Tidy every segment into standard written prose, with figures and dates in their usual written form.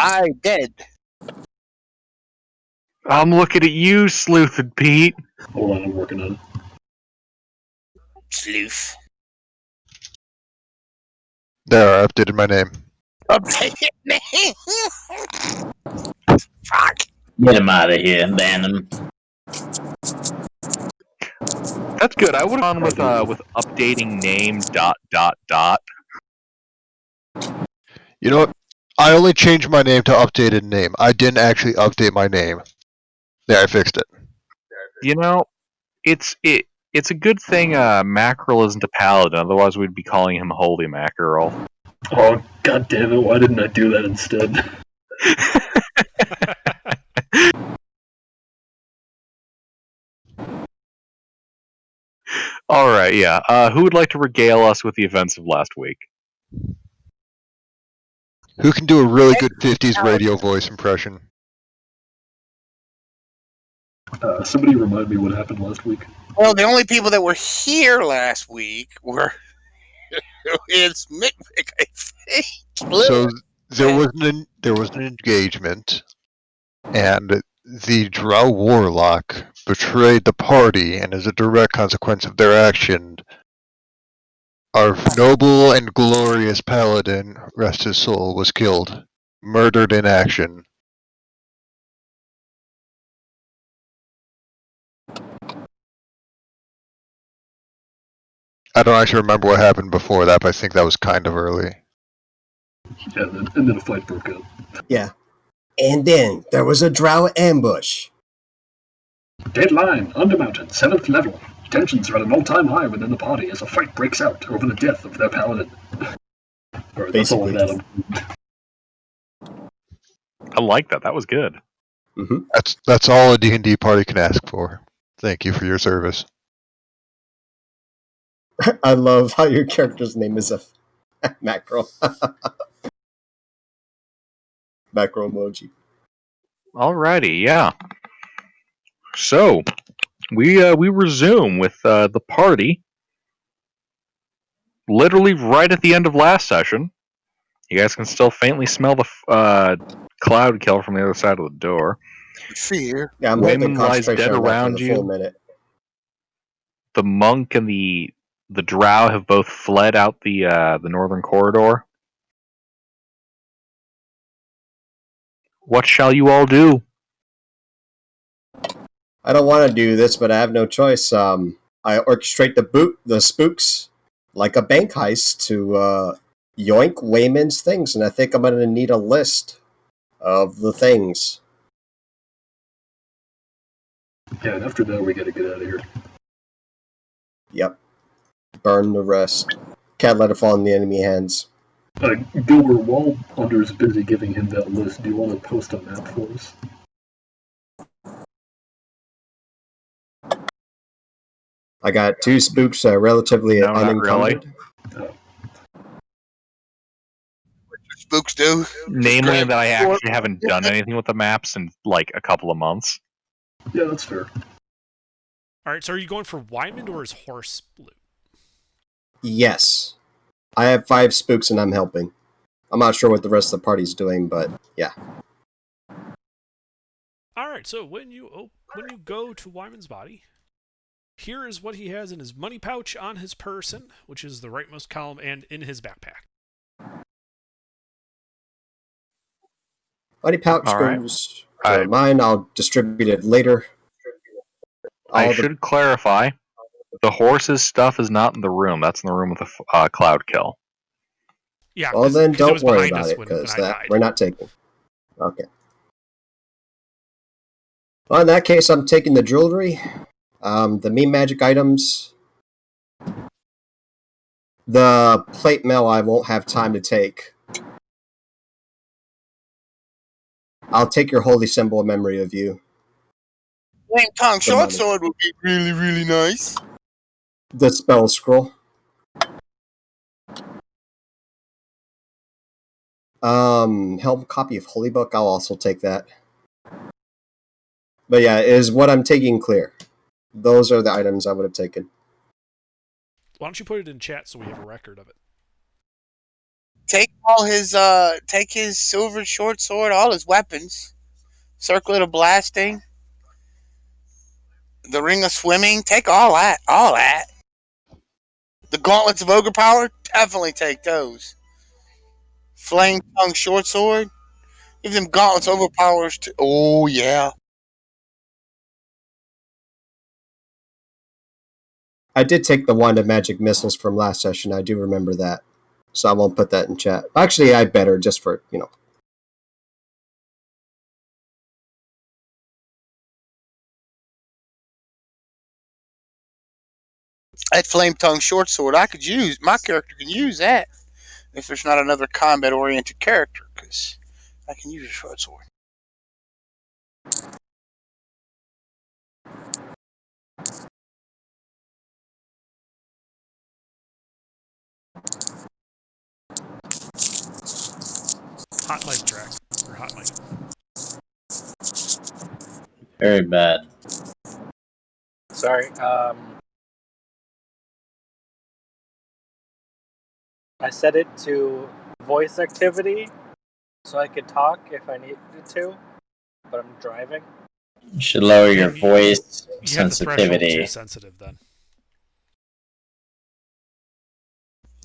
I dead. I'm looking at you, Sleuthed Pete. Hold on, I'm working on it. Sleuth. There, I updated my name. Updated name. Fuck. Get him out of here, ban him. That's good. I would have gone with updating name ... You know what? I only changed my name to updated name. I didn't actually update my name. Yeah, I fixed it. You know, it's a good thing Mackerel isn't a paladin, otherwise we'd be calling him Holy Mackerel. Oh, god damn it, why didn't I do that instead? Alright, yeah. Who would like to regale us with the events of last week? Who can do a really good 50s radio voice impression? Somebody remind me what happened last week. Well, the only people that were here last week were it's Mick, I think. So there was an engagement, and the Drow Warlock betrayed the party, and as a direct consequence of their action, our noble and glorious paladin, rest his soul, was killed. Murdered in action. I don't actually remember what happened before that, but I think that was kind of early. Yeah, and then a fight broke out. Yeah. And then there was a drow ambush. Deadline, Blundermountain, 7th level. Tensions are at an all-time high within the party as a fight breaks out over the death of their paladin. Alright, that's all I had. I like that. That was good. Mm-hmm. That's all a D&D party can ask for. Thank you for your service. I love how your character's name is a macro. Macro emoji. Alrighty, yeah. So, we resume with the party. Literally right at the end of last session. You guys can still faintly smell the cloud kill from the other side of the door. Fear. Yeah, I'm Women holding lies concentration dead on that around for the you. full minute. The monk and the drow have both fled out the northern corridor. What shall you all do? I don't want to do this, but I have no choice. I orchestrate the spooks like a bank heist to yoink Wayman's things, and I think I'm going to need a list of the things. Yeah, and after that we gotta get out of here. Yep. Burn the rest. Can't let it fall in the enemy hands. Gilbert, while Under's busy giving him that list, do you want to post a map for us? I got 2 spooks relatively No, not unencumbered. really. Spooks do. Namely, that I actually haven't done anything with the maps in like a couple of months. Yeah, that's fair. Alright, so are you going for Wyman or his horse loot? Yes. I have 5 spooks and I'm helping. I'm not sure what the rest of the party's doing, but yeah. Alright, so when you go to Wyman's body, here is what he has in his money pouch on his person, which is the rightmost column, and in his backpack. Money pouch goes to mine. I'll distribute it later. I should clarify, the horse's stuff is not in the room. That's in the room with the cloud kill. Yeah. Well, then don't worry about it, because we're not taking. Okay. Well, in that case, I'm taking the jewelry, the mean magic items, the plate mail I won't have time to take. I'll take your holy symbol in memory of you. Flame tongue short sword would be really, really nice. The spell scroll. Help copy of Holy Book. I'll also take that. But yeah, is what I'm taking clear? Those are the items I would have taken. Why don't you put it in chat so we have a record of it? take take his silver short sword, all his weapons, circlet of blasting, the ring of swimming. Take all that, all that. The gauntlets of ogre power, definitely take those. Flame tongue short sword, give them gauntlets overpowers to. Oh yeah. I did take the wand of magic missiles from last session. I do remember that, so I won't put that in chat. Actually, I better just for That flame tongue short sword, I could use. My character can use that if there's not another combat oriented character, because I can use a short sword. Hot mic track. Or hot mic. Very bad. Sorry. I set it to voice activity so I could talk if I needed to, but I'm driving. You should lower your voice You have the threshold sensitivity. too sensitive then.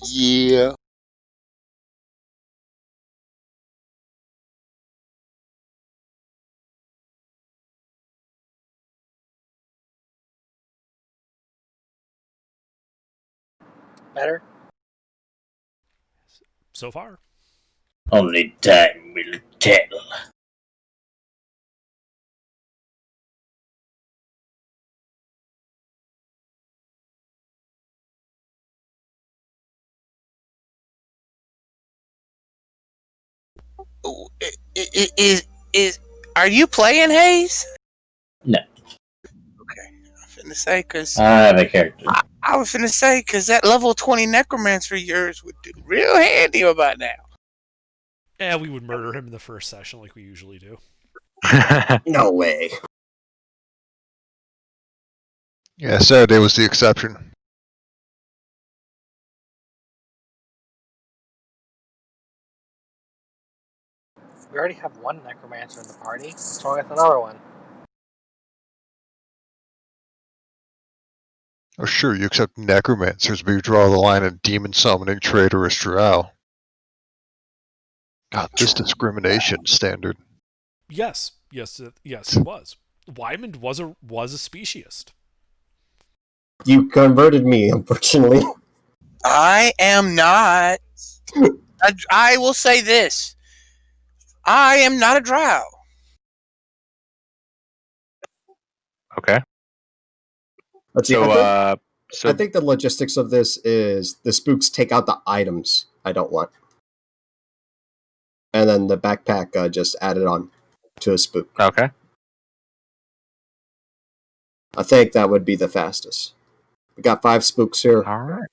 Yeah. Better? So far. Only time will tell. Is are you playing Hayes? No. Okay, I'm finna say because I don't have a character. I was finna say because that level 20 necromancer of yours would do real handy about now. Yeah, we would murder him in the first session like we usually do. no way. Yeah, Saturday was the exception. We already have one necromancer in the party. What's wrong with another one? Oh, sure, you accept necromancers, but you draw the line at demon summoning traitorous drow. God, this discrimination standard. Yes, he was. Wyman was a speciesist. You converted me, unfortunately. I am not. I will say this. I am not a drow. Okay. Let's see. So, I think the logistics of this is the spooks take out the items I don't want, and then the backpack just added on to a spook. Okay. I think that would be the fastest. We got 5 spooks here. All right.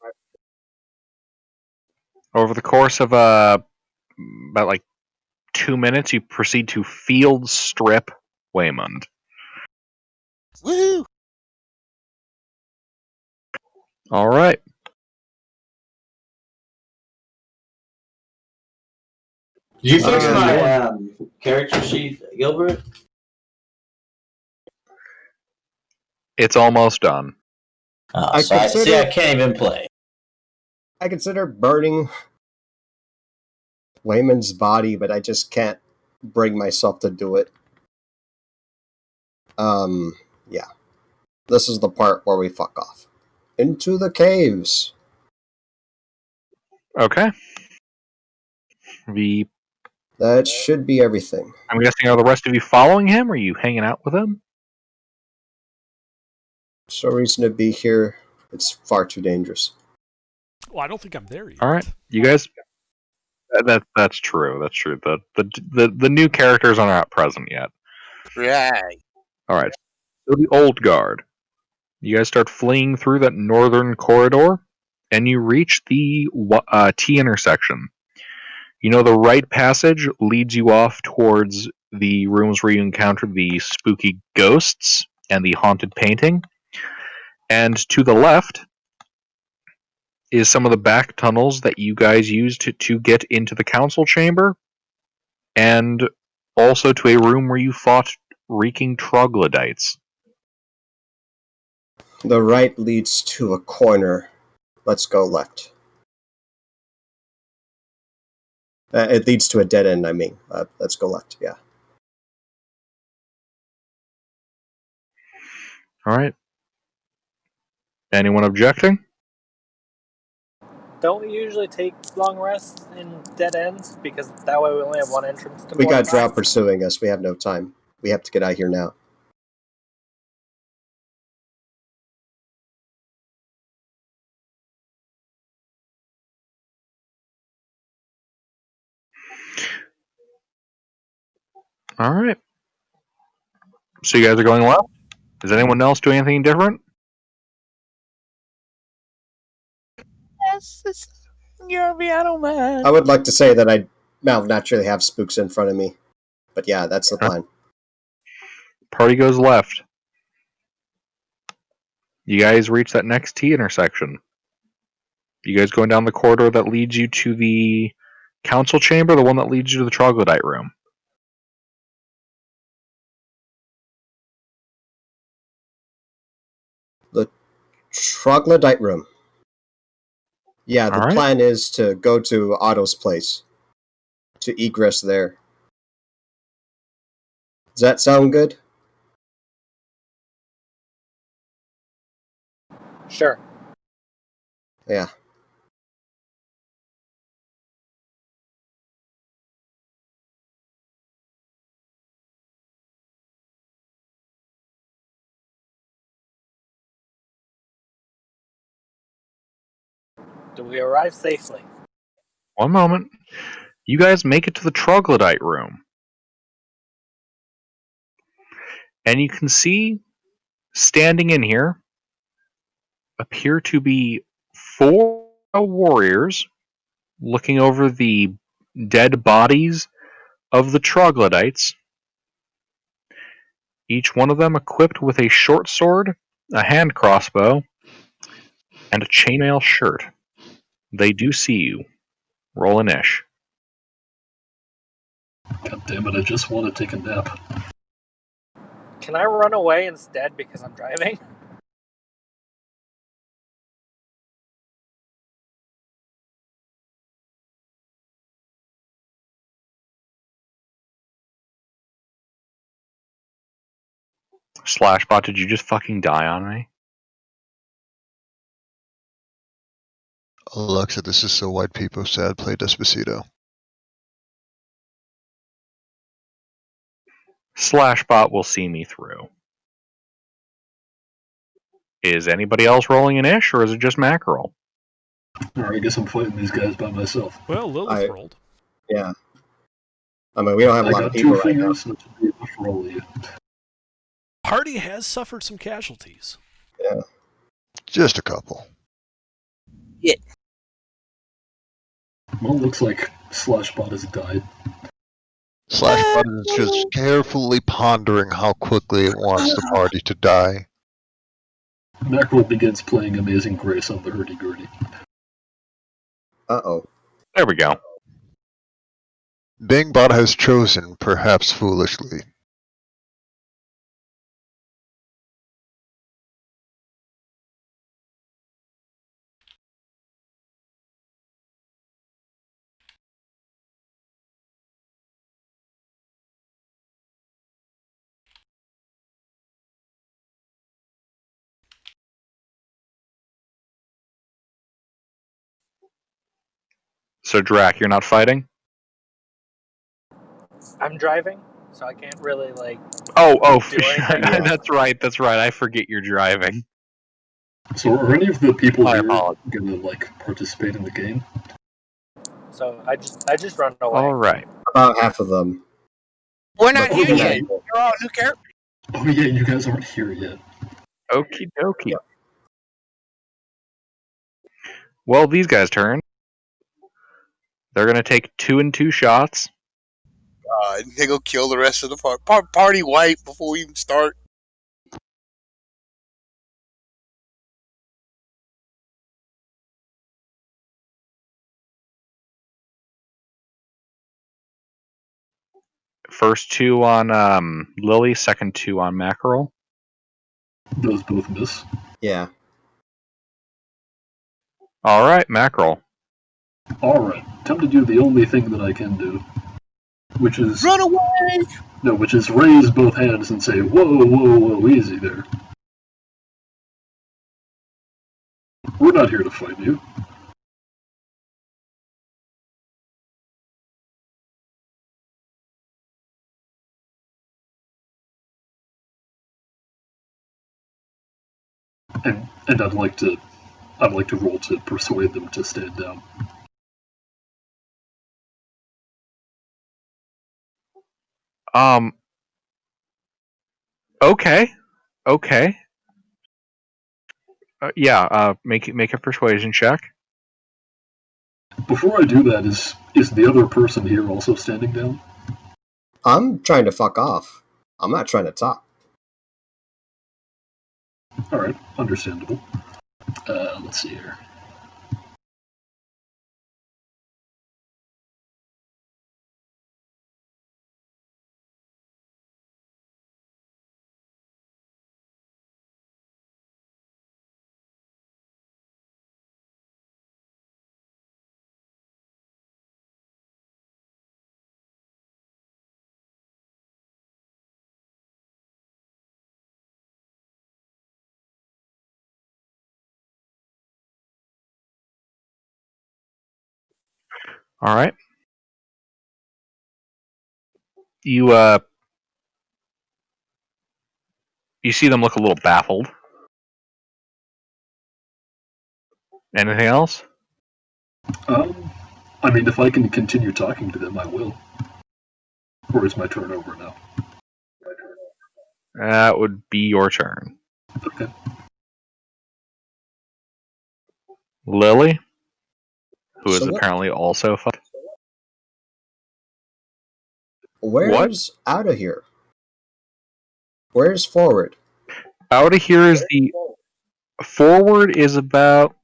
Over the course of about like 2 minutes, you proceed to field strip Waymond. Woohoo! All right. Did you fix my character sheet, Gilbert? It's almost done. I can't even play. I consider burning Wayman's body, but I just can't bring myself to do it. Yeah. This is the part where we fuck off. Into the caves. Okay. That should be everything. I'm guessing, are the rest of you following him? Or are you hanging out with him? There's no reason to be here. It's far too dangerous. Well, I don't think I'm there yet. All right, you guys. That's true. That's true. The new characters are not present yet. Right. All right. So the old guard. You guys start fleeing through that northern corridor, and you reach the T intersection. You know the right passage leads you off towards the rooms where you encountered the spooky ghosts and the haunted painting. And to the left is some of the back tunnels that you guys used to get into the council chamber, and also to a room where you fought reeking troglodytes. The right leads to a corner. Let's go left. It leads to a dead end, I mean. Let's go left, yeah. Alright. Anyone objecting? Don't we usually take long rests in dead ends? Because that way we only have one entrance to We got Blundermountain. Drow pursuing us. We have no time. We have to get out of here now. Alright. So you guys are going left? Is anyone else doing anything different? Yes, I don't mind. I would like to say that I naturally have spooks in front of me. But yeah, that's the plan. Party goes left. You guys reach that next T intersection. You guys going down the corridor that leads you to the council chamber, the one that leads you to the troglodyte room? The troglodyte room. Yeah, the Alright. plan is to go to Otto's place. To egress there. Does that sound good? Sure. Yeah. Do we arrive safely? One moment. You guys make it to the troglodyte room. And you can see, standing in here, appear to be 4 warriors looking over the dead bodies of the troglodytes, each one of them equipped with a short sword, a hand crossbow, and a chainmail shirt. They do see you. Roll an ish. God damn it, I just want to take a nap. Can I run away instead because I'm driving? Slashbot, did you just fucking die on me? Alexa, this is so white people sad. Play Despacito. Slashbot will see me through. Is anybody else rolling an ish, or is it just Mackerel? Alright, I guess I'm fighting these guys by myself. Well, Lilith rolled. Yeah. I mean, we don't have a I lot got of people 2 right now. fingers, and it should be enough for all of you. Party has suffered some casualties. Yeah. Just a couple. Well, looks like Slashbot has died. Slashbot is just carefully pondering how quickly it wants the party to die. Mackerel begins playing Amazing Grace on the hurdy-gurdy. Uh-oh. There we go. Bingbot has chosen, perhaps foolishly. So, Drac, you're not fighting? I'm driving, so I can't really, like, Oh, do anything. Yeah. that's right. I forget you're driving. So are any of the people My here apologies. gonna, like, participate in the game? So I just run away. Alright. About half of them. We're not But here Oh, yet. yeah. You're all new characters. Oh yeah, you guys aren't here yet. Okie dokie. Well, these guys turn. They're gonna take 2 and 2 shots. They go kill the rest of the party white before we even start. First 2 on Lily, second 2 on Mackerel. Those both miss. Yeah. Alright, Mackerel. Alright, time to do the only thing that I can do. Which is... Run away! No, which is raise both hands and say, whoa, whoa, whoa, easy there. We're not here to fight you. And I'd like to roll to persuade them to stand down. Okay. Make a persuasion check. Before I do that, is the other person here also standing down? I'm trying to fuck off. I'm not trying to talk. Alright, understandable. Let's see here. Alright. You see them look a little baffled. Anything else? I mean, if I can continue talking to them, I will. Or is my turn over now? That would be your turn. Okay. Lily, who is So what- apparently also fucked. Where's out of here? Where's forward? Out of here is the... Forward is about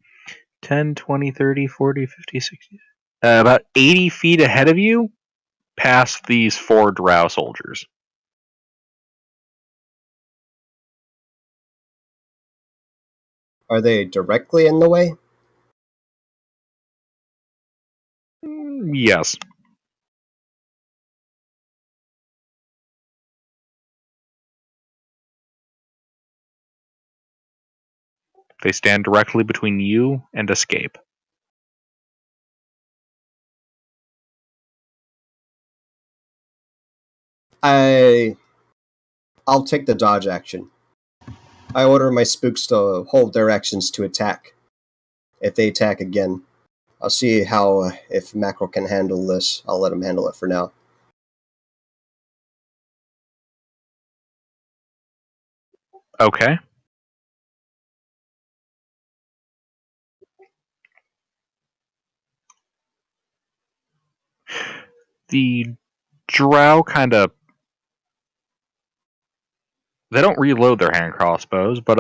10, 20, 30, 40, 50, 60... about 80 feet ahead of you, past these 4 drow soldiers. Are they directly in the way? Yes. They stand directly between you and escape. I'll take the dodge action. I order my spooks to hold their actions to attack. If they attack again, I'll see how if Mackerel can handle this. I'll let him handle it for now. Okay. The drow kind of... They don't reload their hand crossbows, but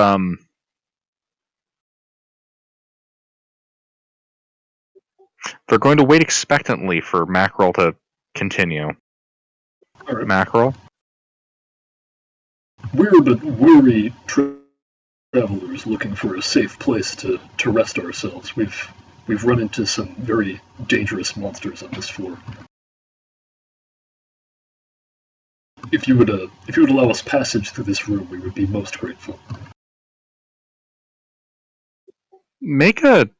they're going to wait expectantly for Mackerel to continue. Alright. Mackerel? We're but weary travelers looking for a safe place to rest ourselves. We've run into some very dangerous monsters on this floor. If you would allow us passage through this room, we would be most grateful. Make a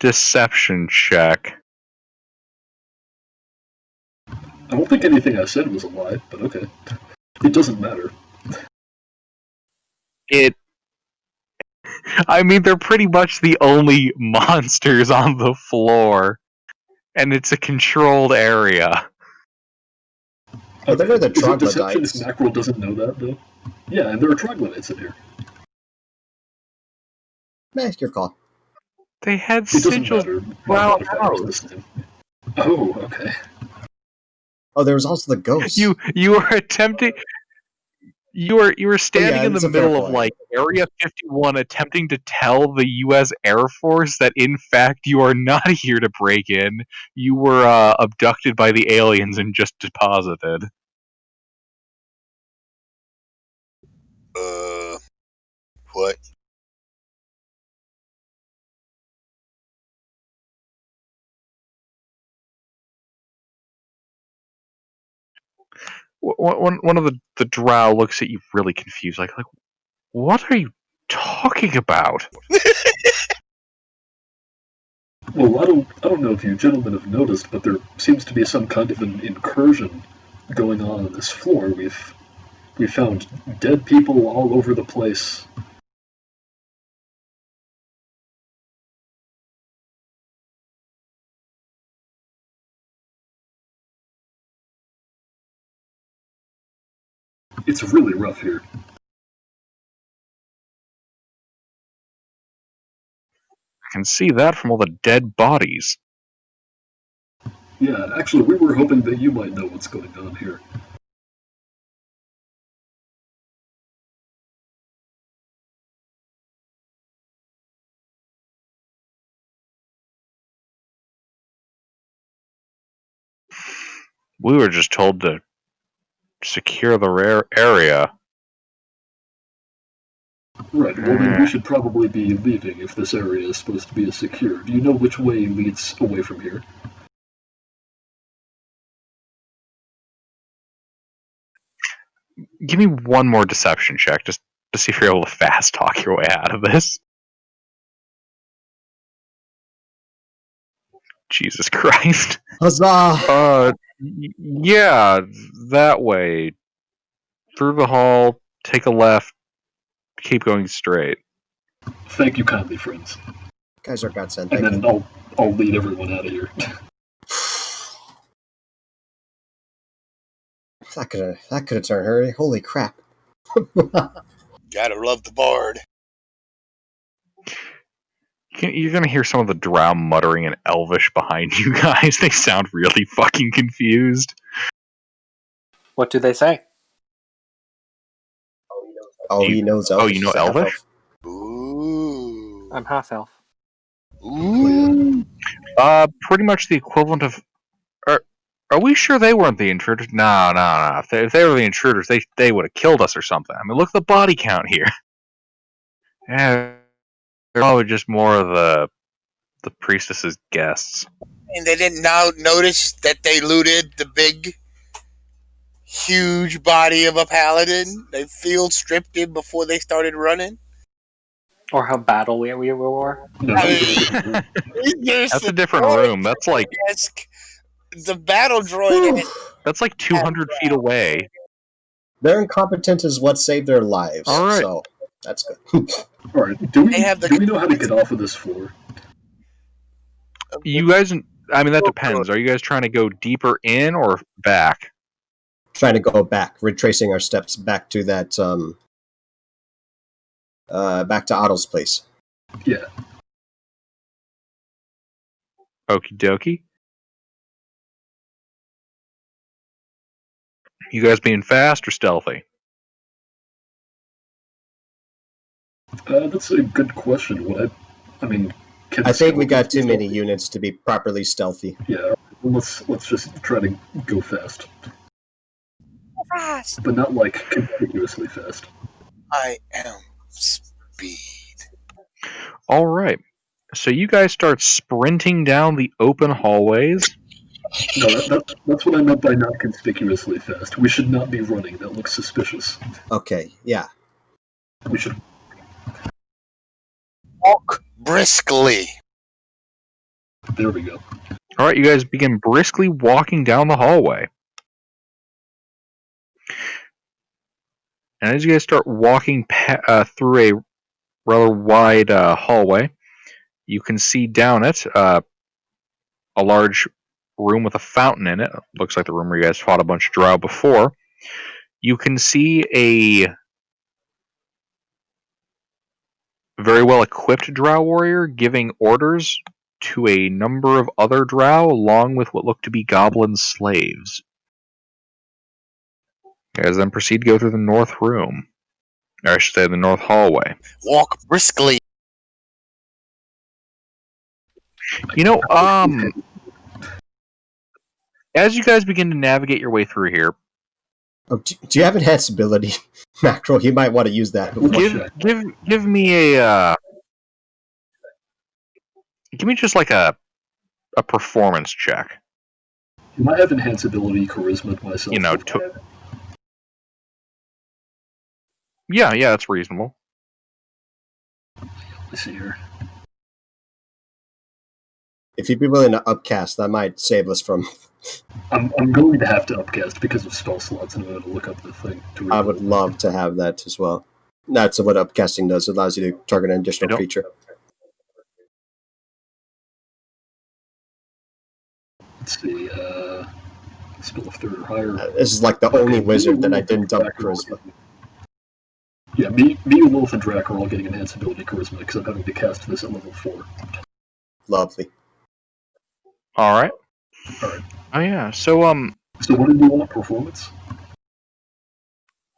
deception check. I don't think anything I said was a lie, but okay. It doesn't matter. I mean, they're pretty much the only monsters on the floor. And it's a controlled area. Oh, they're the Is it deception if troglodytes. Mackerel doesn't know that, though? Yeah, and there are troglodytes in here. Your call. They had It doesn't sigils. matter. My Wow, modifier is the same. Oh, okay. Oh, there was also the ghosts. You were attempting. You were standing in it's the a fair middle of point. like Area 51, attempting to tell the U.S. Air Force that in fact you are not here to break in. You were abducted by the aliens and just deposited. What? One of the drow looks at you really confused, like, what are you talking about? Well, I don't know if you gentlemen have noticed, but there seems to be some kind of an incursion going on this floor. We found dead people all over the place. It's really rough here. I can see that from all the dead bodies. Yeah, actually, we were hoping that you might know what's going on here. We were just told to secure the rare area. Right, well then we should probably be leaving if this area is supposed to be secure. Do you know which way leads away from here? Give me one more deception check, just to see if you're able to fast talk your way out of this. Jesus Christ. Huzzah! Yeah, that way. Through the hall, take a left, keep going straight. Thank you kindly, friends. Guys are godsend. And Thank then you. I'll lead everyone out of here. That could have turned her. Holy crap! Gotta love the bard. You're gonna hear some of the drow muttering in Elvish behind you guys. They sound really fucking confused. What do they say? Oh, he knows Oh, Elvish. you know He's a half Elvish? elf. Ooh. I'm half elf. Ooh. Pretty much the equivalent of. Are we sure they weren't the intruders? No. If they were the intruders, they would have killed us or something. I mean, look at the body count here. Yeah, they're probably just more of the priestess's guests. And they didn't now notice that they looted the big, huge body of a paladin. They field stripped him before they started running. Or how battle we were. No, I that was a mean, different That's a different room. That's like the battle droid. that's like 200 feet away. Their incompetence is what saved their lives. All right. So that's good. Alright, do They have the- we know how to get off of this floor? You guys, I mean, that depends. Are you guys trying to go deeper in or back? Trying to go back, retracing our steps back to that back to Otto's place. Yeah. Okie dokie. You guys being fast or stealthy? That's a good question. I mean, I think we got too many units to be properly stealthy. Yeah, let's just try to go fast. Fast. But not like conspicuously fast. I am speed. All right. So you guys start sprinting down the open hallways. No, that's what I meant by not conspicuously fast. We should not be running. That looks suspicious. Okay, yeah. We should Walk briskly. There we go. All right, you guys begin briskly walking down the hallway. And as you guys start walking through a rather wide hallway, you can see down it a large room with a fountain in it. Looks like the room where you guys fought a bunch of drow before. You can see a very well equipped drow warrior giving orders to a number of other drow, along with what look to be goblin slaves. You guys then proceed to go through the north room. Or I should say the north hallway. Walk briskly. You know, as you guys begin to navigate your way through here, Oh, do you have enhanced ability, Macro? You might want to use that before. Give me a give me just like a performance check. You might have enhanced ability, charisma myself. You know, yeah, that's reasonable. Let's see here. If you'd be willing to upcast, that might save us from. I'm going to have to upcast because of spell slots, and I'm going to look up the thing. I would love to have that as well. That's what upcasting does. It allows you to target an additional creature. Let's see. Spell of third or higher. This is like the only wizard that I didn't dump charisma. Yeah, me, Wolf, and Drac are all getting enhanced ability charisma because I'm having to cast this at level 4. Lovely. All right. Oh yeah. So what did you want? Performance?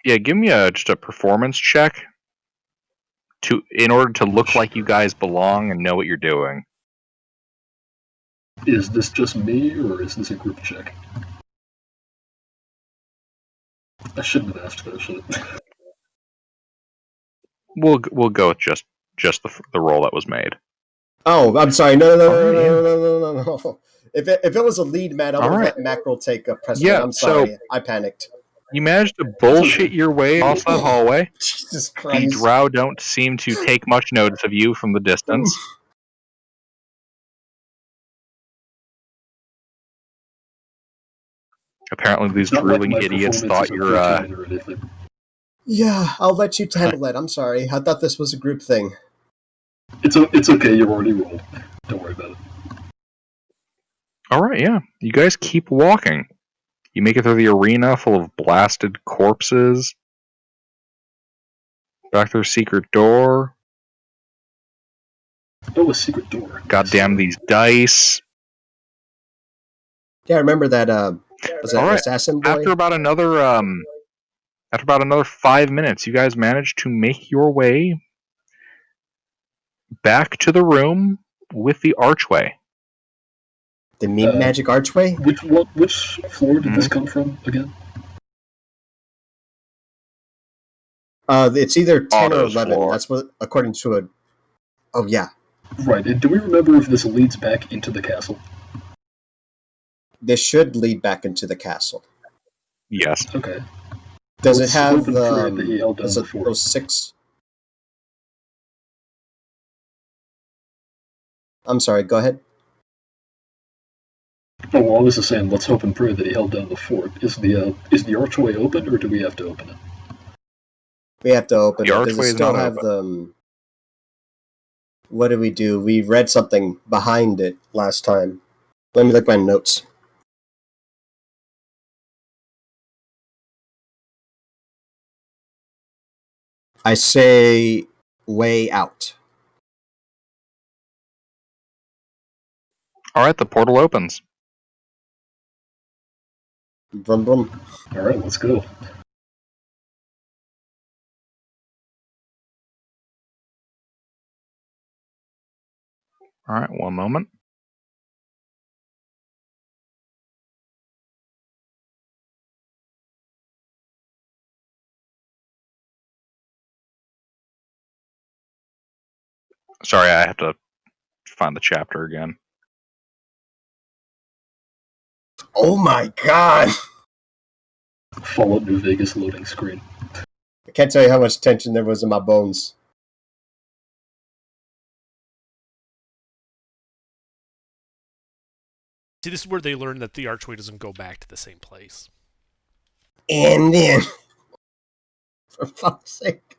Yeah, give me just a performance check in order to look like you guys belong and know what you're doing. Is this just me, or is this a group check? I shouldn't have asked that, should I? We'll go with just the roll that was made. Oh, I'm sorry. No. If it was a lead man, I would have let Mackerel take a precedent. Yeah, I'm sorry. so I panicked. You managed to bullshit your way across that hallway. Jesus Christ. The drow don't seem to take much notice of you from the distance. Apparently these drooling idiots thought you're Yeah, I'll let you handle that. I'm sorry. I thought this was a group thing. It's okay, you already rolled. Don't worry about it. Alright, yeah. You guys keep walking. You make it through the arena full of blasted corpses. Back through a secret door. Oh, a secret door. Goddamn these dice. Yeah, I remember that, was that assassin boy? After about another 5 minutes, you guys managed to make your way back to the room with the archway. The meme magic archway? Which floor did this come from again? It's either 10 Otto's or 11. floor. That's what, according to a. Oh, yeah. Right. Do we remember if this leads back into the castle? This should lead back into the castle. Yes. Okay. Does it have those 6? I'm sorry, go ahead. Oh, well, I was just saying, let's hope and pray that he held down the fort. Is the archway open, or do we have to open it? We have to open the it. Does it still have open. What did we do? We read something behind it last time. Let me look at my notes. I say way out. Alright, the portal opens. Brum brum. Alright, let's go. Alright, one moment. Sorry, I have to find the chapter again. Oh my god! Fallout New Vegas loading screen. I can't tell you how much tension there was in my bones. See, this is where they learn that the archway doesn't go back to the same place. And then, for fuck's sake.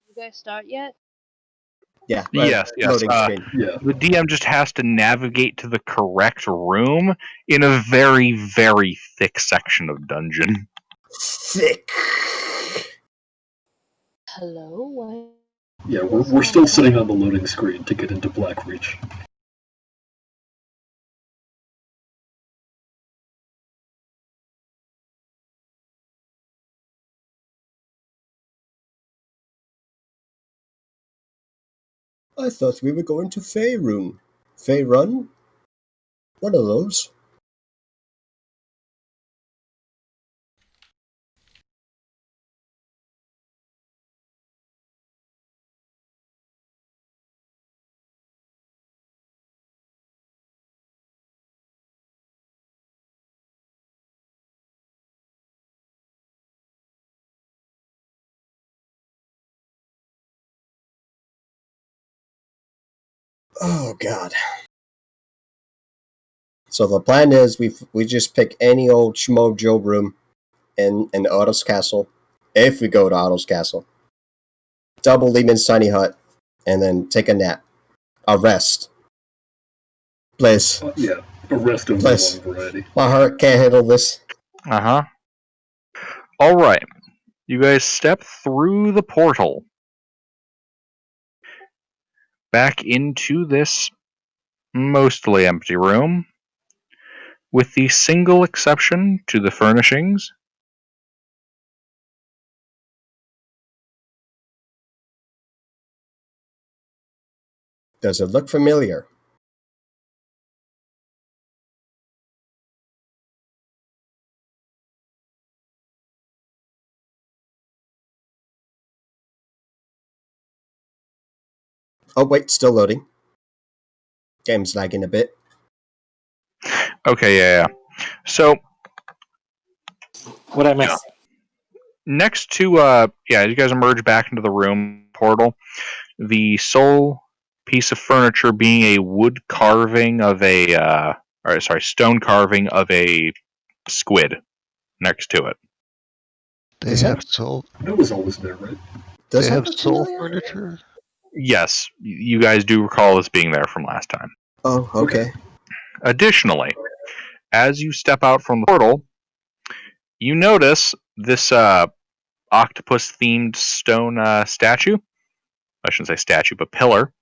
You guys start yet? Yeah. Yes. Loading screen. Yeah. The DM just has to navigate to the correct room in a very, very thick section of dungeon. Thick. Hello, what? Yeah, we're still sitting on the loading screen to get into Blackreach. I thought we were going to Faerun. Faerun? One of those. Oh God. So the plan is we just pick any old schmo Joe room in Otto's castle, if we go to Otto's castle. Double Lehman's tiny hut, and then take a nap. A rest. Please. Yeah, a rest of Please. one variety. My heart can't handle this. Uh-huh. All right. You guys step through the portal back into this mostly empty room, with the single exception to the furnishings. Does it look familiar? Oh wait, still loading. Game's lagging a bit. Okay, yeah. So What I miss? next to you guys emerge back into the room portal. The sole piece of furniture being a wood carving of stone carving of a squid next to it. They Is have that- soul. That was always there, right? Does They that have look soul familiar? furniture. Yes, you guys do recall this being there from last time. Oh, okay. Additionally, as you step out from the portal, you notice this octopus-themed stone statue. I shouldn't say statue, but pillar.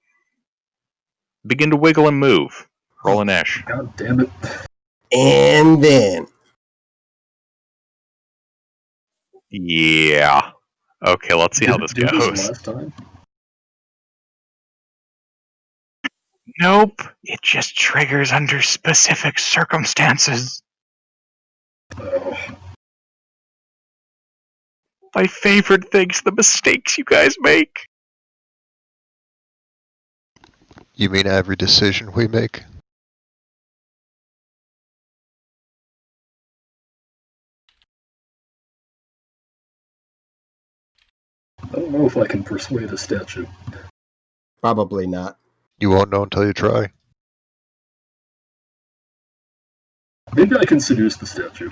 Begin to wiggle and move. Roll an ish. God damn it. And then Yeah. Okay, let's see how this Did goes. last time? Nope. It just triggers under specific circumstances. Oh. My favorite thing's the mistakes you guys make. You mean every decision we make? I don't know if I can persuade a statue. probably not. You won't know until you try. Maybe I can seduce the statue.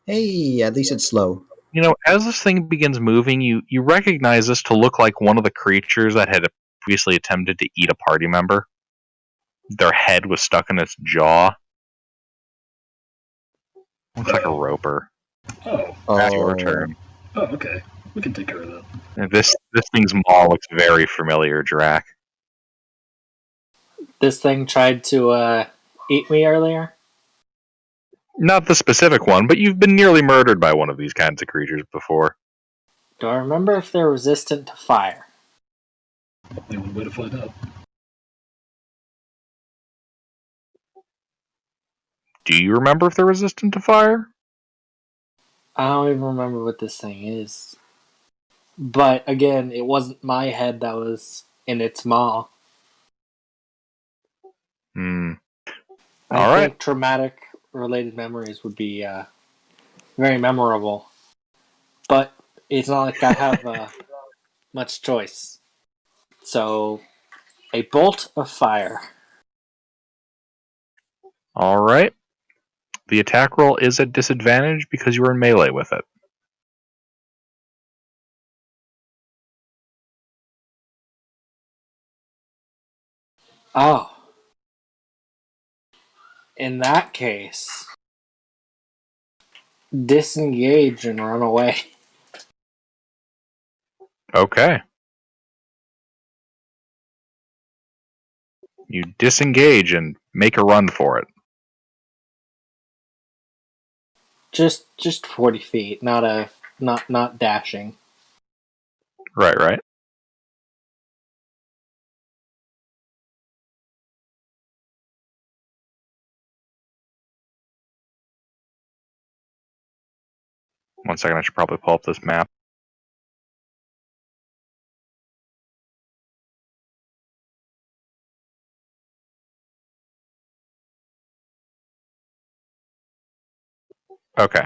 Hey, at least it's slow. You know, as this thing begins moving, you recognize this to look like one of the creatures that had previously attempted to eat a party member. Their head was stuck in its jaw. Looks like a roper. Oh. That's your turn. Oh, okay. We can take care of that. And this thing's maw looks very familiar, Drac. This thing tried to eat me earlier. Not the specific one, but you've been nearly murdered by one of these kinds of creatures before. Do I remember if they're resistant to fire? Only one way to find out. Do you remember if they're resistant to fire? I don't even remember what this thing is. But again, it wasn't my head that was in its maw. Hmm. I All think right. traumatic related memories would be very memorable. But it's not like I have much choice. So, a bolt of fire. All right. The attack roll is at disadvantage because you are in melee with it. Oh. In that case, disengage and run away. Okay. You disengage and make a run for it. Just 40 feet, not dashing. Right. One second, I should probably pull up this map. Okay.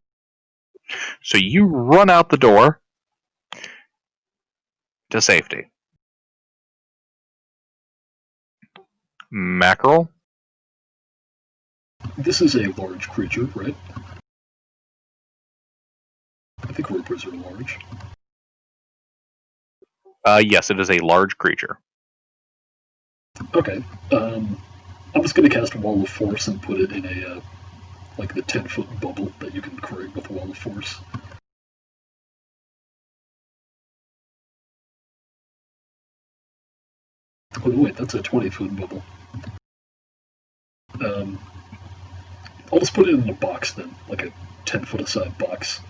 So you run out the door to safety. Mackerel? This is a large creature, right? I think Ropers are large. Yes, it is a large creature. Okay. I'm just going to cast Wall of Force and put it in a, like the 10-foot bubble that you can create with Wall of Force. Oh, wait, that's a 20-foot bubble. I'll just put it in a box then, like a 10-foot aside box.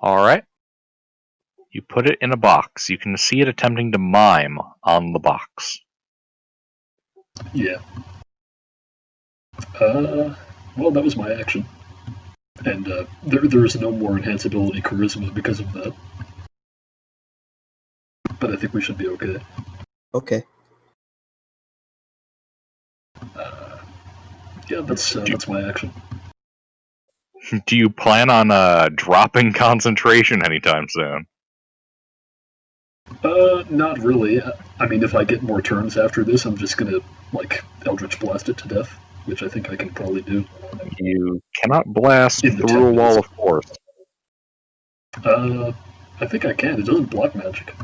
Alright. You put it in a box. You can see it attempting to mime on the box. Yeah. Well, that was my action. And there is no more enhanceability charisma because of that. But I think we should be okay. Okay. Yeah, that's my action. Do you plan on dropping concentration anytime soon? Not really. I mean, if I get more turns after this, I'm just gonna, like, Eldritch Blast it to death, which I think I can probably do. You cannot blast In the through 10 a wall minutes. of force. I think I can. It doesn't block magic.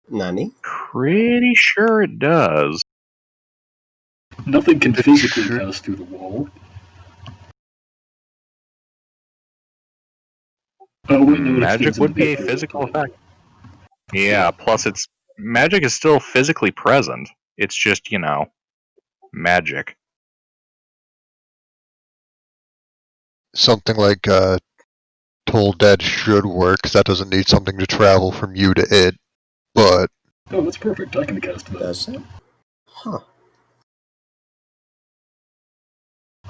Nani? Pretty sure it does. Nothing can physically pass through the wall. Oh, wait, no, it Magic extends would into be a the physical portal. effect. Yeah, plus it's magic is still physically present. It's just, magic. Something like Toll Dead should work, 'cause that doesn't need something to travel from you to it. But Oh, that's perfect. I can cast that. Does it? Huh.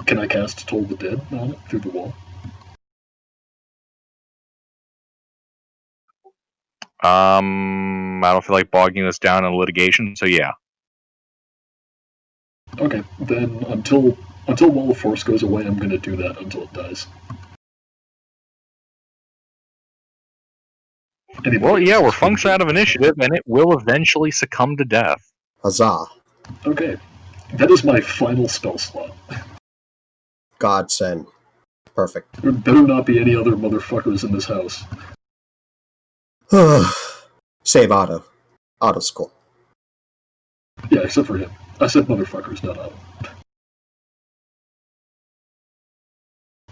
Can I cast Toll the Dead on it through the wall? I don't feel like bogging this down in litigation, so yeah. Okay, then until Wall of Force goes away, I'm gonna do that until it dies. Well, yeah, we're functioning out of initiative, and it will eventually succumb to death. Huzzah. Okay, that is my final spell slot. Godsend. Perfect. There better not be any other motherfuckers in this house. Save Otto. Otto's cool. Yeah, except for him. I said motherfuckers, not Otto.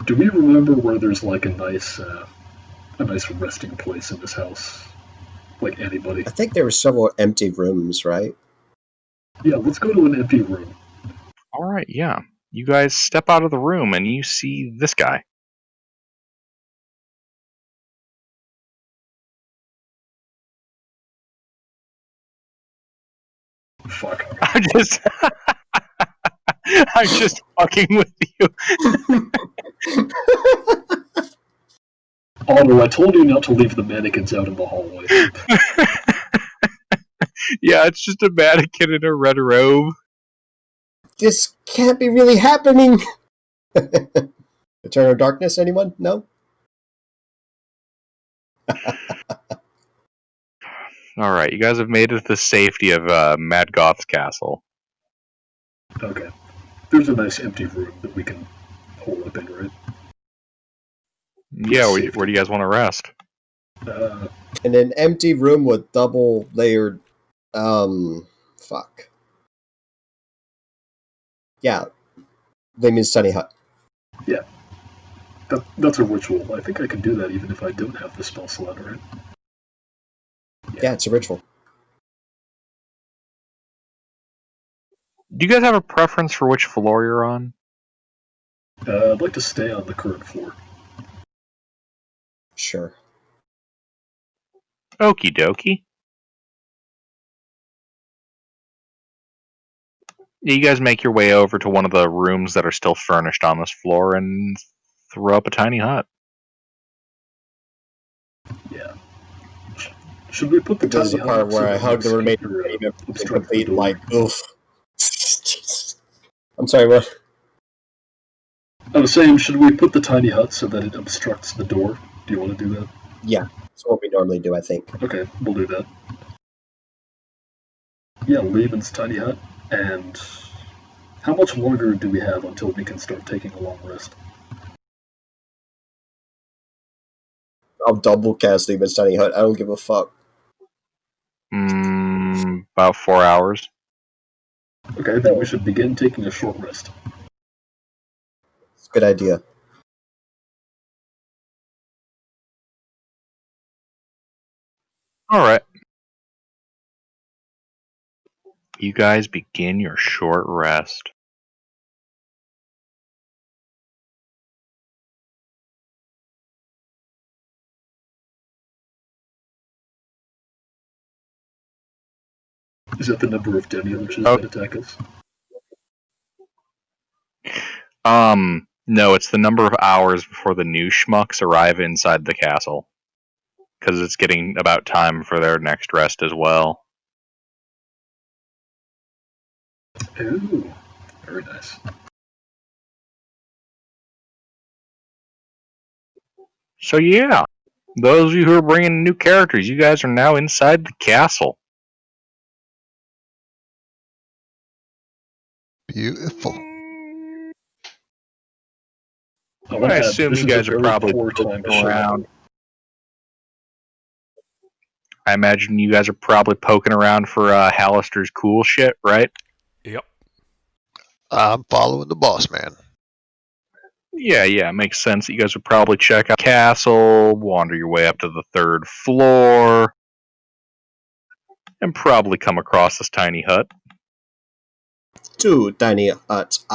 Do we remember where there's like a nice resting place in this house? Like anybody? I think there were several empty rooms, right? Yeah, let's go to an empty room. Alright, yeah. You guys step out of the room, and you see this guy. Fuck. I'm just fucking with you. Otto, I told you not to leave the mannequins out in the hallway. Yeah, it's just a mannequin in a red robe. This can't be really happening. Eternal Darkness, anyone? No? Alright, you guys have made it to the safety of Mad Goth's castle. Okay. There's a nice empty room that we can hole up in, right? Yeah, where do you guys want to rest? In an empty room with double layered, fuck. Yeah, Layman's tiny hut. Yeah. That's a ritual. I think I can do that even if I don't have the spell slot, right? Yeah, it's a ritual. Do you guys have a preference for which floor you're on? I'd like to stay on the current floor. Sure. Okie dokie. You guys make your way over to one of the rooms that are still furnished on this floor and throw up a tiny hut. Yeah. Should we put the This is tiny the part hut where I hug the remaining members and complete, like, oof. I'm sorry, what? I was saying, should we put the tiny hut so that it obstructs the door? Do you want to do that? Yeah, that's what we normally do, I think. Okay, we'll do that. Yeah, Lehman's tiny hut. And how much longer do we have until we can start taking a long rest? I'll double cast Layman's tiny hut. I don't give a fuck. About 4 hours. Okay, then we should begin taking a short rest. It's a good idea. Alright. You guys begin your short rest. Is that the number of demi-liches that attack us? No, it's the number of hours before the new schmucks arrive inside the castle. Because it's getting about time for their next rest as well. Ooh, very nice. So yeah, those of you who are bringing new characters, you guys are now inside the castle. Beautiful. I assume you guys are probably poking around. I imagine you guys are probably poking around for Hallister's cool shit, right? Yep. I'm following the boss man. Yeah, it makes sense. You guys would probably check out the castle, wander your way up to the 3rd floor, and probably come across this tiny hut. 2 tiny huts.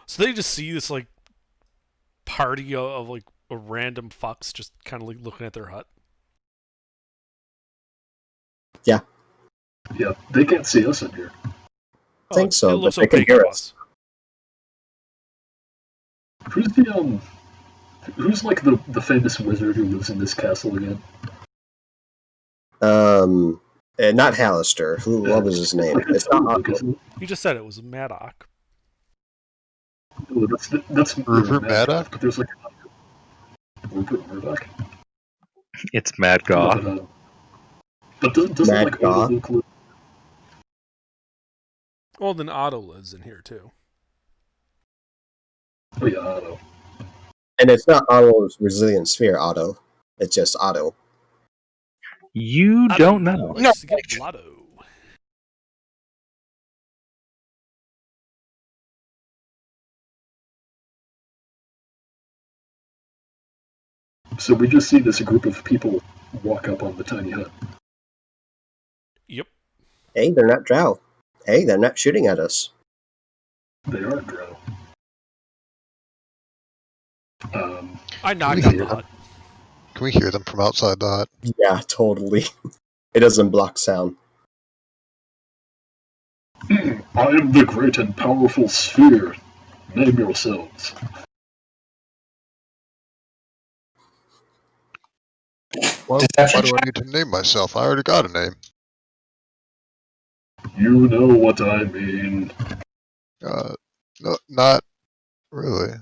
So they just see this like party of like a random fucks just kind of like looking at their hut. Yeah. Yeah, they can't see us in here. I think so, It looks but they can opaque hear to us. Who's who's like the famous wizard who lives in this castle again? Not Hallister. What was his name? It's not isn't it? You just said it was Maddock. Oh, that's Rupert Maddock? but there's like Rupert Murdoch. It's Mad Goth. But doesn't Mad like Goth? Luke live? Well, then Otto lives in here too. Oh yeah, Otto. And it's not Otto's resilient sphere, Otto. It's just Otto. You don't know. Likes to get blotto. So we just see this group of people walk up on the tiny hut. Yep. Hey, they're not drow. Hey, they're not shooting at us. They are drow. I knocked on the hut. Can we hear them from outside the hut? Yeah, totally. It doesn't block sound. I am the great and powerful sphere. Name yourselves. Why do I need to name myself? I already got a name. You know what I mean. No, not really.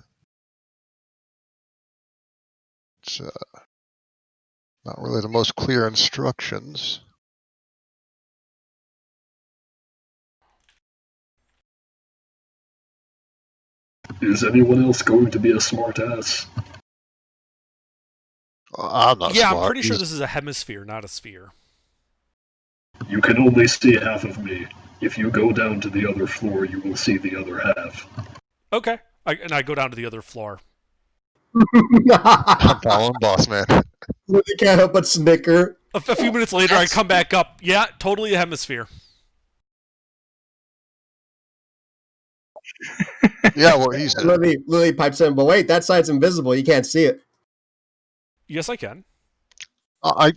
It's not really the most clear instructions. Is anyone else going to be a smart ass? I'm not Yeah, smart. I'm pretty sure this is a hemisphere, not a sphere. You can only see half of me. If you go down to the other floor, you will see the other half. Okay. I go down to the other floor. I'm following boss man. You can't help but snicker. A few minutes later, I come back up. Yeah, totally a hemisphere. Yeah, what he said. Lily pipes in, but wait, that side's invisible. You can't see it. Yes, I can. I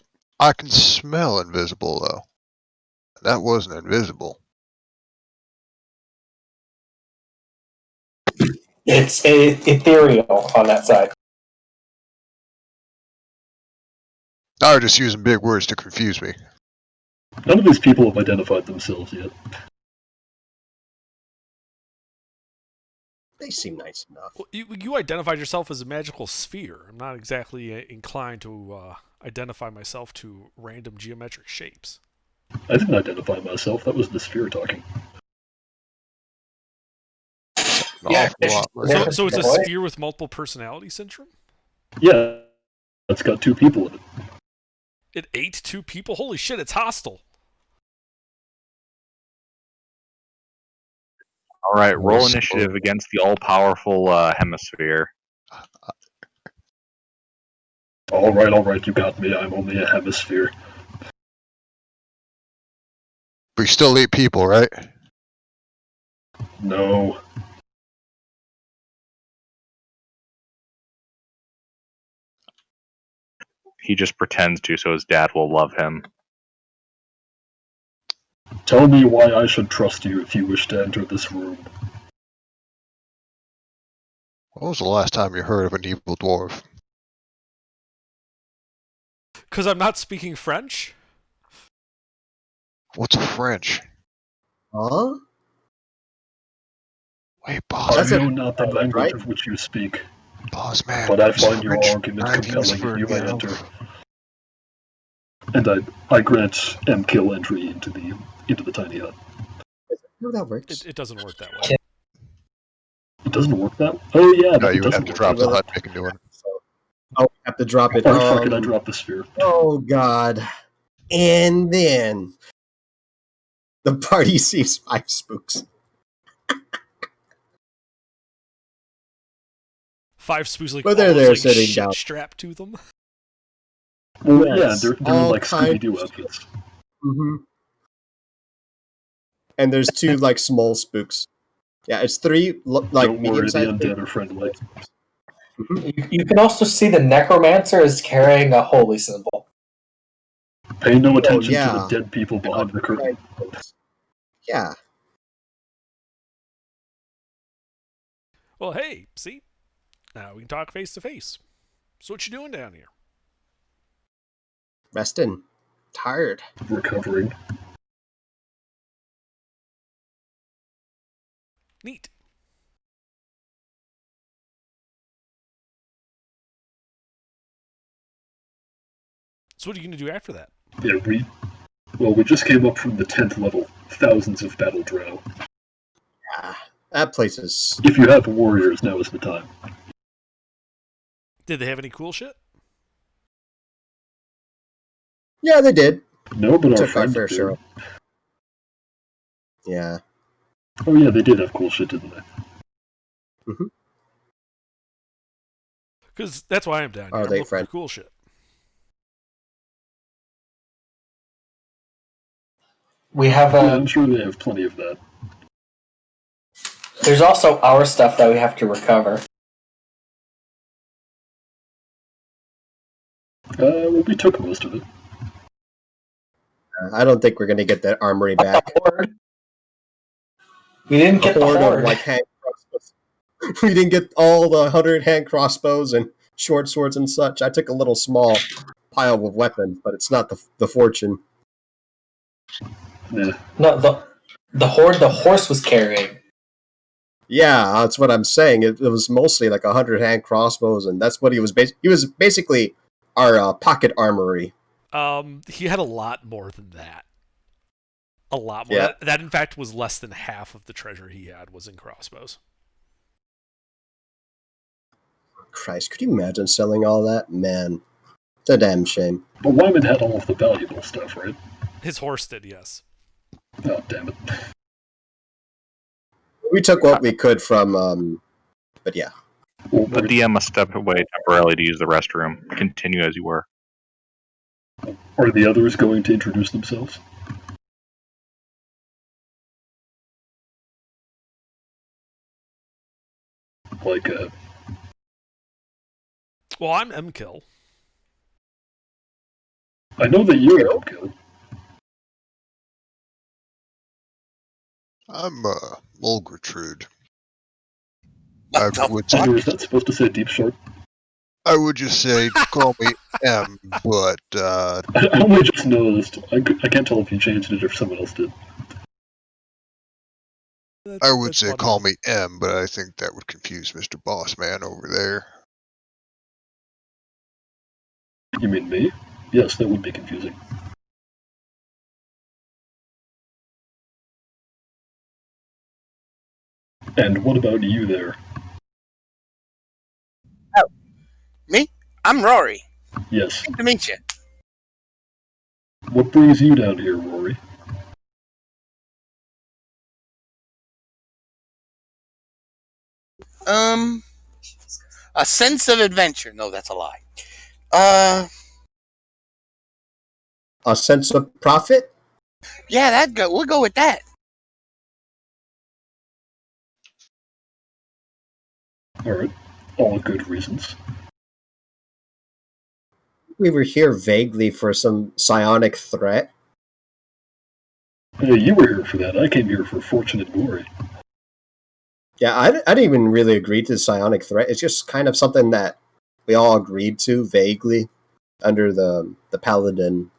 can smell invisible though. That wasn't invisible. It's ethereal on that side. Now you're just using big words to confuse me. None of these people have identified themselves yet. They seem nice enough. Well, you identified yourself as a magical sphere. I'm not exactly inclined to identify myself to random geometric shapes. I didn't identify myself. That was the sphere talking. Yeah, So it's a sphere with multiple personality syndrome? Yeah, it's got 2 people in it. It ate 2 people? Holy shit, it's hostile. All right, roll initiative against the all-powerful hemisphere. All right, you got me. I'm only a hemisphere. But you still eat people, right? No. He just pretends to, so his dad will love him. Tell me why I should trust you if you wish to enter this room. When was the last time you heard of an evil dwarf? Because I'm not speaking French? What's French? Huh? Wait, boss I That's know it. not the language Right? of which you speak, boss man. but I there's find your French argument writings compelling. for, You may you know, enter. And I grant M-Kill entry into the tiny hut. How that works? It doesn't work that way. It doesn't work that. Oh yeah, No, it you would doesn't have to work drop that the way. hut, make a new one. Oh, I have to drop it. Or fuck it, I dropped the sphere. Oh god. And then the party sees 5 spooks. 5 spooks like But they're all there like sitting shit down. strapped to them. Well, Yes, yeah, they're all like kinds- Scooby-Doo outfits. Mm-hmm. And there's 2 like small spooks. Yeah, it's 3 like Don't worry, the medium-sized. undead are friendly. You can also see the necromancer is carrying a holy symbol. Pay no attention yeah. to the dead people behind the curtain. Yeah. Well, hey, see? Now we can talk face to face. So what you doing down here? Resting. Tired. Recovering. Neat. So what are you going to do after that? Yeah, we just came up from the 10th level. Thousands of battle drow. Yeah. That place is... If you have warriors, now is the time. Did they have any cool shit? Yeah, they did. No, but our Took our friend fair did. share. Yeah. Oh yeah, they did have cool shit, didn't they? Mm-hmm. Because that's why I'm down here. Are I'm they looking friend? for cool shit. We have Yeah, I'm sure they have plenty of that. There's also our stuff that we have to recover. Well, we took most of it. I don't think we're going to get that armory back. The horde. We didn't get the horde horde. of like hand crossbows. We didn't get all the 100 hand crossbows and short swords and such. I took a little small pile of weapons, but it's not the fortune. Yeah. No, the horde the horse was carrying. Yeah, that's what I'm saying. It was mostly like 100 hand crossbows, and that's what he was. He was basically our pocket armory. He had a lot more than that. A lot more. Yeah. That in fact was less than half of the treasure he had was in crossbows. Christ, could you imagine selling all that? Man, it's a damn shame. But Wyman had all of the valuable stuff, right? His horse did, yes. Oh, damn it. We took what we could from, but yeah. Well, The DM must step away temporarily to use the restroom. Continue as you were. are the others going to introduce themselves? Like, Well, I'm M-Kill. I know that you're Elko. I'm Mulgertrude. What the would fuck? Or is that supposed to say Deep Shark? I would just say call me M, but I only just noticed. I can't tell if you changed it or if someone else did. I would That's say funny. call me M, but I think that would confuse Mr. Bossman over there. You mean me? Yes, that would be confusing. And what about you there? Me? I'm Rory. Yes. Good to meet you. What brings you down here, Rory? A sense of adventure. No, that's a lie. A sense of profit? Yeah, we'll go with that. Alright. All good reasons. We were here vaguely for some psionic threat. Hey, you were here for that. I came here for fortune and glory. Yeah, I didn't even really agree to the psionic threat. It's just kind of something that we all agreed to vaguely under the paladin.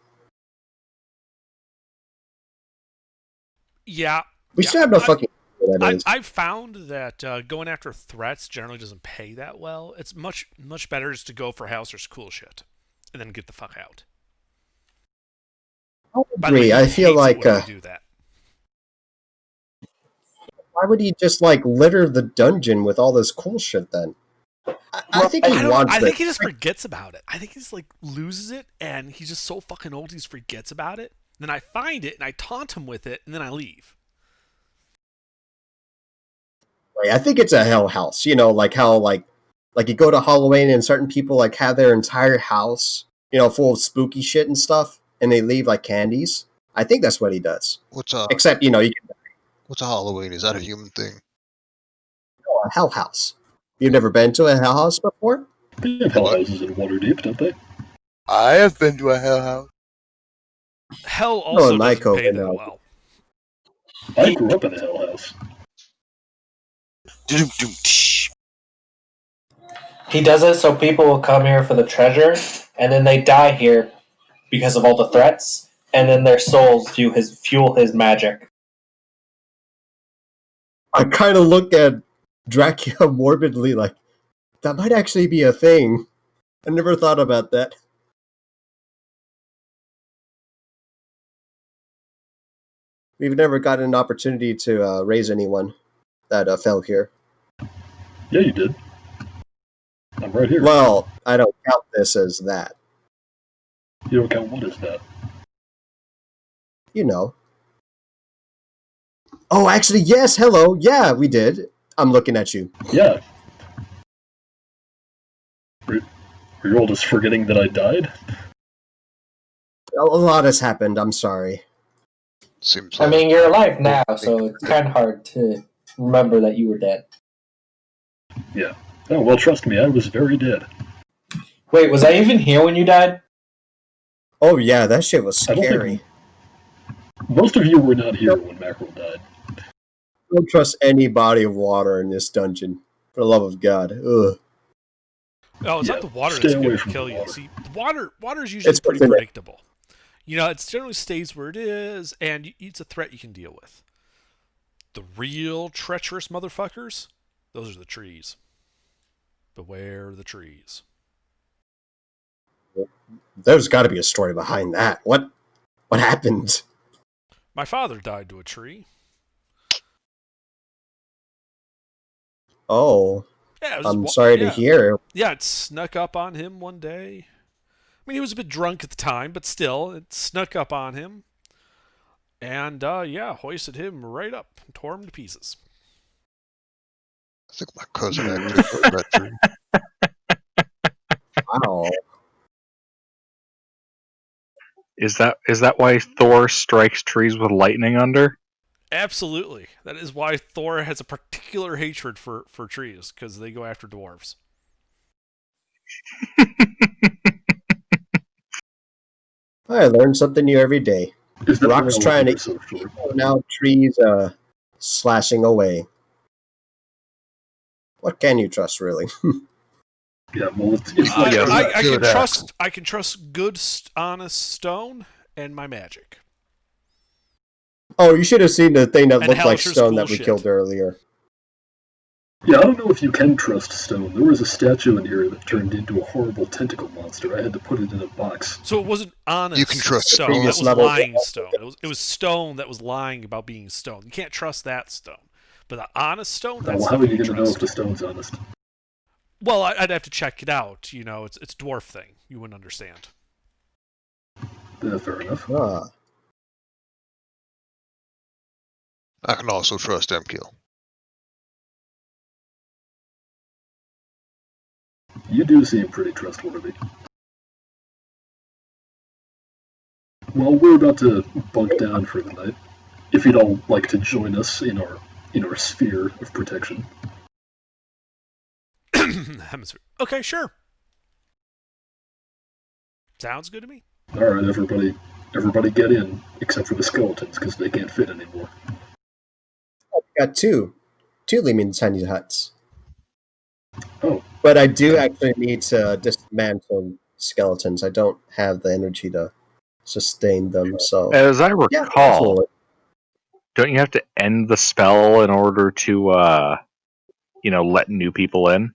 Yeah. We still have no fucking idea what that is. I've found that going after threats generally doesn't pay that well. It's much better just to go for Hauser's cool shit and then get the fuck out. I By the way, agree. he I feel hates like it when we do that. why would he just like litter the dungeon with all this cool shit then? I think he I don't know. wants I think it. he just forgets about it. I think he's like loses it, and he's just so fucking old he just forgets about it. Then I find it and I taunt him with it, and then I leave. I think it's a hell house. You know, like how like you go to Halloween and certain people like have their entire house, you know, full of spooky shit and stuff, and they leave like candies. I think that's what he does. What's a Except, you know, you can Halloween? Is that a human thing? go to a hell house. You've never been to a hell house before? They have hell houses in Waterdeep, don't they? I have been to a hell house. Hell also in doesn't Nyko, pay and, that well. I grew up in a hell house. He does it so people will come here for the treasure, and then they die here because of all the threats, and then their souls fuel his magic. I kind of look at Dracula morbidly like, that might actually be a thing. I never thought about that. We've never gotten an opportunity to raise anyone that fell here. Yeah, you did. I'm right here. Well, I don't count this as that. You don't count what is that? You know. Oh, actually, yes, hello. Yeah, we did. I'm looking at you. Yeah. Are you all just forgetting that I died? A lot has happened. I'm sorry. Seems I like mean, you're alive now, so it's kind of hard to remember that you were dead. Yeah. Oh, well, trust me, I was very dead. Wait, was I even here when you died? Oh, yeah, that shit was I don't scary. think most of you were not here when Mackerel died. Don't trust any body of water in this dungeon. For the love of God. Ugh. Oh, it's Yeah, not the water stay that's away going to from kill the you. water. See, water is usually It's pretty within it. predictable. You know, it generally stays where it is, and it's a threat you can deal with. The real treacherous motherfuckers, those are the trees. Beware the trees. There's got to be a story behind that. What happened? My father died to a tree. Oh. Yeah, I'm sorry to hear. Yeah, it snuck up on him one day. I mean, he was a bit drunk at the time, but still, it snuck up on him. And, hoisted him right up and tore him to pieces. I think my cousin actually put that tree. Wow. Is that why Thor strikes trees with lightning under? Absolutely. That is why Thor has a particular hatred for trees, because they go after dwarves. I learn something new every day. Is that Rock's why trying to they're so short? now trees slashing away. What can you trust, really? Yeah, well, it's like I can trust good, honest stone and my magic. Oh, you should have seen the thing that And looked like Hellicher's stone that we bullshit. killed earlier. Yeah, I don't know if you can trust stone. There was a statue in here that turned into a horrible tentacle monster. I had to put it in a box. So it wasn't honest You can trust stone. stone. That was Level. lying stone. It was stone that was lying about being stone. You can't trust that stone. But the honest stone, that's Well, how are you going to know if the stone's honest? Well, I'd have to check it out. You know, it's a dwarf thing. You wouldn't understand. Yeah, fair enough. Ah. I can also trust MKill. You do seem pretty trustworthy. Well, we're about to bunk down for the night. If you'd all like to join us in our sphere of protection. Hemisphere. Okay, sure. Sounds good to me. All right, everybody get in, except for the skeletons, because they can't fit anymore. Oh, we got two Lehman tiny huts. Oh. But I do actually need to dismantle skeletons. I don't have the energy to sustain them, so... As I recall, don't you have to end the spell in order to, let new people in?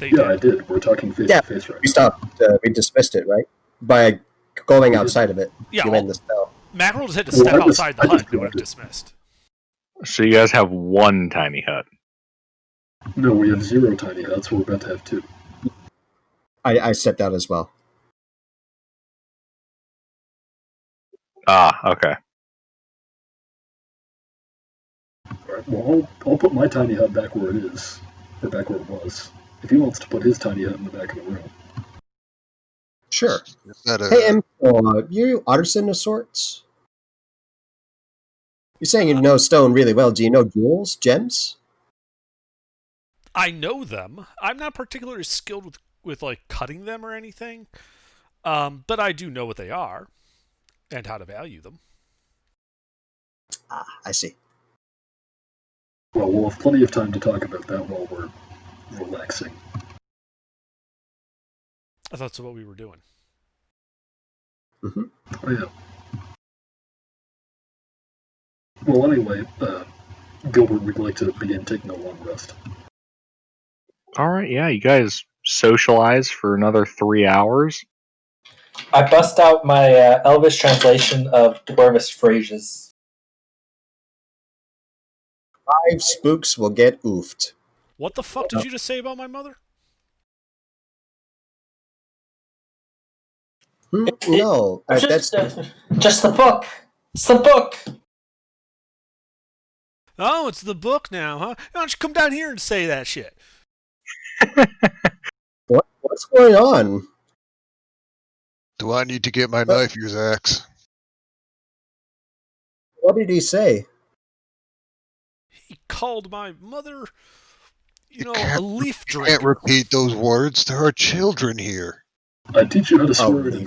I did. We're talking face to face right now. We stopped. We dismissed it, right? By going outside of it. Yeah, you end the spell. Mackerel just had to step outside the hut and it would have dismissed. So you guys have one tiny hut. No, we have 0 tiny huts. We're about to have 2. I stepped out as well. Ah, okay. Alright, well, I'll put my tiny hut back where it is. Or back where it was. If he wants to put his tiny hut in the back of the room. Sure. Hey, you artisan of sorts? You're saying you know stone really well. Do you know jewels, gems? I know them. I'm not particularly skilled with like cutting them or anything. But I do know what they are and how to value them. Ah, I see. Well, we'll have plenty of time to talk about that while we're relaxing. I thought that's what we were doing. Mm-hmm. Oh, yeah. Well, anyway, Gilbert, we'd like to begin taking a long rest. Alright, yeah, you guys socialize for another 3 hours. I bust out my Elvish translation of Dwarvish phrases. 5 spooks will get oofed. What the fuck did you just say about my mother? No, that's just the book. It's the book. Oh, it's the book now, huh? Why don't you come down here and say that shit? What's going on? Do I need to get my knife, use axe? What did he say? He called my mother, a leaf drinker. You can't repeat those words. There are children here. I teach you how to swear it and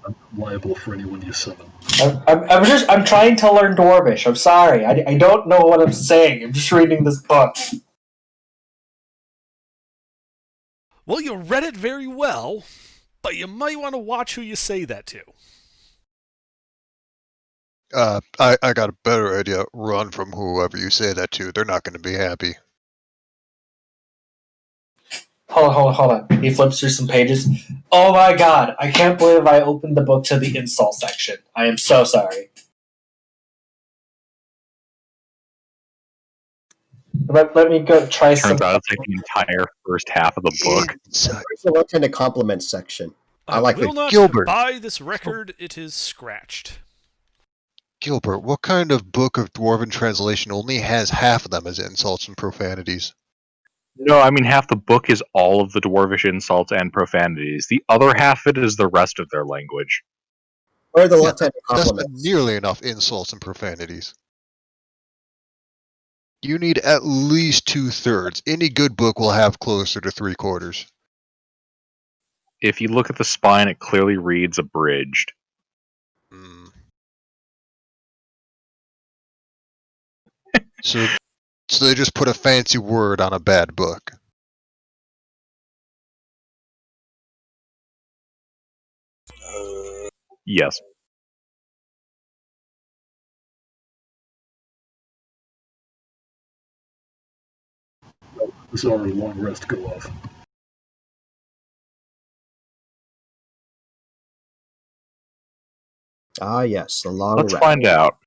I'm liable for anyone you summon. I'm trying to learn Dwarvish. I'm sorry. I don't know what I'm saying. I'm just reading this book. Well, you read it very well, but you might want to watch who you say that to. I got a better idea. Run from whoever you say that to. They're not going to be happy. Hold on. He flips through some pages. Oh my god, I can't believe I opened the book to the insult section. I am so sorry. Let me go try some. Turns out it's like the entire first half of the book. Where's the what's in the compliment section? I like will it. not Gilbert. buy this record. It is scratched. Gilbert, what kind of book of Dwarven translation only has half of them as insults and profanities? No, I mean half the book is all of the dwarvish insults and profanities. The other half of it is the rest of their language. Where are the Yeah, left-handed That's not compliments? nearly enough insults and profanities. You need at least 2/3. Any good book will have closer to 3/4. If you look at the spine, it clearly reads abridged. Mm. So they just put a fancy word on a bad book. Yes. This is our long rest go off. Ah, yes, the long Let's rest. find out.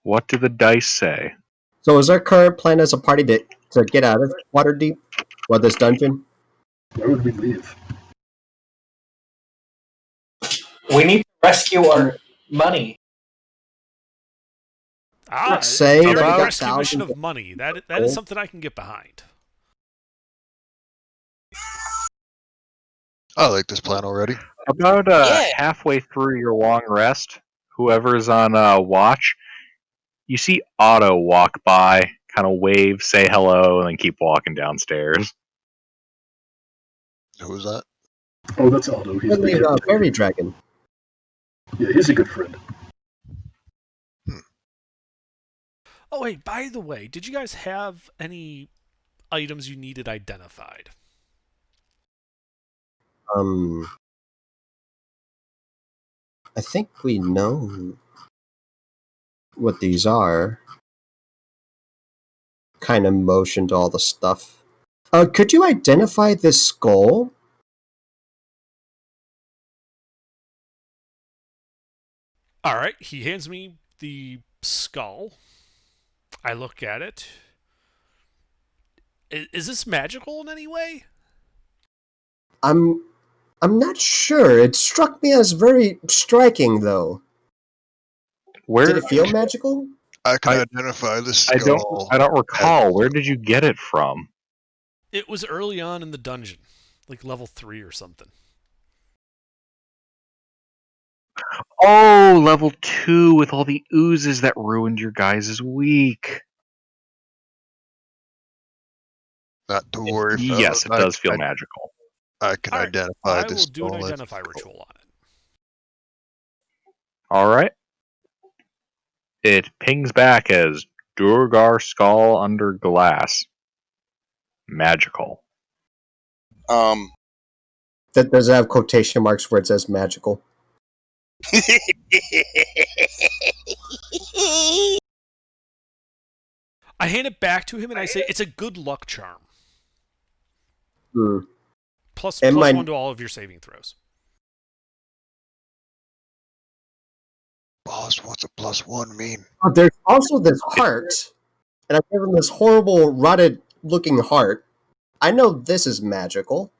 What do the dice say? So, is our current plan as a party to get out of Waterdeep, or this dungeon? Why would we leave? We need to rescue our money. Saying A that we got rescue mission thousands of money. That is gold? something I can get behind. I like this plan already. About Yeah. halfway through your long rest, whoever's on watch, you see Otto walk by, kind of wave, say hello, and then keep walking downstairs. Who was that? Oh, that's Aldo. He's the caretaker. Fairy dragon. Yeah, he's a good friend. Oh, wait, by the way, did you guys have any items you needed identified? I think we know what these are. Kind of motioned all the stuff. Could you identify this skull? All right, he hands me the skull. I look at it. Is this magical in any way? I'm not sure. It struck me as very striking, though. Where Did it feel magical? I can identify the I skull. don't recall. Where did you get it from? It was early on in the dungeon, like level 3 or something. Oh, level 2 with all the oozes that ruined your guys' week. Not to worry, fellas. Yes, it does feel magical. I can All right, identify I this will do an skull. identify ritual on it. All right. It pings back as Durgar skull under glass. Magical. That does it have quotation marks where it says magical? I hand it back to him and I say, it's a good luck charm. Hmm. Plus And my- 1 to all of your saving throws. Boss, what's a +1 mean? There's also this heart, and I've given this horrible, rotted-looking heart. I know this is magical.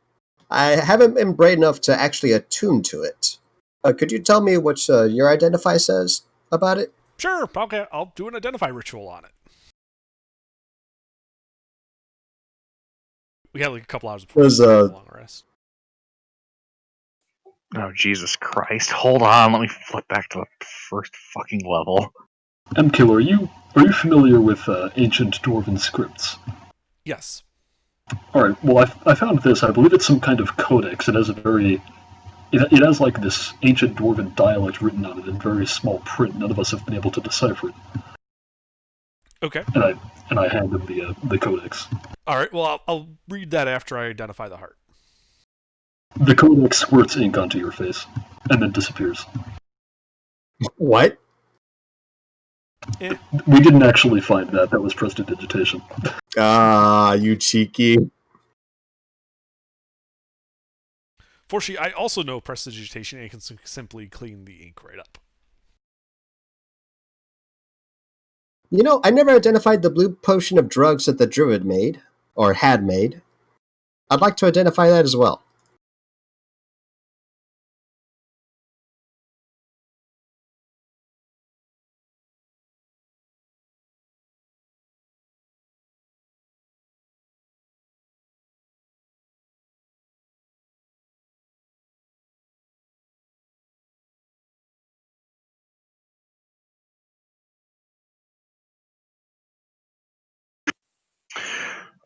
I haven't been brave enough to actually attune to it. Could you tell me what your identify says about it? Sure, okay, I'll do an identify ritual on it. We got like a couple hours before There's we a- long rest. Oh, Jesus Christ. Hold on, let me flip back to the first fucking level. MKill, are you familiar with ancient Dwarven scripts? Yes. Alright, well, I found this. I believe it's some kind of codex. It has a very... It has like this ancient Dwarven dialect written on it in very small print. None of us have been able to decipher it. Okay. And I hand him the codex. All right, well, I'll read that after I identify the heart. The codex squirts ink onto your face, and then disappears. What? Eh. We didn't actually find that. That was prestidigitation. Ah, you cheeky. Fortunately, I also know prestidigitation and can simply clean the ink right up. I never identified the blue potion of drugs that the druid made, or had made. I'd like to identify that as well.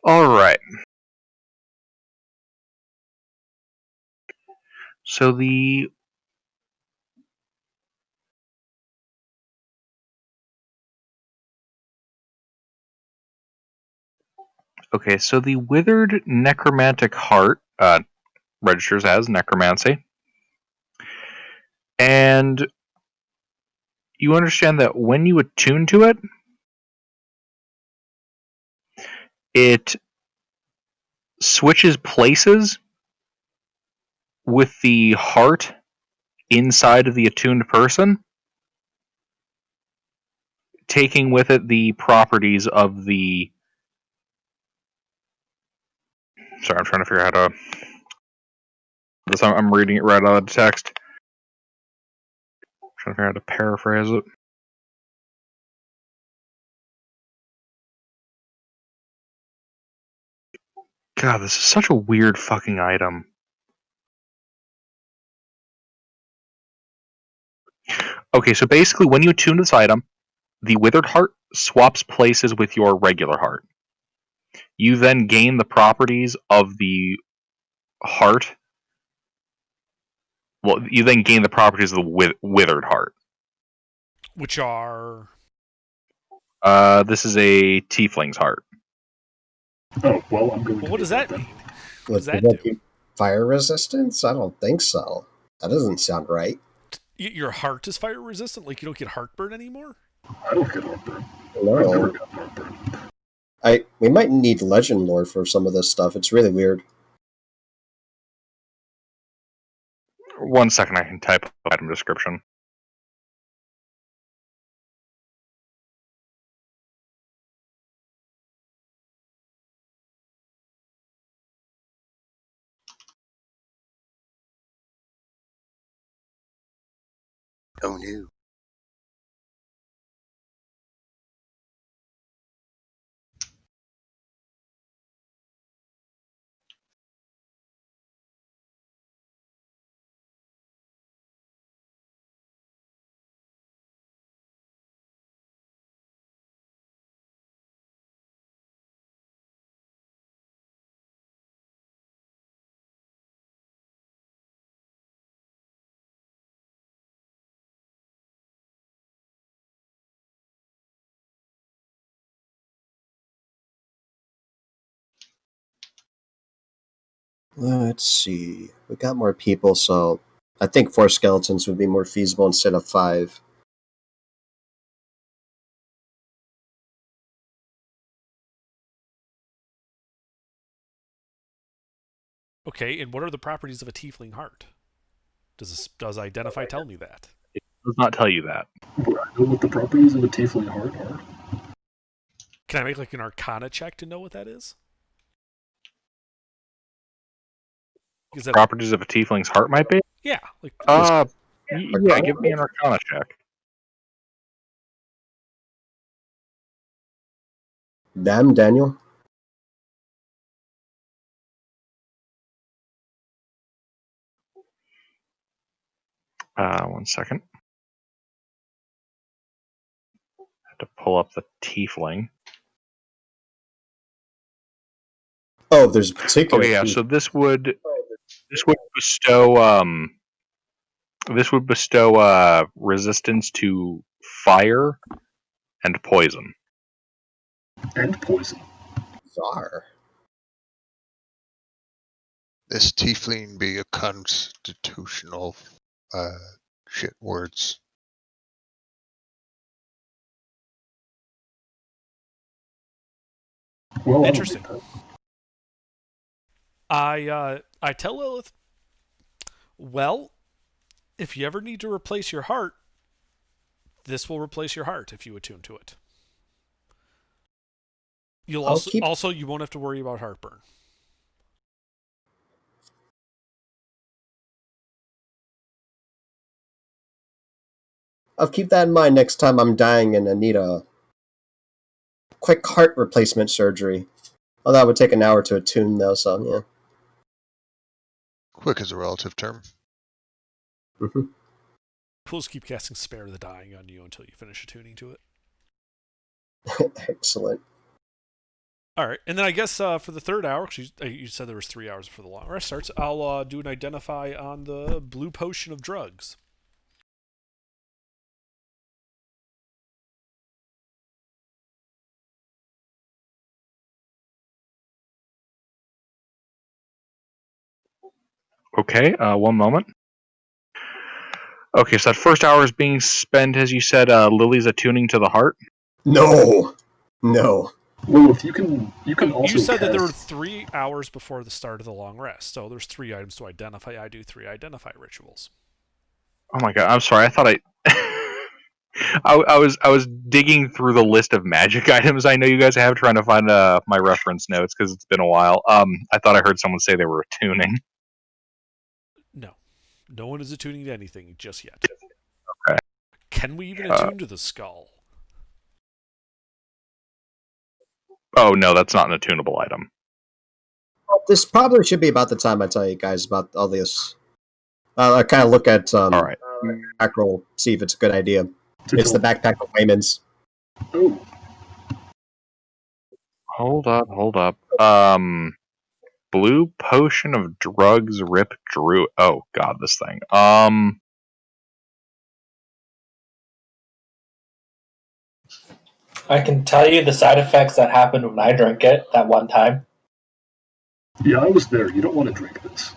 All right. So the withered necromantic heart registers as necromancy, and you understand that when you attune to it, it switches places with the heart inside of the attuned person, taking with it the properties of the. Sorry, I'm trying to figure out how to. I'm reading it right out of the text. I'm trying to figure out how to paraphrase it. God, this is such a weird fucking item. Okay, so basically, when you attune this item, the withered heart swaps places with your regular heart. You then gain the properties of the heart. Well, you then gain the properties of the withered heart. Which are. This is a tiefling's heart. Oh, well, I'm going Well, to what does that then. mean? What does that do? Fire resistance? I don't think so. That doesn't sound right. Your heart is fire resistant? Like you don't get heartburn anymore? I don't get heartburn. No. I've never gotten heartburn. We might need legend lore for some of this stuff. It's really weird. 1 second, I can type item description. Oh no. Let's see. We got more people, so I think 4 skeletons would be more feasible instead of 5. Okay, and what are the properties of a tiefling heart? Does Identify tell me that? It does not tell you that. Would I know what the properties of a tiefling heart are? Can I make like an Arcana check to know what that is? Properties of a tiefling's heart might be? Yeah. Yeah, give me an Arcana check. Damn, Daniel. One second. I have to pull up the tiefling. Oh, there's a particular. Okay, yeah. So this would bestow resistance to fire and poison. And poison. Bizarre. This tiefling be a constitutional shit words. Well, Interesting. I tell Lilith, well, if you ever need to replace your heart, this will replace your heart if you attune to it. You'll I'll keep- also you won't have to worry about heartburn. I'll keep that in mind next time I'm dying and I need a quick heart replacement surgery. Oh, that would take an hour to attune, though, so yeah. Quick is a relative term. Mm-hmm. We'll just keep casting Spare the Dying on you until you finish attuning to it. Excellent. All right, and then I guess for the third hour, because you said there was 3 hours before the long rest starts, I'll do an identify on the blue potion of drugs. Okay, one moment. Okay, so that first hour is being spent, as you said, Lily's attuning to the heart. No. Lilith, you can also You said that there were cast- 3 hours before the start of the long rest, so there's 3 items to identify. I do 3 identify rituals. Oh my god, I'm sorry. I thought I was digging through the list of magic items I know you guys have, trying to find my reference notes because it's been a while. I thought I heard someone say they were attuning. No one is attuning to anything just yet. Okay. Can we even attune to the skull? Oh no, that's not an attunable item. Well, this probably should be about the time I tell you guys about all this. I kind of look at All right. mackerel, see if it's a good idea. to It's the tell- backpack of layman's. Oh, Hold up. Blue potion of drugs, rip drew. Oh god, this thing. I can tell you the side effects that happened when I drank it that one time. yeah, I was there. You don't want to drink this.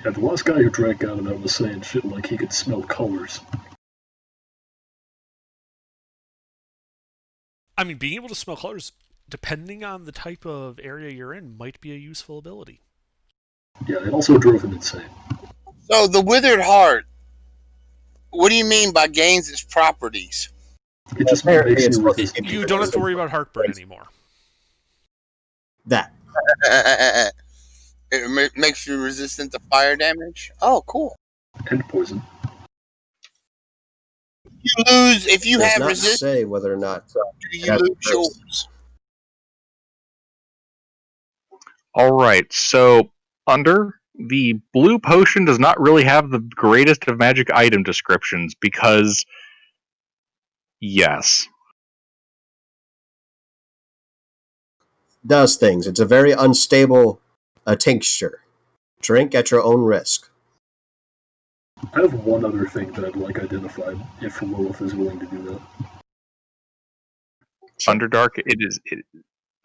Yeah, the last guy who drank out of that was saying shit like he could smell colors. I mean, being able to smell colors, depending on the type of area you're in, might be a useful ability. Yeah, it also drove him insane. So the withered heart. What do you mean by gains its properties? It just Apparently makes it's you supposed to resistant. give You you don't have to worry about heartburn anymore. that. It makes you resistant to fire damage. Oh, cool. And poison. You lose if you Does have not resistance. say whether or not. You lose yours. All right. So under the blue potion does not really have the greatest of magic item descriptions because yes. Does things. It's a very unstable tincture. Drink at your own risk. I have one other thing that I'd like identified, if Lilith is willing to do that. Underdark,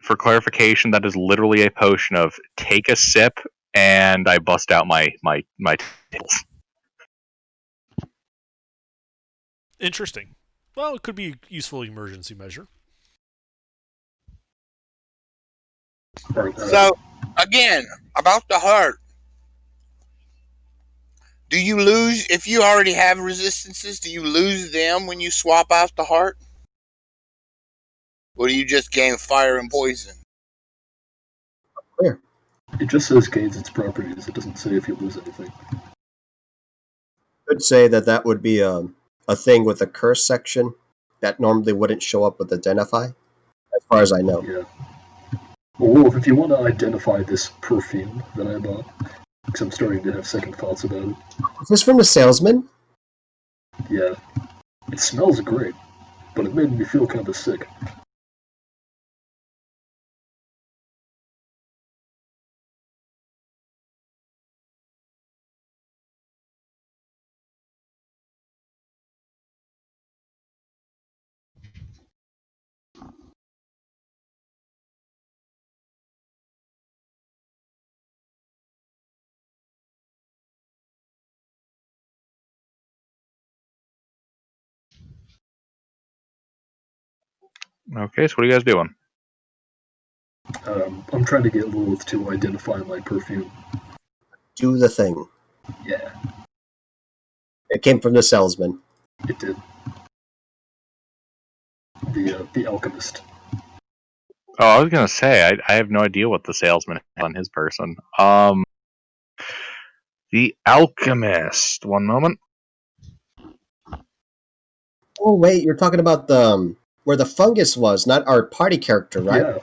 for clarification, that is literally a potion of take a sip and I bust out my tails. Interesting. Well, it could be a useful emergency measure. Alright, So again, about the heart. Do you lose if you already have resistances? Do you lose them when you swap out the heart, or do you just gain fire and poison? Clear. it just says gains its properties. It doesn't say if you lose anything. Could say that would be a thing with the curse section that normally wouldn't show up with identify, as far as I know. Yeah. Well, Lilith, if you want to identify this perfume that I bought, because I'm starting to have second thoughts about it. Is this from the salesman? Yeah. It smells great, but it made me feel kind of sick. Okay, so what are you guys doing? I'm trying to get Lilith to identify my perfume. Do the thing. Yeah, It came from the salesman. it did. The alchemist. Oh, I was gonna say I have no idea what the salesman has on his person. The alchemist. One moment. Oh wait, you're talking about the where the fungus was, not our party character, right? Yeah.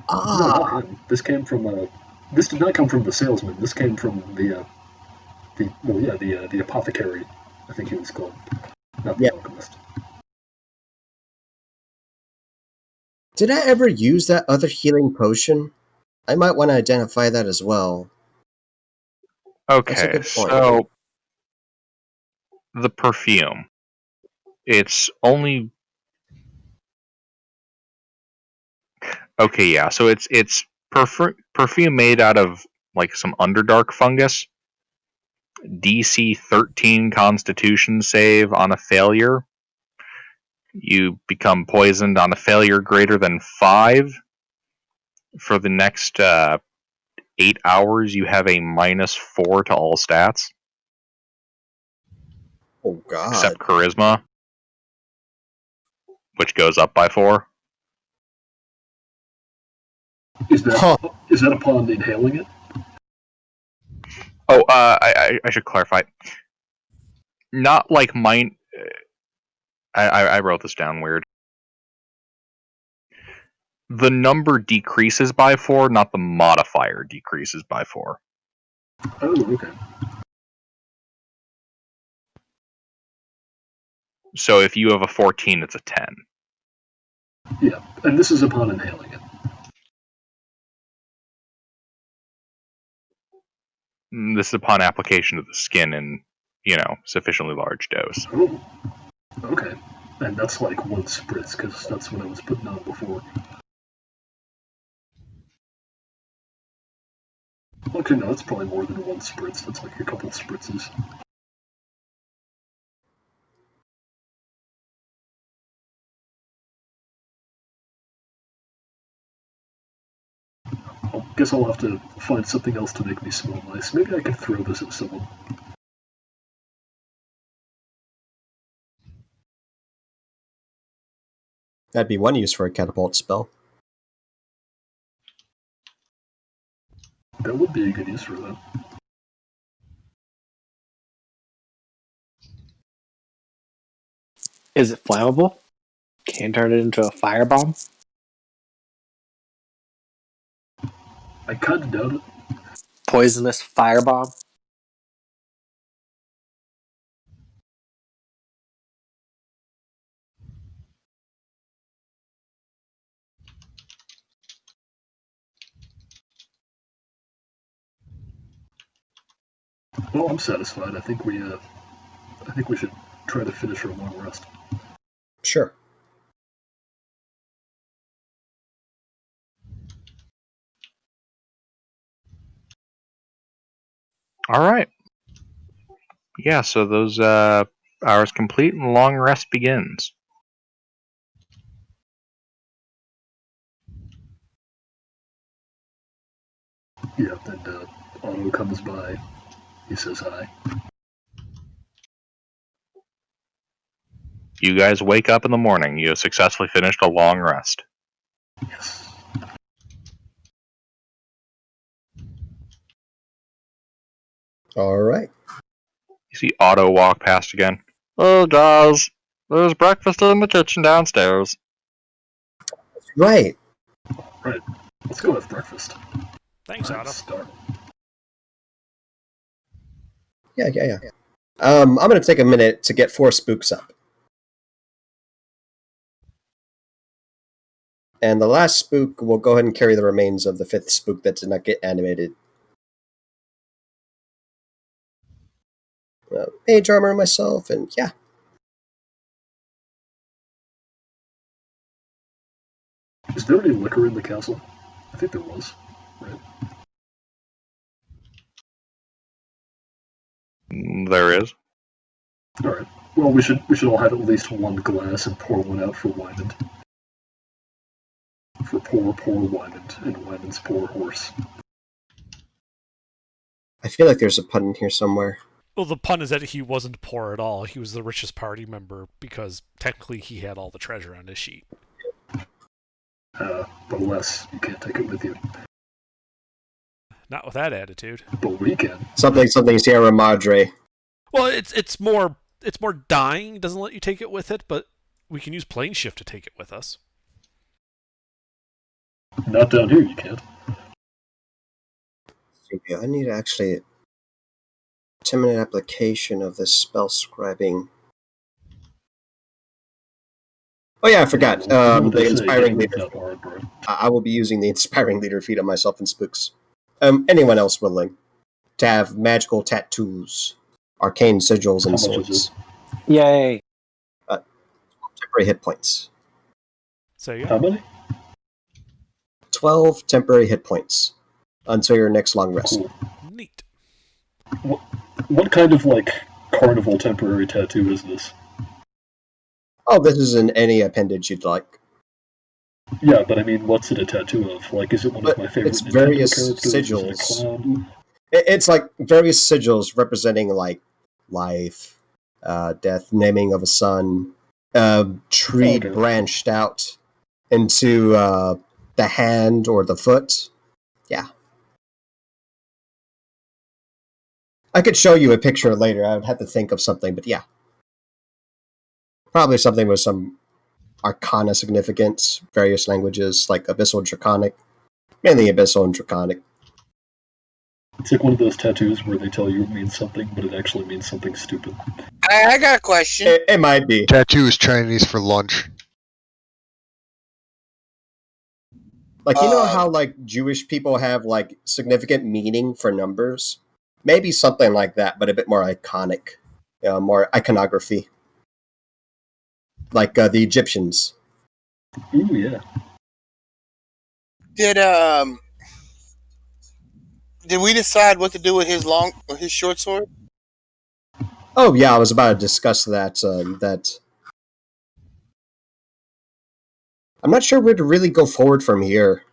Ah, No, not him. This came from. This did not come from the salesman. This came from the apothecary. I think he was called, not the yeah. alchemist. Did I ever use that other healing potion? I might want to identify that as well. That's a Okay, good point. so the perfume. It's only okay. Yeah, so it's perfume made out of like some underdark fungus. DC 13 Constitution save on a failure. You become poisoned on a failure greater than 5. For the next 8 hours, you have a -4 to all stats, Oh God. except charisma, which goes up by 4. Is that Huh. is that upon inhaling it? Oh, I should clarify. Not like mine. I wrote this down weird. The number decreases by 4, not the modifier decreases by 4. Oh, okay. So if you have a 14, it's a 10. Yeah, and this is upon inhaling it. This is upon application to the skin in, sufficiently large dose. Oh, okay. And that's like 1 spritz, because that's what I was putting on before. Okay, no, that's probably more than 1 spritz. That's like a couple spritzes. I guess I'll have to find something else to make me smell nice. Maybe I could throw this at someone. That'd be one use for a catapult spell. That would be a good use for that. Is it flammable? Can you turn it into a firebomb? I kind of doubt it. Poisonous firebomb? Well, I'm satisfied. I think we should try to finish our long rest. Sure. All right. Yeah, so those hours complete and the long rest begins. Yeah, and Otto comes by. He says hi. You guys wake up in the morning. You have successfully finished a long rest. Yes. All right. You see Otto walk past again. Oh, guys, there's breakfast in the kitchen downstairs. Right. Right. Let's go have breakfast. Thanks, I'm Otto. starving. Yeah. I'm going to take a minute to get 4 spooks up. And the last spook will go ahead and carry the remains of the 5th spook that did not get animated. Mage armor myself, and yeah. Is there any liquor in the castle? I think there was. Right. There is. All right. Well, we should all have at least 1 glass and pour one out for Wyman. for poor, poor Wyman and Wyman's poor horse. I feel like there's a pun in here somewhere. Well, the pun is that he wasn't poor at all. He was the richest party member because technically he had all the treasure on his sheet. But alas, you can't take it with you. Not with that attitude. But we can. Something Sierra Madre. Well, it's more dying doesn't let you take it with it, but we can use plane shift to take it with us. Not down here, you can't. I need actually 10-minute application of this spell scribing. Oh yeah, I forgot. The inspiring leader. I will be using the inspiring leader feat on myself and spooks. Anyone else willing to have magical tattoos, arcane sigils, and swords? Yay! Temporary hit points. So yeah. How many? 12 temporary hit points until your next long rest. Cool. Neat. What kind of carnival temporary tattoo is this? Oh, this is in any appendage you'd like. Yeah, but I mean, what's it a tattoo of? Is it one of my favorite It's Nintendo various characters? sigils. Is it a clown? It's like various sigils representing life, death, naming of a son, tree branched out into the hand or the foot. Yeah. I could show you a picture later. I would have to think of something, but yeah. Probably something with some arcana significance, various languages, like Abyssal and Draconic. Mainly Abyssal and Draconic. It's like one of those tattoos where they tell you it means something, but it actually means something stupid. I got a question. It might be. Tattoo is Chinese for lunch. You know how Jewish people have significant meaning for numbers? Maybe something like that, but a bit more iconic, more iconography. Like the Egyptians. Ooh, yeah. Did we decide what to do with his short sword? Oh yeah, I was about to discuss that. I'm not sure where to really go forward from here.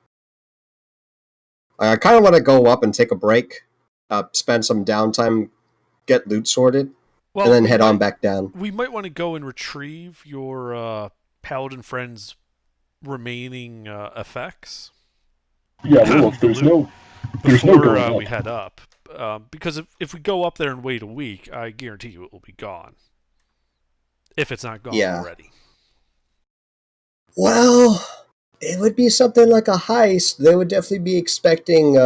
I kind of want to go up and take a break, spend some downtime, get loot sorted, and then head on back down. We might want to go and retrieve your paladin friend's remaining effects. Yeah, well, if there's no going up. We head up, because if we go up there and wait a week, I guarantee you it will be gone. If it's not gone already. Well, it would be something like a heist. They would definitely be expecting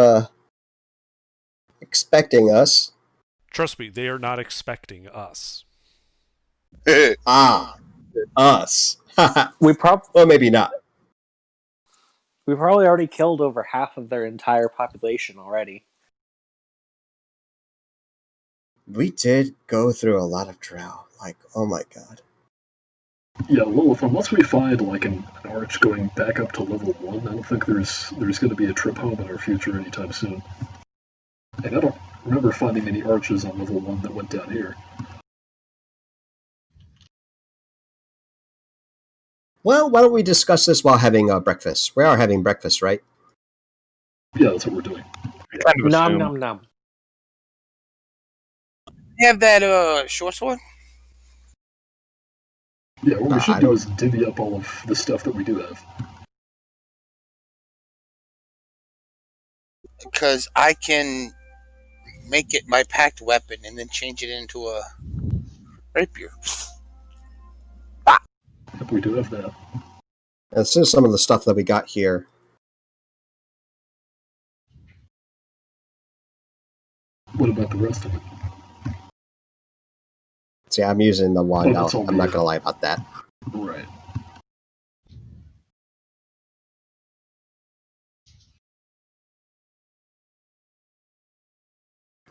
us. Trust me, they are not expecting us. Us. Well, maybe not. We probably already killed over half of their entire population already. We did go through a lot of drow. Oh my god. Yeah, Lilith, unless we find an arch going back up to level 1, I don't think there's going to be a trip home in our future anytime soon. And I don't remember finding any arches on level 1 that went down here. Well, why don't we discuss this while having breakfast? We are having breakfast, right? Yeah, that's what we're doing. Nom nom nom. You have that short sword? Yeah, what we should do is divvy up all of the stuff that we do have. Because I can make it my packed weapon and then change it into a rapier. Yep, we do have that. This is some of the stuff that we got here. What about the rest of it? See, I'm using the wand out. I'm not going to lie about that. Right.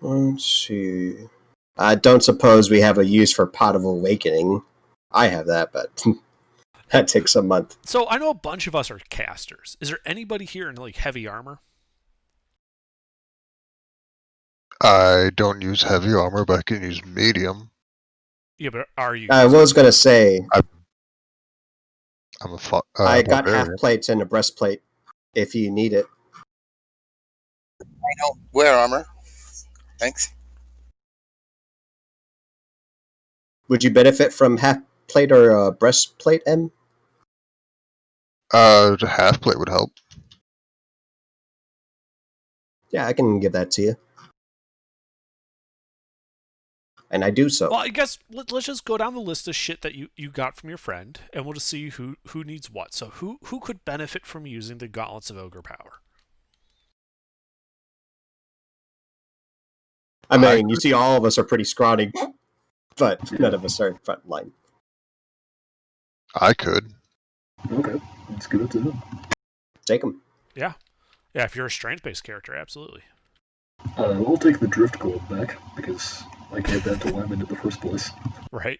Let's see. I don't suppose we have a use for Pot of Awakening. I have that, but that takes a month. So I know a bunch of us are casters. Is there anybody here in heavy armor? I don't use heavy armor, but I can use medium. Yeah, but are you? I was going to say... I'm a I got barbarian. half plates and a breastplate. if you need it. I don't wear armor. Thanks. Would you benefit from half plate or breastplate, M? The half plate would help. Yeah, I can give that to you. And I do so. Well, I guess let's just go down the list of shit that you got from your friend, and we'll just see who needs what. So who could benefit from using the Gauntlets of Ogre Power? I mean, you see, all of us are pretty scrawny, but none of us are front line. I could. Okay, let's give it to him. Take them. Yeah, if you're a strength-based character, absolutely. I'll take the drift globe back because I gave that to Wyman in the first place. Right.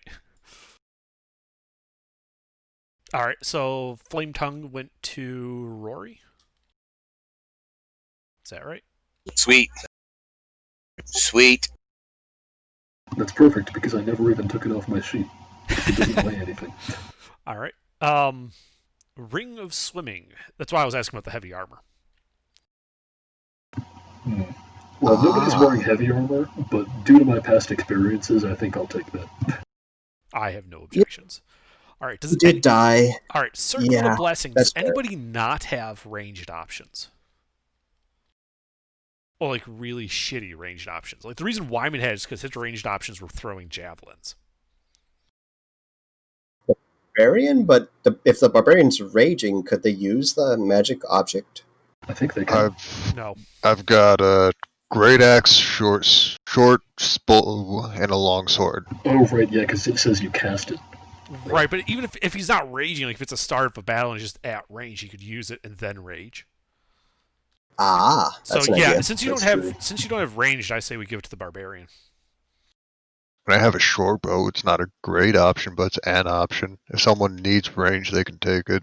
All right, so Flame Tongue went to Rory. Is that right? Sweet. That's perfect because I never even took it off my sheet. It doesn't weigh anything. All right. Ring of Swimming. That's why I was asking about the heavy armor. Well, nobody's wearing heavy armor, but due to my past experiences, I think I'll take that. I have no objections. All right. He did die. All right. Circle of Blessing. Does fair. anybody not have ranged options? Or like really shitty ranged options? Like the reason Wyman had is because his ranged options were throwing javelins. Barbarian, but if the barbarian's raging, could they use the magic object? I think they can. I've got a great axe, short bow, and a long sword. Oh, right, yeah, because it says you cast it. Right, but even if he's not raging, like if it's a start of a battle and he's just at range, he could use it and then rage. That's so an yeah, idea. since you don't have ranged, I say we give it to the barbarian. When I have a short bow, it's not a great option, but it's an option. If someone needs range, they can take it.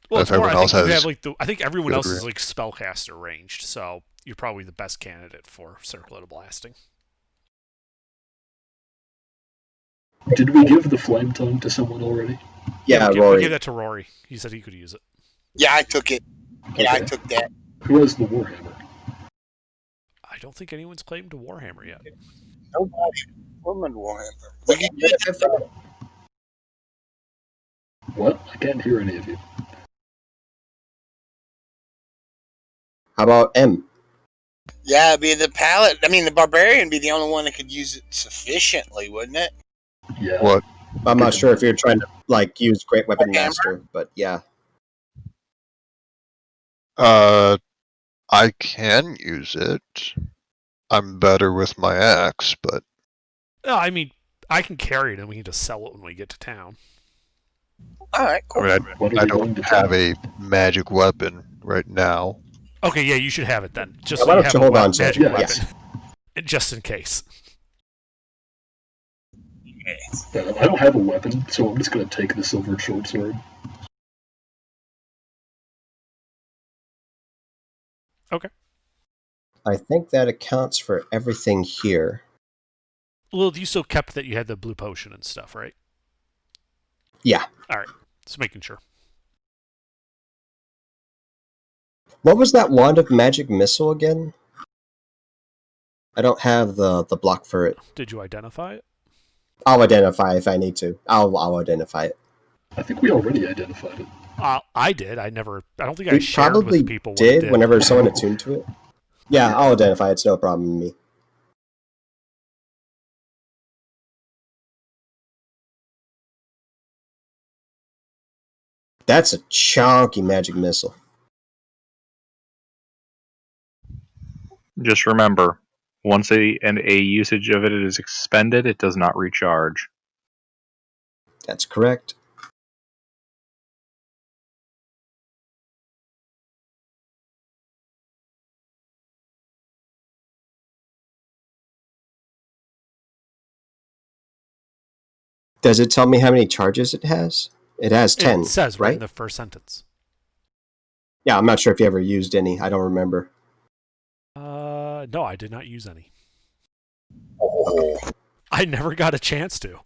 Well, if everyone else has, I think everyone else is like spellcaster ranged, so you're probably the best candidate for circlet of blasting. Did we give the flame tongue to someone already? Yeah, we Rory. gave that to Rory. He said he could use it. Yeah, I took it. Yeah, I took that. Who has the warhammer? I don't think anyone's claimed to Warhammer yet. Nobody. Woman Warhammer. We can get it. What? I can't hear any of you. How about M? Yeah, it'd be the pallet. I mean, the barbarian would be the only one that could use it sufficiently, wouldn't it? Yeah. What? I'm not sure if you're trying to use Great Weapon Master, but yeah. I can use it. I'm better with my axe, but... No, I mean, I can carry it and we can just sell it when we get to town. Alright, cool. I don't have a magic weapon right now. Okay, yeah, you should have it then. Just so you have a magic weapon. Yes. Just in case. I don't have a weapon, so I'm just going to take the silver short sword. Okay. I think that accounts for everything here. Well, you still kept that you had the blue potion and stuff, right? Yeah. All right. Just making sure. What was that wand of magic missile again? I don't have the block for it. Did you identify it? I'll identify if I need to. I'll identify it. I think we already identified it. I did. I don't think We I shared probably with people what did it did. whenever someone attuned to it. Yeah, I'll identify it. It's no problem with me. That's a chunky magic missile. Just remember, once a usage of it is expended, it does not recharge. That's correct. Does it tell me how many charges it has? It has 10, It says right? in the first sentence. Yeah, I'm not sure if you ever used any. I don't remember. No, I did not use any. Oh. I never got a chance to.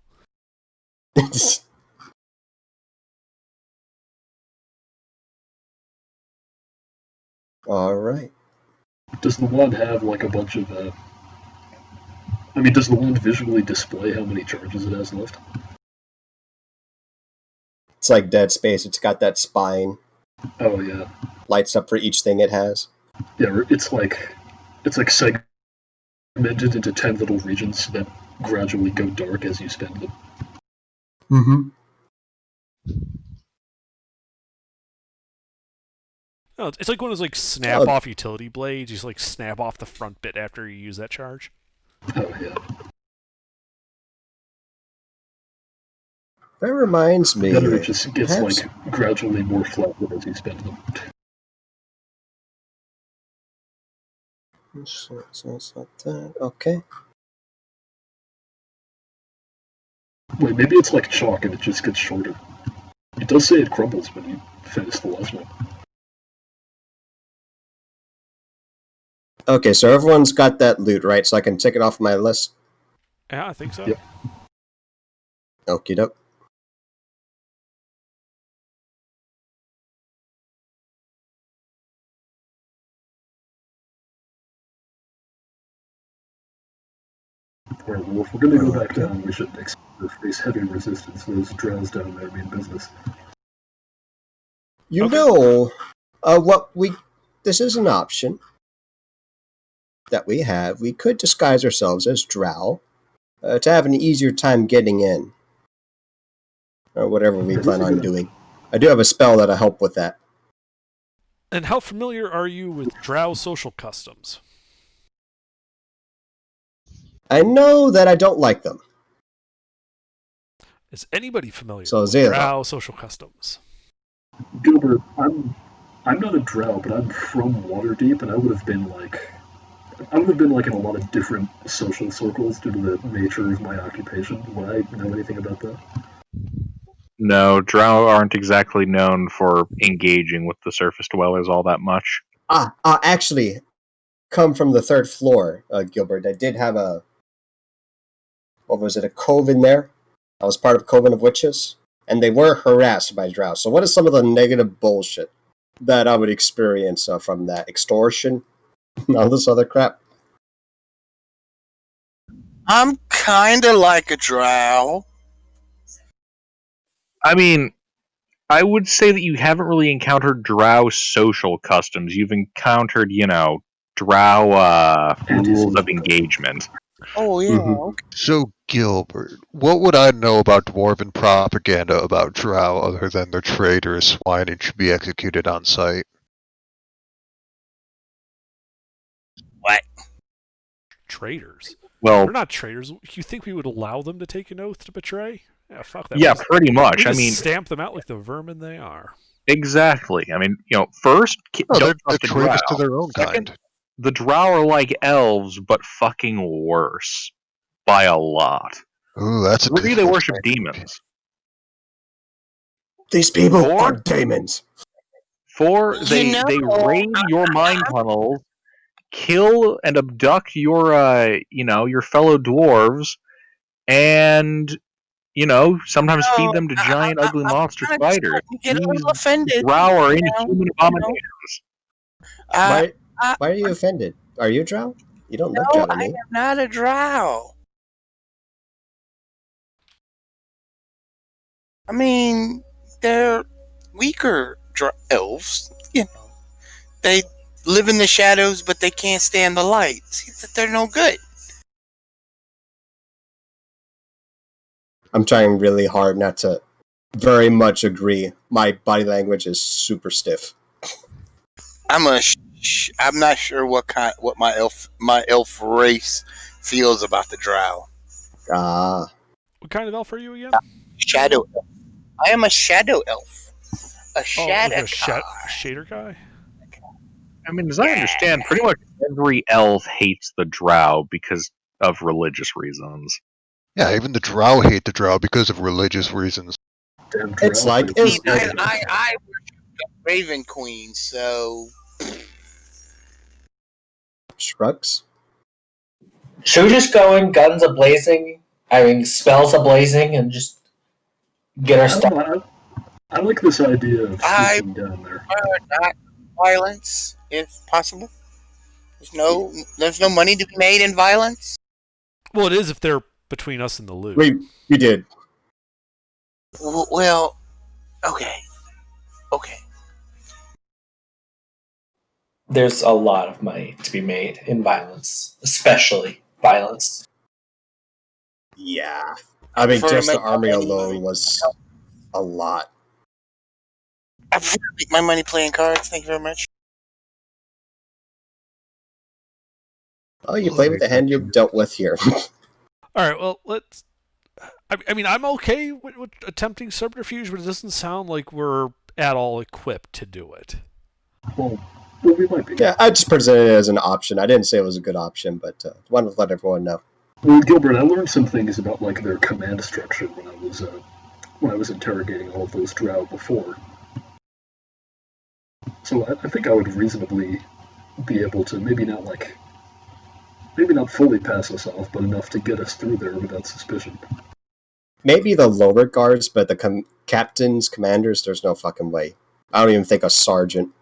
Alright. Does the wand have like a bunch of? Does the wand visually display how many charges it has left? It's like Dead Space. It's got that spine. Oh yeah. Lights up for each thing it has. Yeah, it's like segmented into 10 little regions that gradually go dark as you spend them. Mm-hmm. Oh, it's like one of those like snap off utility blades. You just like snap off the front bit after you use that charge. Oh yeah. That reminds me. It just gets like gradually more flattened as you spend them. So it's like that. Okay. Wait, maybe it's like chalk and it just gets shorter. It does say it crumbles when you finish the last one. Okay, so everyone's got that loot, right? So I can tick it off my list? Yeah, I think so. Yep. Okie doke. Alright, well, if we're gonna go back down, we should face heavy resistance. Those drows down there mean business. You know, this is an option that we have. We could disguise ourselves as drow to have an easier time getting in. Or whatever we plan on doing. I do have a spell that'll help with that. And how familiar are you with drow social customs? I know that I don't like them. Is anybody familiar with drow social customs? Gilbert, I'm not a drow, but I'm from Waterdeep, and I would have been like in a lot of different social circles due to the nature of my occupation. Would I know anything about that? No, drow aren't exactly known for engaging with the surface dwellers all that much. Actually, come from the 3rd floor, Gilbert. I did have a coven there. I was part of a coven of witches, and they were harassed by drow. So what is some of the negative bullshit that I would experience from that? Extortion? All this other crap? I'm kinda like a drow. I mean, I would say that you haven't really encountered drow social customs. You've encountered, drow rules of engagement. Oh, yeah. Okay. So, Gilbert, what would I know about dwarven propaganda about drow other than they're traitors, swine, and should be executed on sight? What? Traitors? Well, they're not traitors. You think we would allow them to take an oath to betray? Yeah, fuck that. Yeah, pretty much. I mean, stamp them out like the vermin they are. Exactly. I mean, first, they're traitors to their own kind. The drow are like elves, but fucking worse by a lot. Ooh, that's a Three, they worship demons. These people are demons. 4, they raid your mine tunnels, kill and abduct your fellow dwarves, and sometimes feed them to giant ugly monster spiders. Get a little offended. Drow are inhuman abominations. Why are you offended? Are you a drow? You don't look drow to me. I am not a drow. I mean, they're weaker elves. They live in the shadows, but they can't stand the light. See, they're no good. I'm trying really hard not to very much agree. My body language is super stiff. I'm not sure what my elf race feels about the drow. What kind of elf are you again? Shadow elf. I am a shadow elf. A shadow shader guy? I mean, as I understand, pretty much every elf hates the drow because of religious reasons. Yeah, even the drow hate the drow because of religious reasons. It's like I worship the Raven Queen, so shrugs. Should we just go in guns a-blazing? I mean, spells a-blazing and just get our stuff? I like this idea of sneaking down there. Not violence if possible. There's no money to be made in violence. Well, it is if they're between us and the loot. We did. Well, okay. There's a lot of money to be made in violence, especially violence. Yeah. I mean, prefer to just the make army my money- alone was a lot. I prefer to make my money playing cards. Thank you very much. Oh, you play with the hand you've dealt with here. All right, well, let's. I mean, I'm okay with attempting subterfuge, but it doesn't sound like we're at all equipped to do it. Well, we might be. Yeah, I just presented it as an option. I didn't say it was a good option, but wanted to let everyone know. Well, Gilbert, I learned some things about like their command structure when I was interrogating all of those drow before. So I think I would reasonably be able to maybe not fully pass us off, but enough to get us through there without suspicion. Maybe the lower guards, but the captains, commanders, there's no fucking way. I don't even think a sergeant.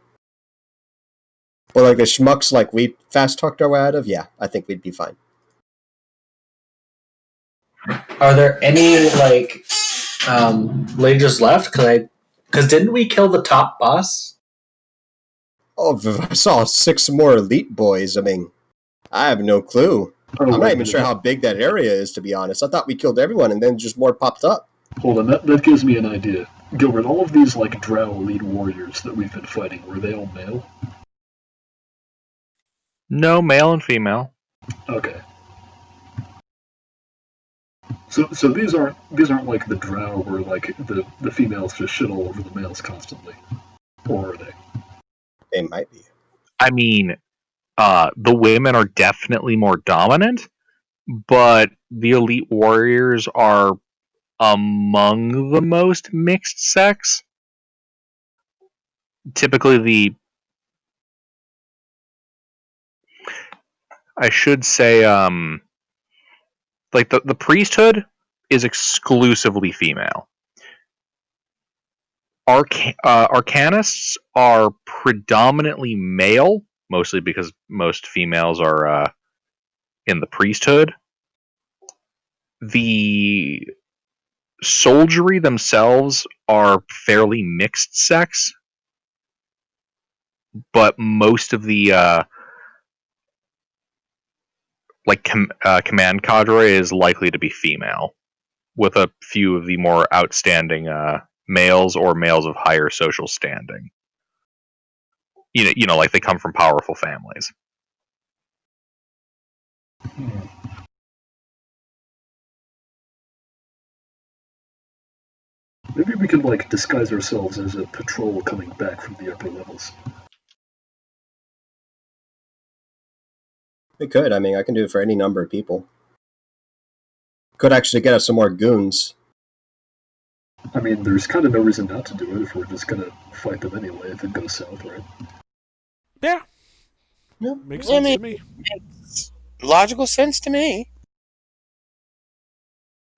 But like the schmucks like we fast talked our way out of, yeah, I think we'd be fine. Are there any leaders left? Because didn't we kill the top boss? Oh, I saw 6 more elite boys. I mean, I have no clue. I'm not even sure how big that area is, to be honest. I thought we killed everyone, and then just more popped up. Hold on, that gives me an idea. Gilbert, all of these like drow elite warriors that we've been fighting, were they all male? No, male and female. Okay. So these aren't like the drow where like the females just shit all over the males constantly, or are they? They might be. I mean, the women are definitely more dominant, but the elite warriors are among the most mixed sex. Typically, I should say, like the priesthood is exclusively female. Arcanists are predominantly male, mostly because most females are in the priesthood. The soldiery themselves are fairly mixed sex, but most of the command cadre is likely to be female, with a few of the more outstanding males or males of higher social standing. You know, like they come from powerful families. Maybe we can like disguise ourselves as a patrol coming back from the upper levels. We could. I mean, I can do it for any number of people. Could actually get us some more goons. I mean, there's kind of no reason not to do it if we're just gonna fight them anyway if it goes south, right? Yeah. Yeah. Makes sense to me. Makes logical sense to me.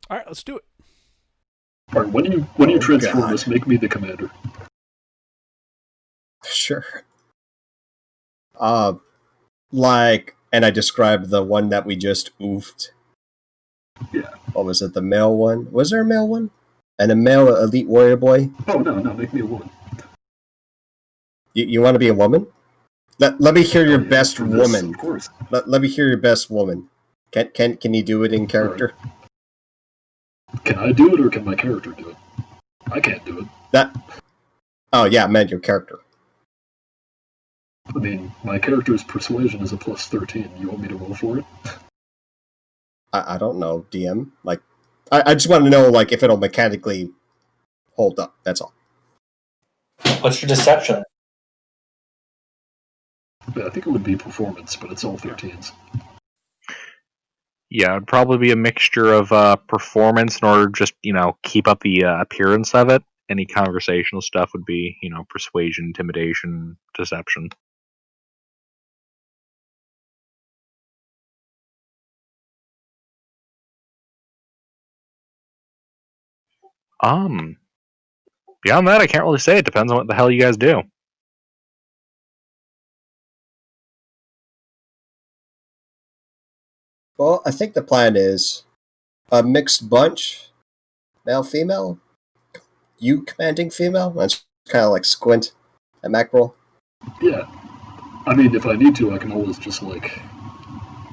All right, let's do it. All right, when you transform us, make me the commander. Sure. And I described the one that we just oofed. Yeah. What was it, the male one? Was there a male one? And a male elite warrior boy? Oh, no, make me a woman. You want to be a woman? Let me hear your best woman. Of course. Let me hear your best woman. Can you do it in character? Right. Can I do it or can my character do it? I can't do it. Oh, yeah, I meant your character. I mean, my character's persuasion is a plus 13. You want me to roll for it? I don't know, DM. Like, I just want to know, like, if it'll mechanically hold up. That's all. What's your deception? Yeah, I think it would be performance, but it's all 13s. Yeah, it'd probably be a mixture of performance in order to just, keep up the appearance of it. Any conversational stuff would be, persuasion, intimidation, deception. Beyond that, I can't really say. It depends on what the hell you guys do. Well, I think the plan is a mixed bunch, male, female. You commanding female? That's kind of like Squint at Mackerel. Yeah. I mean, if I need to, I can always just like.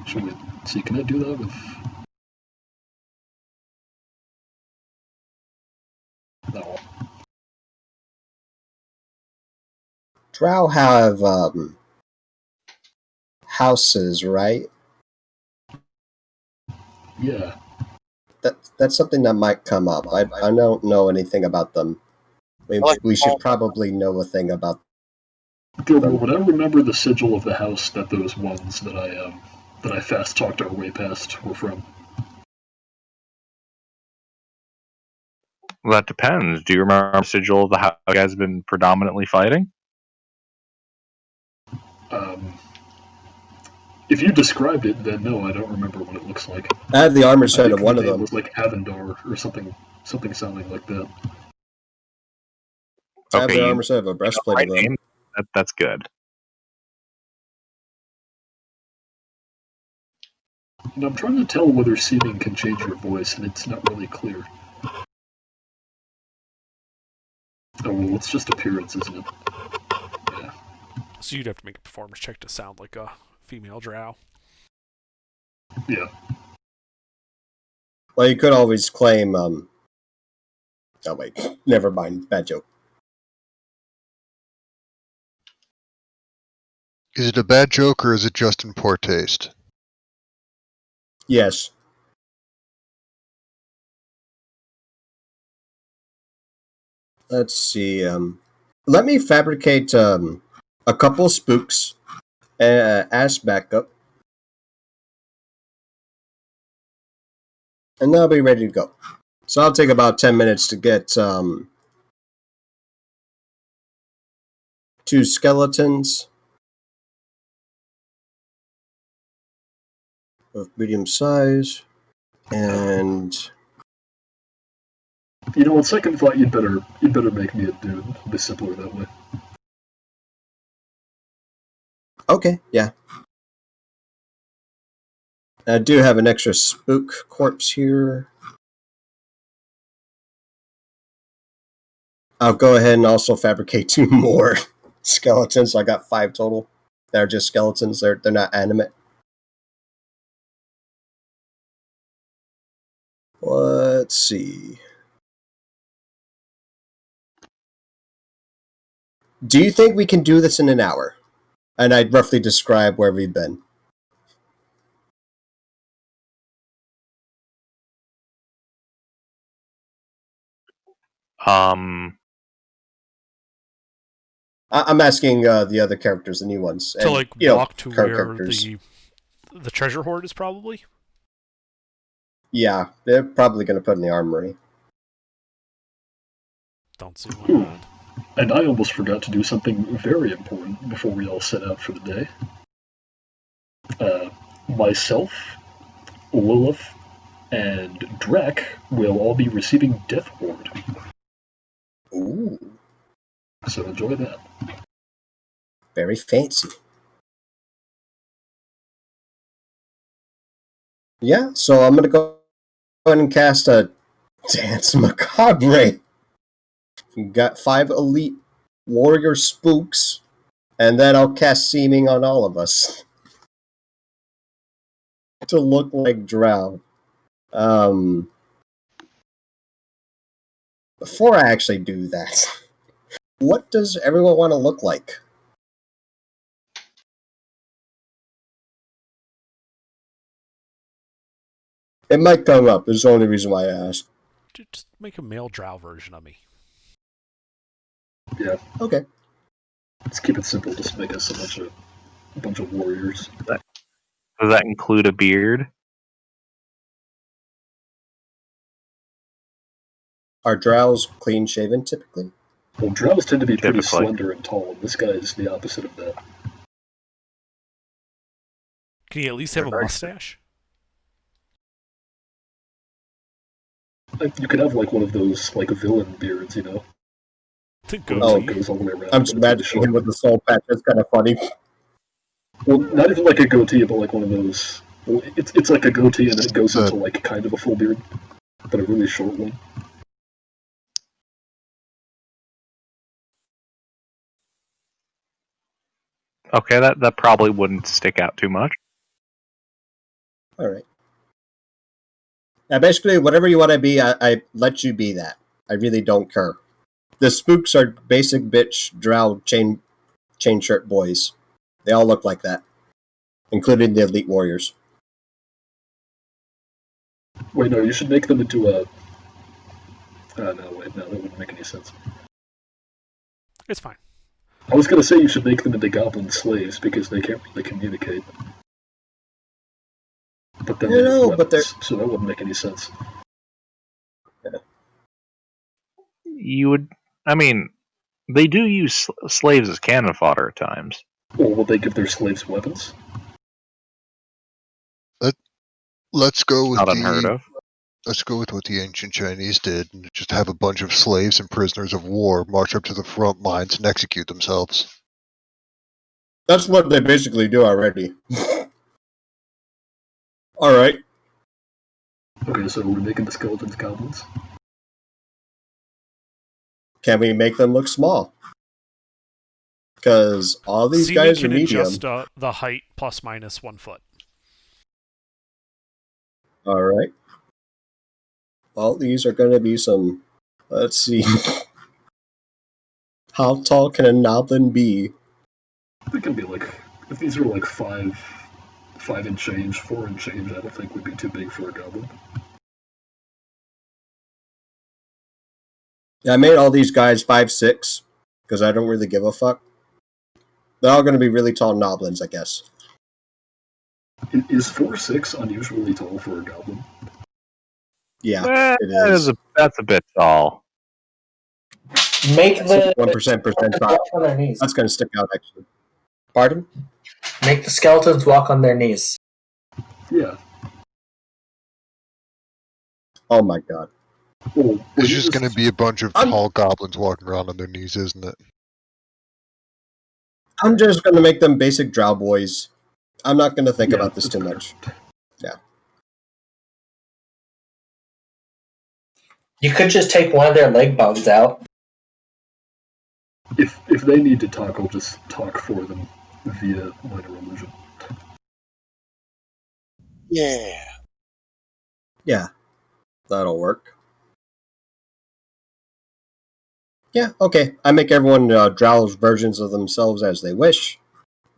Should we see? Can I do that with? No. Drow have houses, right? Yeah. That's something that might come up. I don't know anything about them. We should probably know a thing about Gilmore, would I remember the sigil of the house that those ones that I fast talked our way past were from? Well, that depends. Do you remember the sigil of the house you guys have been predominantly fighting? If you described it, then no, I don't remember what it looks like. I have the armor I set think of one the of name them. was like Avendar or something sounding like that. I have Okay, the armor set of a breastplate of them. name? That's good. And I'm trying to tell whether seeming can change your voice, and it's not really clear. Oh, well, it's just appearance, isn't it? Yeah. So you'd have to make a performance check to sound like a female drow. Yeah. Well, you could always claim. Oh wait, never mind. Bad joke. Is it a bad joke or is it just in poor taste? Yes. Let's see. Let me fabricate a couple spooks as backup, and they'll be ready to go. So I'll take about 10 minutes to get 2 skeletons of medium size, and You know, on second thought, you'd better make me a dude. It'll be simpler that way. okay, yeah. I do have an extra spook corpse here. I'll go ahead and also fabricate 2 more skeletons. So I got 5 total. They're just skeletons. They're not animate. Let's see. Do you think we can do this in an hour? And I'd roughly describe where we've been. I'm asking the other characters, the new ones. To And, like walk to where the treasure hoard is probably? Yeah, they're probably going to put in the armory. Don't see why not. And I almost forgot to do something very important before we all set out for the day. Myself, Lilith, and Drek will all be receiving Death Ward. Ooh. So enjoy that. Very fancy. Yeah, so I'm going to go ahead and cast a Dance Macabre. We've got 5 elite warrior spooks, and then I'll cast Seeming on all of us. To look like Drow. Before I actually do that, what does everyone want to look like? It might come up. It's the only reason why I asked. Just make a male drow version of me. Yeah. Okay. Let's keep it simple. Just make us a bunch of warriors. Does that include a beard? Are drows clean shaven typically? Well, drows tend to be pretty Typically. slender and tall, and this guy is the opposite of that. Can you at least have a mustache? You could have like one of those like villain beards, you know. The Oh, goatee. Goes all the way around. I'm just imagining him with the soul patch. That's kind of funny. Well, not even like a goatee, but like one of those Well, it's like a goatee and it goes into like kind of a full beard, but a really short one. Okay, that probably wouldn't stick out too much. All right. Now, basically, whatever you want to be, I let you be that. I really don't care. The spooks are basic bitch drow chain shirt boys. They all look like that, including the elite warriors. Wait, no, you should make them into a. No, wait, no, that wouldn't make any sense. It's fine. I was gonna say you should make them into goblin slaves because they can't really communicate. But then they have weapons, so that wouldn't make any sense. You would, I mean, they do use slaves as cannon fodder at times. Well, will they give their slaves weapons? Let's go with Not unheard of. Let's go with what the ancient Chinese did, and just have a bunch of slaves and prisoners of war march up to the front lines and execute themselves. That's what they basically do already. All right. Okay, so we're making the skeletons goblins. Can we make them look small? Because all these Seeming guys are can medium. adjust the height plus minus 1 foot. All right. Well, these are going to be some. Let's see. How tall can a noblin be? They can be like, if these are like 5 and change, 4 and change, I don't think would be too big for a goblin. Yeah, I made all these guys 5'6", because I don't really give a fuck. They're all going to be really tall noblins, I guess. Is 4'6" unusually tall for a goblin? Yeah, it is. That's a bit tall. Make the 1% percentile. walk on their knees. That's going to stick out, actually. Pardon? Make the skeletons walk on their knees. Yeah. Oh my god. Well, it's just going to be a bunch of tall goblins walking around on their knees, isn't it? I'm just going to make them basic drow boys. I'm not going to think about this too much. Yeah. You could just take one of their leg bones out. If they need to talk, I'll just talk for them via minor illusion. Yeah. Yeah. That'll work. Yeah, okay. I make everyone drow's versions of themselves as they wish,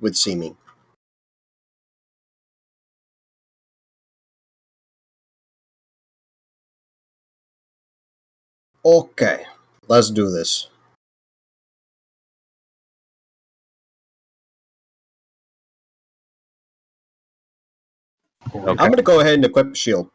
with seeming. Okay, let's do this. Okay. I'm going to go ahead and equip a shield.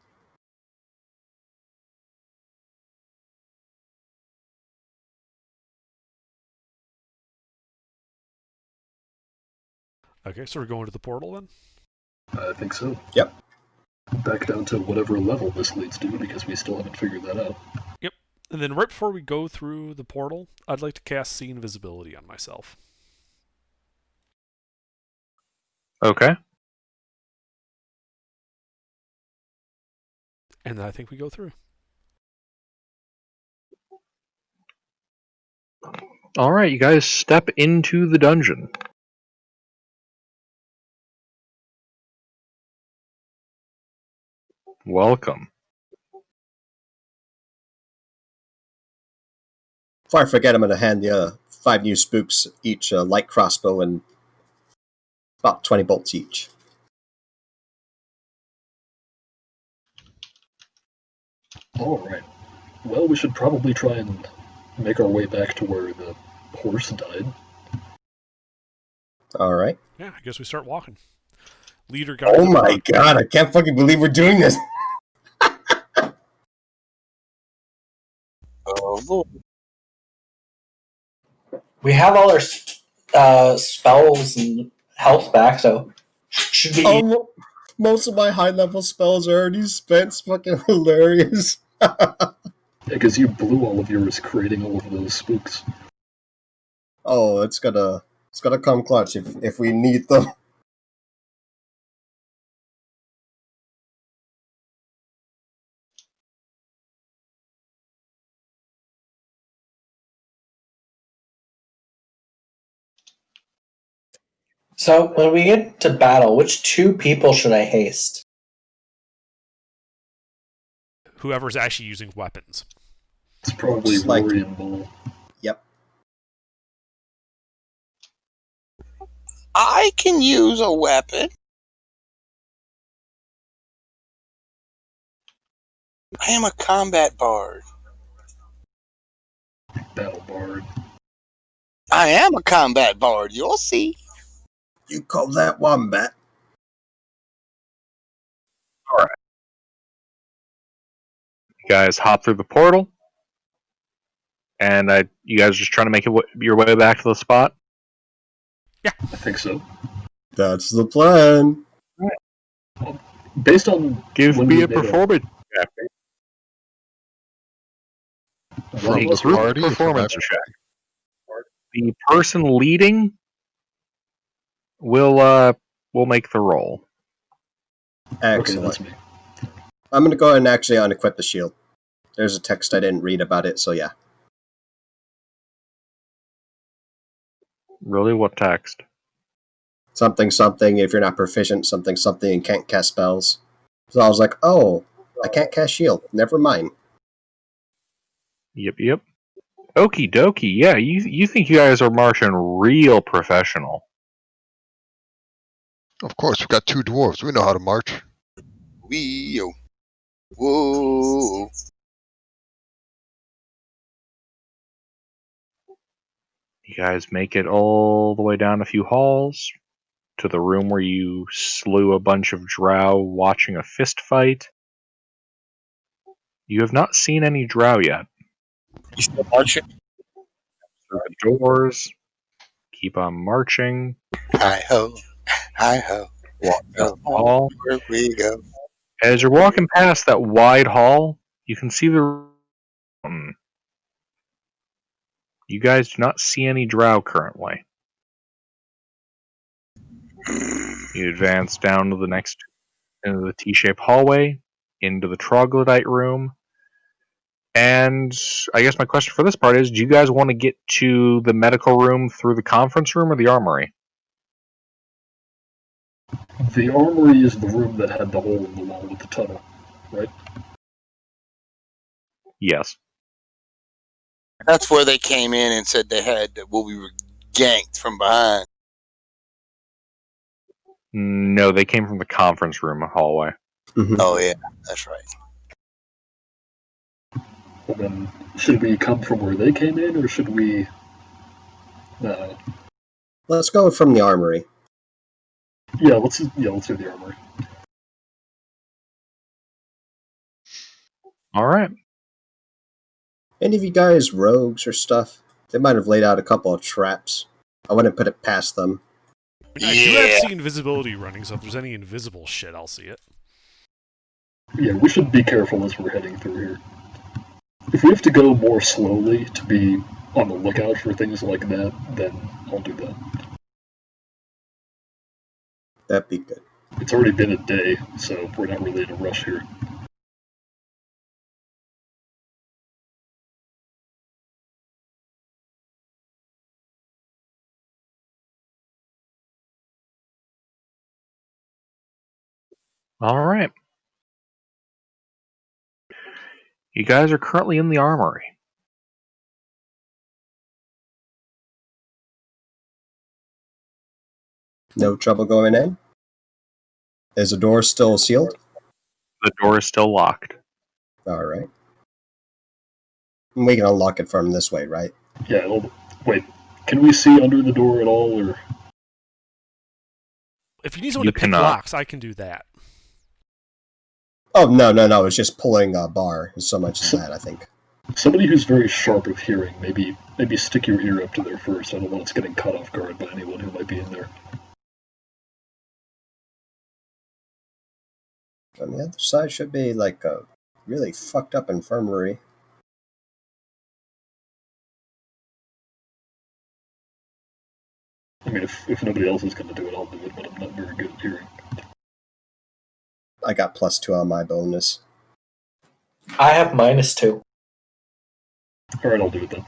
Okay, so we're going to the portal then? I think so. Yep. Back down to whatever level this leads to, because we still haven't figured that out. Yep. And then right before we go through the portal, I'd like to cast See Invisibility on myself. Okay. And then I think we go through. All right, you guys step into the dungeon. Welcome. Before I forget, I'm going to hand the 5 new spooks each a light crossbow and about 20 bolts each. Alright. Well, we should probably try and make our way back to where the horse died. Alright. Yeah, I guess we start walking. Leader guys. Oh my god, I can't fucking believe we're doing this. Oh, We have all our spells and health back, so should be. Oh, most of my high level spells are already spent. It's fucking hilarious. Because you blew all of yours creating all of those spooks. Oh, it's gonna come clutch if we need them. So when we get to battle, which 2 people should I haste? Whoever's actually using weapons. It's probably It's like- Rory and Bull. Yep. I can use a weapon. I am a combat bard. Battle Bard. I am a combat bard. You'll see. You call that wombat? You guys hop through the portal, and you guys are just trying to make your way back to the spot. I think so. That's the plan. Based on Give when me we a made performance check. From A the group party, performance from check. The person leading will make the roll. Okay, Excellent. that's me. I'm going to go ahead and actually unequip the shield. There's a text I didn't read about it, so yeah. Really, what text? Something, something, if you're not proficient, something, something, and can't cast spells. So I was like, oh, I can't cast shield. Never mind. Yep. Okie dokie. Yeah, you think you guys are marching real professional. Of course, we've got 2 dwarves. We know how to march. Wee-yo. Whoa. You guys make it all the way down a few halls to the room where you slew a bunch of drow watching a fist fight. You have not seen any drow yet. You still marching? Through the doors, keep on marching. Hi ho. Hi ho. Walk down Come the on, hall. where we go. As you're walking past that wide hall, you can see the mountain. You guys do not see any drow currently. You advance down to the next into the T-shaped hallway, into the troglodyte room. And I guess my question for this part is, do you guys want to get to the medical room through the conference room or the armory? The armory is the room that had the hole in the wall with the tunnel, right? Yes. That's where they came in and said they had, well, we were ganked from behind. No, they came from the conference room hallway. Oh, yeah, that's right. Well, then, should we come from where they came in, or should we... Let's go from the armory. Yeah, let's do the armory. Alright. Any of you guys rogues or stuff? They might have laid out a couple of traps. I wouldn't put it past them. I do have see invisibility running, so if there's any invisible shit, I'll see it. Yeah, we should be careful as we're heading through here. If we have to go more slowly to be on the lookout for things like that, then I'll do that. That'd be good. It's already been a day, so we're not really in a rush here. Alright. You guys are currently in the armory. No trouble going in? Is the door still sealed? The door is still locked. Alright. We can unlock it from this way, right? Yeah, wait, can we see under the door at all, or...? If you need someone You to pick cannot. locks, I can do that. Oh, no. It's just pulling a bar. So much as that, I think. Somebody who's very sharp of hearing, maybe stick your ear up to there first. I don't want us getting caught off guard by anyone who might be in there. On the other side should be like a really fucked up infirmary. I mean, if nobody else is going to do it, I'll do it, but I'm not very good at hearing. I got +2 on my bonus. I have -2. Alright, I'll do it then.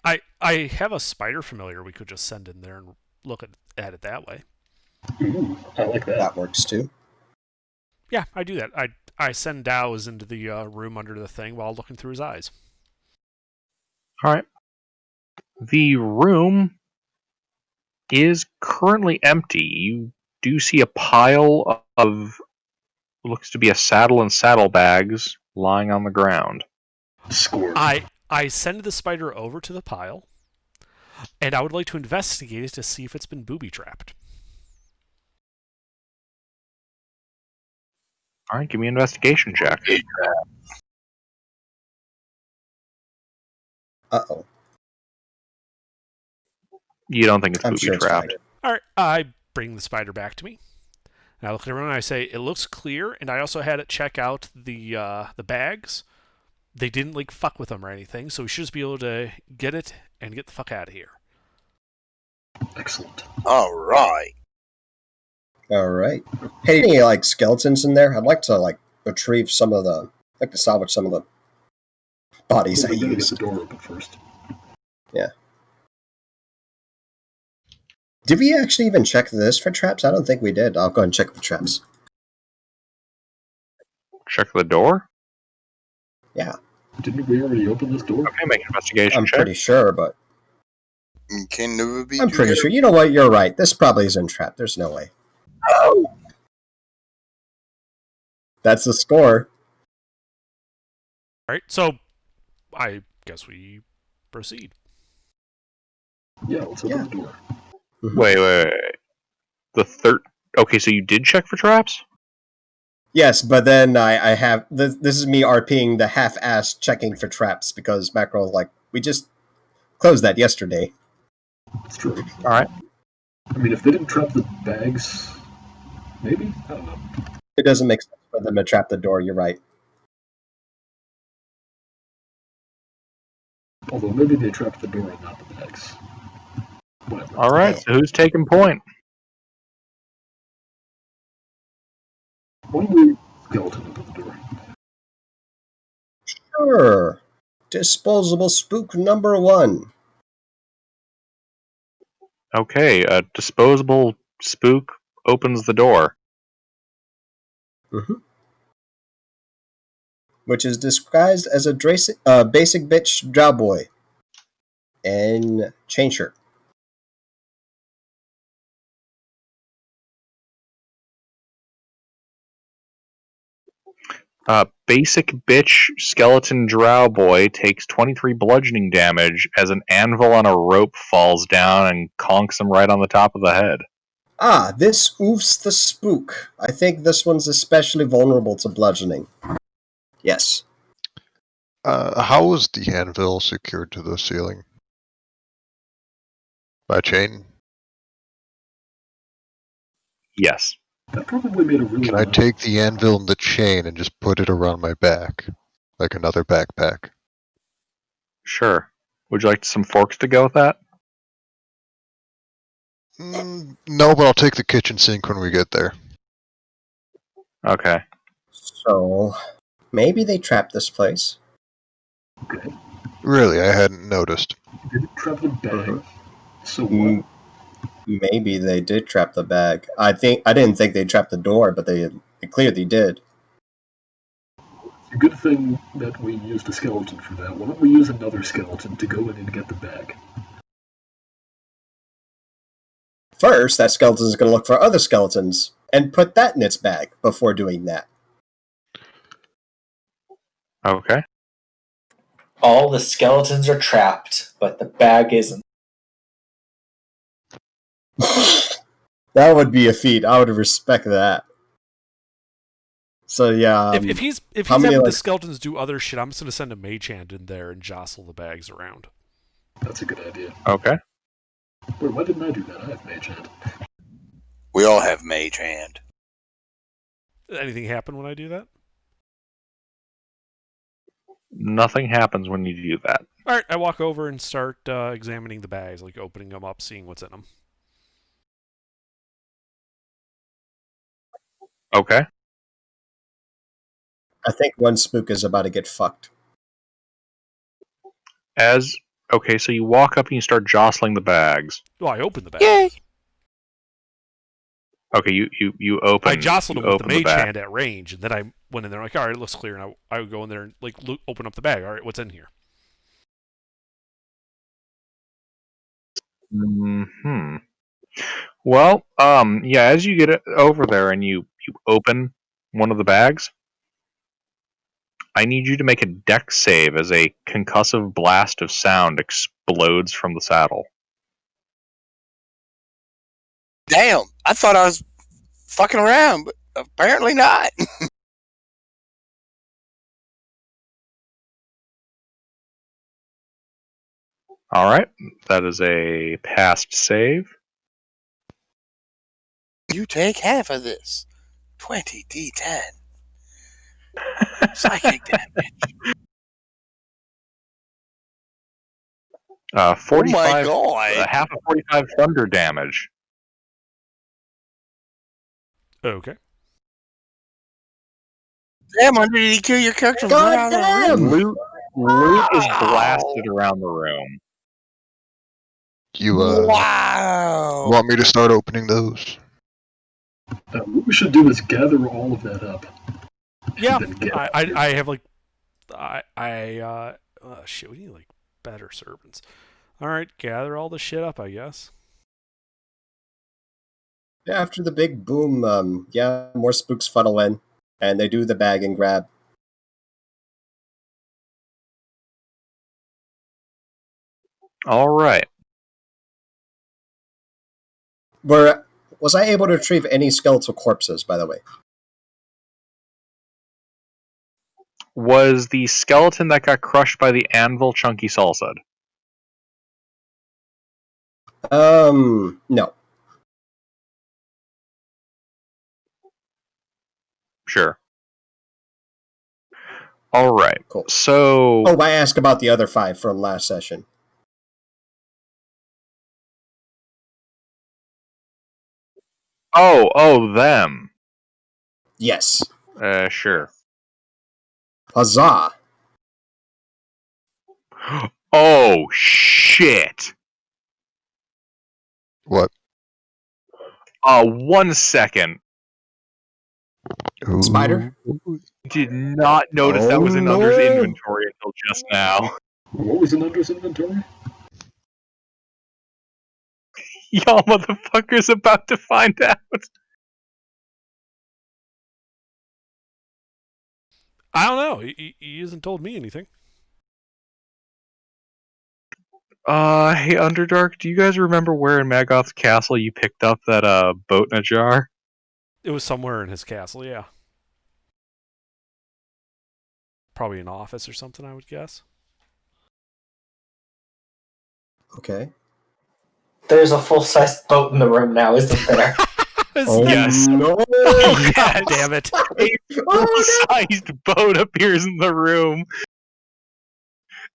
I have a spider familiar we could just send in there and look at it that way. Ooh, I like that. That works too. Yeah, I do that. I send Dow's into the room under the thing while looking through his eyes. All right. The room is currently empty. You do see a pile of what looks to be a saddle and saddlebags lying on the ground. Score. I send the spider over to the pile, and I would like to investigate it to see if it's been booby trapped. All right, give me an investigation check. Uh-oh. You don't think it's I'm booby sure it's trapped? fine. All right, I bring the spider back to me. And I look at everyone and I say, it looks clear, and I also had it check out the bags. They didn't like fuck with them or anything, so we should just be able to get it and get the fuck out of here. Excellent. All right. All right. Hey, any like skeletons in there? I'd like to retrieve some of the. I'd like to salvage some of the bodies Well, I we gotta get used. the door open first. Yeah. Did we actually even check this for traps? I don't think we did. I'll go and check the traps. Check the door? Yeah. Didn't we already open this door? Okay, make an investigation I'm check. pretty sure, but It can never be I'm too pretty good. sure. You know what? You're right. This probably isn't trapped. There's no way. Oh. That's the score. All right, so I guess we proceed. Yeah, let's open Yeah. the door. Mhm. Wait. The third. Okay, so you did check for traps? Yes, but then I have this is me RPing the half-assed checking for traps because Macro we just closed that yesterday. It's true. All right. I mean, if they didn't trap the bags, maybe? I don't know. It doesn't make sense for them to trap the door. You're right. Although maybe they trapped the door and not the bags. Whatever. All right. So who's taking point? Why don't we skeleton open the door? Sure. Disposable spook number 1. Okay. A disposable spook opens the door. Mm-hmm. Which is disguised as a basic bitch drow boy and chain shirt. Basic bitch skeleton drow boy takes 23 bludgeoning damage as an anvil on a rope falls down and conks him right on the top of the head. Ah, this oofs the spook. I think this one's especially vulnerable to bludgeoning. Yes. How was the anvil secured to the ceiling? By chain? Yes. That probably made a really Can I loud... take the anvil and the chain and just put it around my back? Like another backpack? Sure. Would you like some forks to go with that? No, but I'll take the kitchen sink when we get there. Okay. So, maybe they trapped this place. Okay. Really, I hadn't noticed. They didn't trap the bag. Mhm. So what? Maybe they did trap the bag. I didn't think they trapped the door, but they clearly did. It's a good thing that we used a skeleton for that. Why don't we use another skeleton to go in and get the bag? First, that skeleton is going to look for other skeletons and put that in its bag before doing that. Okay. All the skeletons are trapped, but the bag isn't. That would be a feat. I would respect that. So yeah, if he's how many, having the like- skeletons do other shit, I'm just gonna send a mage hand in there and jostle the bags around. That's a good idea. Okay. Wait, why didn't I do that? I have mage hand. We all have mage hand. Anything happen when I do that? Nothing happens when you do that. All right, I walk over and start examining the bags, like opening them up, seeing what's in them. Okay. I think one spook is about to get fucked. Okay, so you walk up and you start jostling the bags. Oh, I opened the bag. Yay! Okay, you open. I jostled him with the mage bag. hand at range, and then I went in there like, all right, it looks clear, and I would go in there and like open up the bag. All right, what's in here? Hmm. Well, yeah. As you get over there and you open one of the bags, I need you to make a dex save as a concussive blast of sound explodes from the saddle. Damn, I thought I was fucking around, but apparently not. All right, that is a passed save. You take half of this. 20d10. Psychic damage. 45. Oh my god. Half of 45 thunder damage. Okay. Damn, under did he kill your character? God damn! Loot is blasted around the room. You Wow. want me to start opening those? What we should do is gather all of that up. Yeah, and then get I have like shit. We need like better servants. All right, gather all the shit up, I guess. Yeah, after the big boom, yeah, more spooks funnel in, and they do the bag and grab. All right. Was I able to retrieve any skeletal corpses, by the way? Was the skeleton that got crushed by the anvil Chunky Salsa? No. Sure. All right. Cool. So. Oh, I asked about the other 5 from last session. Oh, them. Yes. Sure. Huzzah! Oh, shit. What? 1 second. Spider? Did not notice that was in Under's inventory until just now. What was in Under's inventory? Y'all motherfuckers about to find out. I don't know. He hasn't told me anything. Hey Underdark, do you guys remember where in Magoth's castle you picked up that boat in a jar? It was somewhere in his castle, yeah. Probably an office or something, I would guess. Okay. There's a full-sized boat in the room now, isn't there? Oh, yes. No! God damn it. A full-sized boat appears in the room.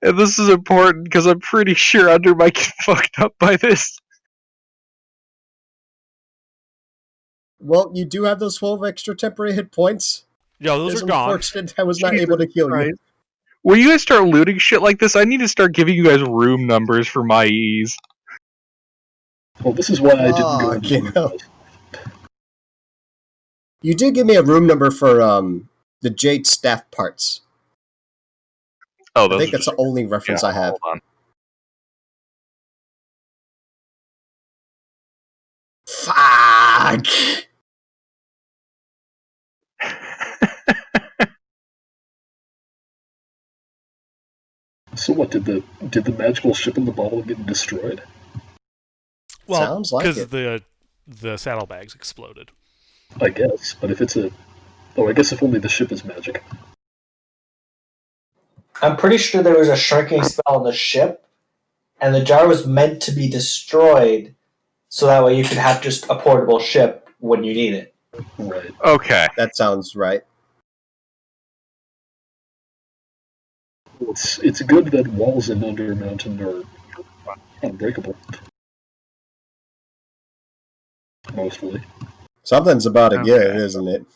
And this is important because I'm pretty sure Under might get fucked up by this. Well, you do have those 12 extra temporary hit points. Yo, those It's are gone. unfortunate I was not Jesus able to heal Christ. you. When you guys start looting shit like this, I need to start giving you guys room numbers for my ease. Well, this is why I didn't go into you know. You did give me a room number for the Jade staff parts. Oh, I those think are that's just... the only reference I have. Hold on. Fuck! So what, did the magical ship in the bottle get destroyed? Well, Sounds like because it. the saddlebags exploded. I guess, but if it's a... Oh, I guess if only the ship is magic. I'm pretty sure there was a shrinking spell on the ship, and the jar was meant to be destroyed, so that way you could have just a portable ship when you need it. Right. Okay. That sounds right. It's good that walls in Blundermountain are unbreakable. Mostly. Something's about to give, Okay. isn't it?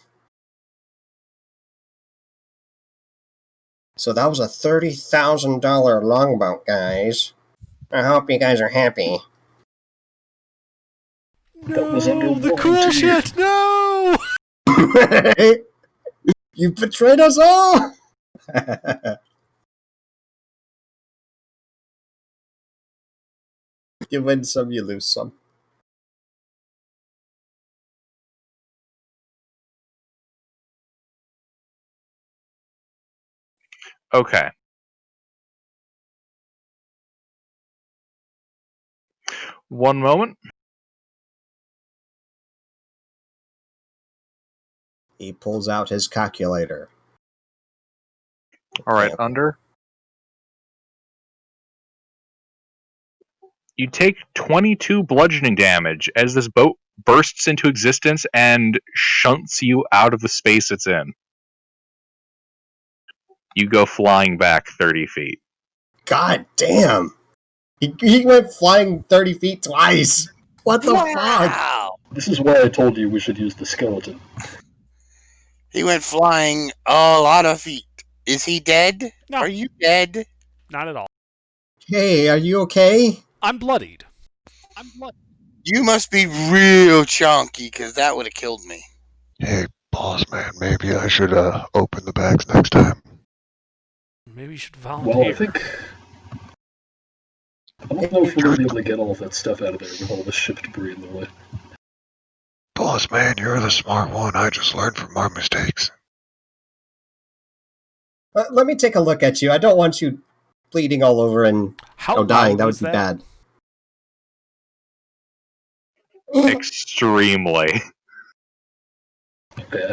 So that was a $30,000 longboat, guys. I hope you guys are happy. That was under No, the cool warranty. shit. No. You betrayed us all! You win some, you lose some. Okay. One moment. He pulls out his calculator. All right, Yeah. under. You take 22 bludgeoning damage as this boat bursts into existence and shunts you out of the space it's in. You go flying back 30 feet. God damn! He went flying 30 feet twice! What the fuck? This is why I told you we should use the skeleton. He went flying a lot of feet. Is he dead? No. Are you dead? Not at all. Hey, are you okay? I'm bloodied. You must be real chunky, because that would have killed me. Hey, boss man, maybe I should open the bags next time. Maybe you should Well, volunteer. I don't know if we're going to be able to get all of that stuff out of there with all the ship debris in the way. Boss man, you're the smart one. I just learned from our mistakes. Let me take a look at you. I don't want you bleeding all over and How dying. loud That would was be bad. Extremely. Okay,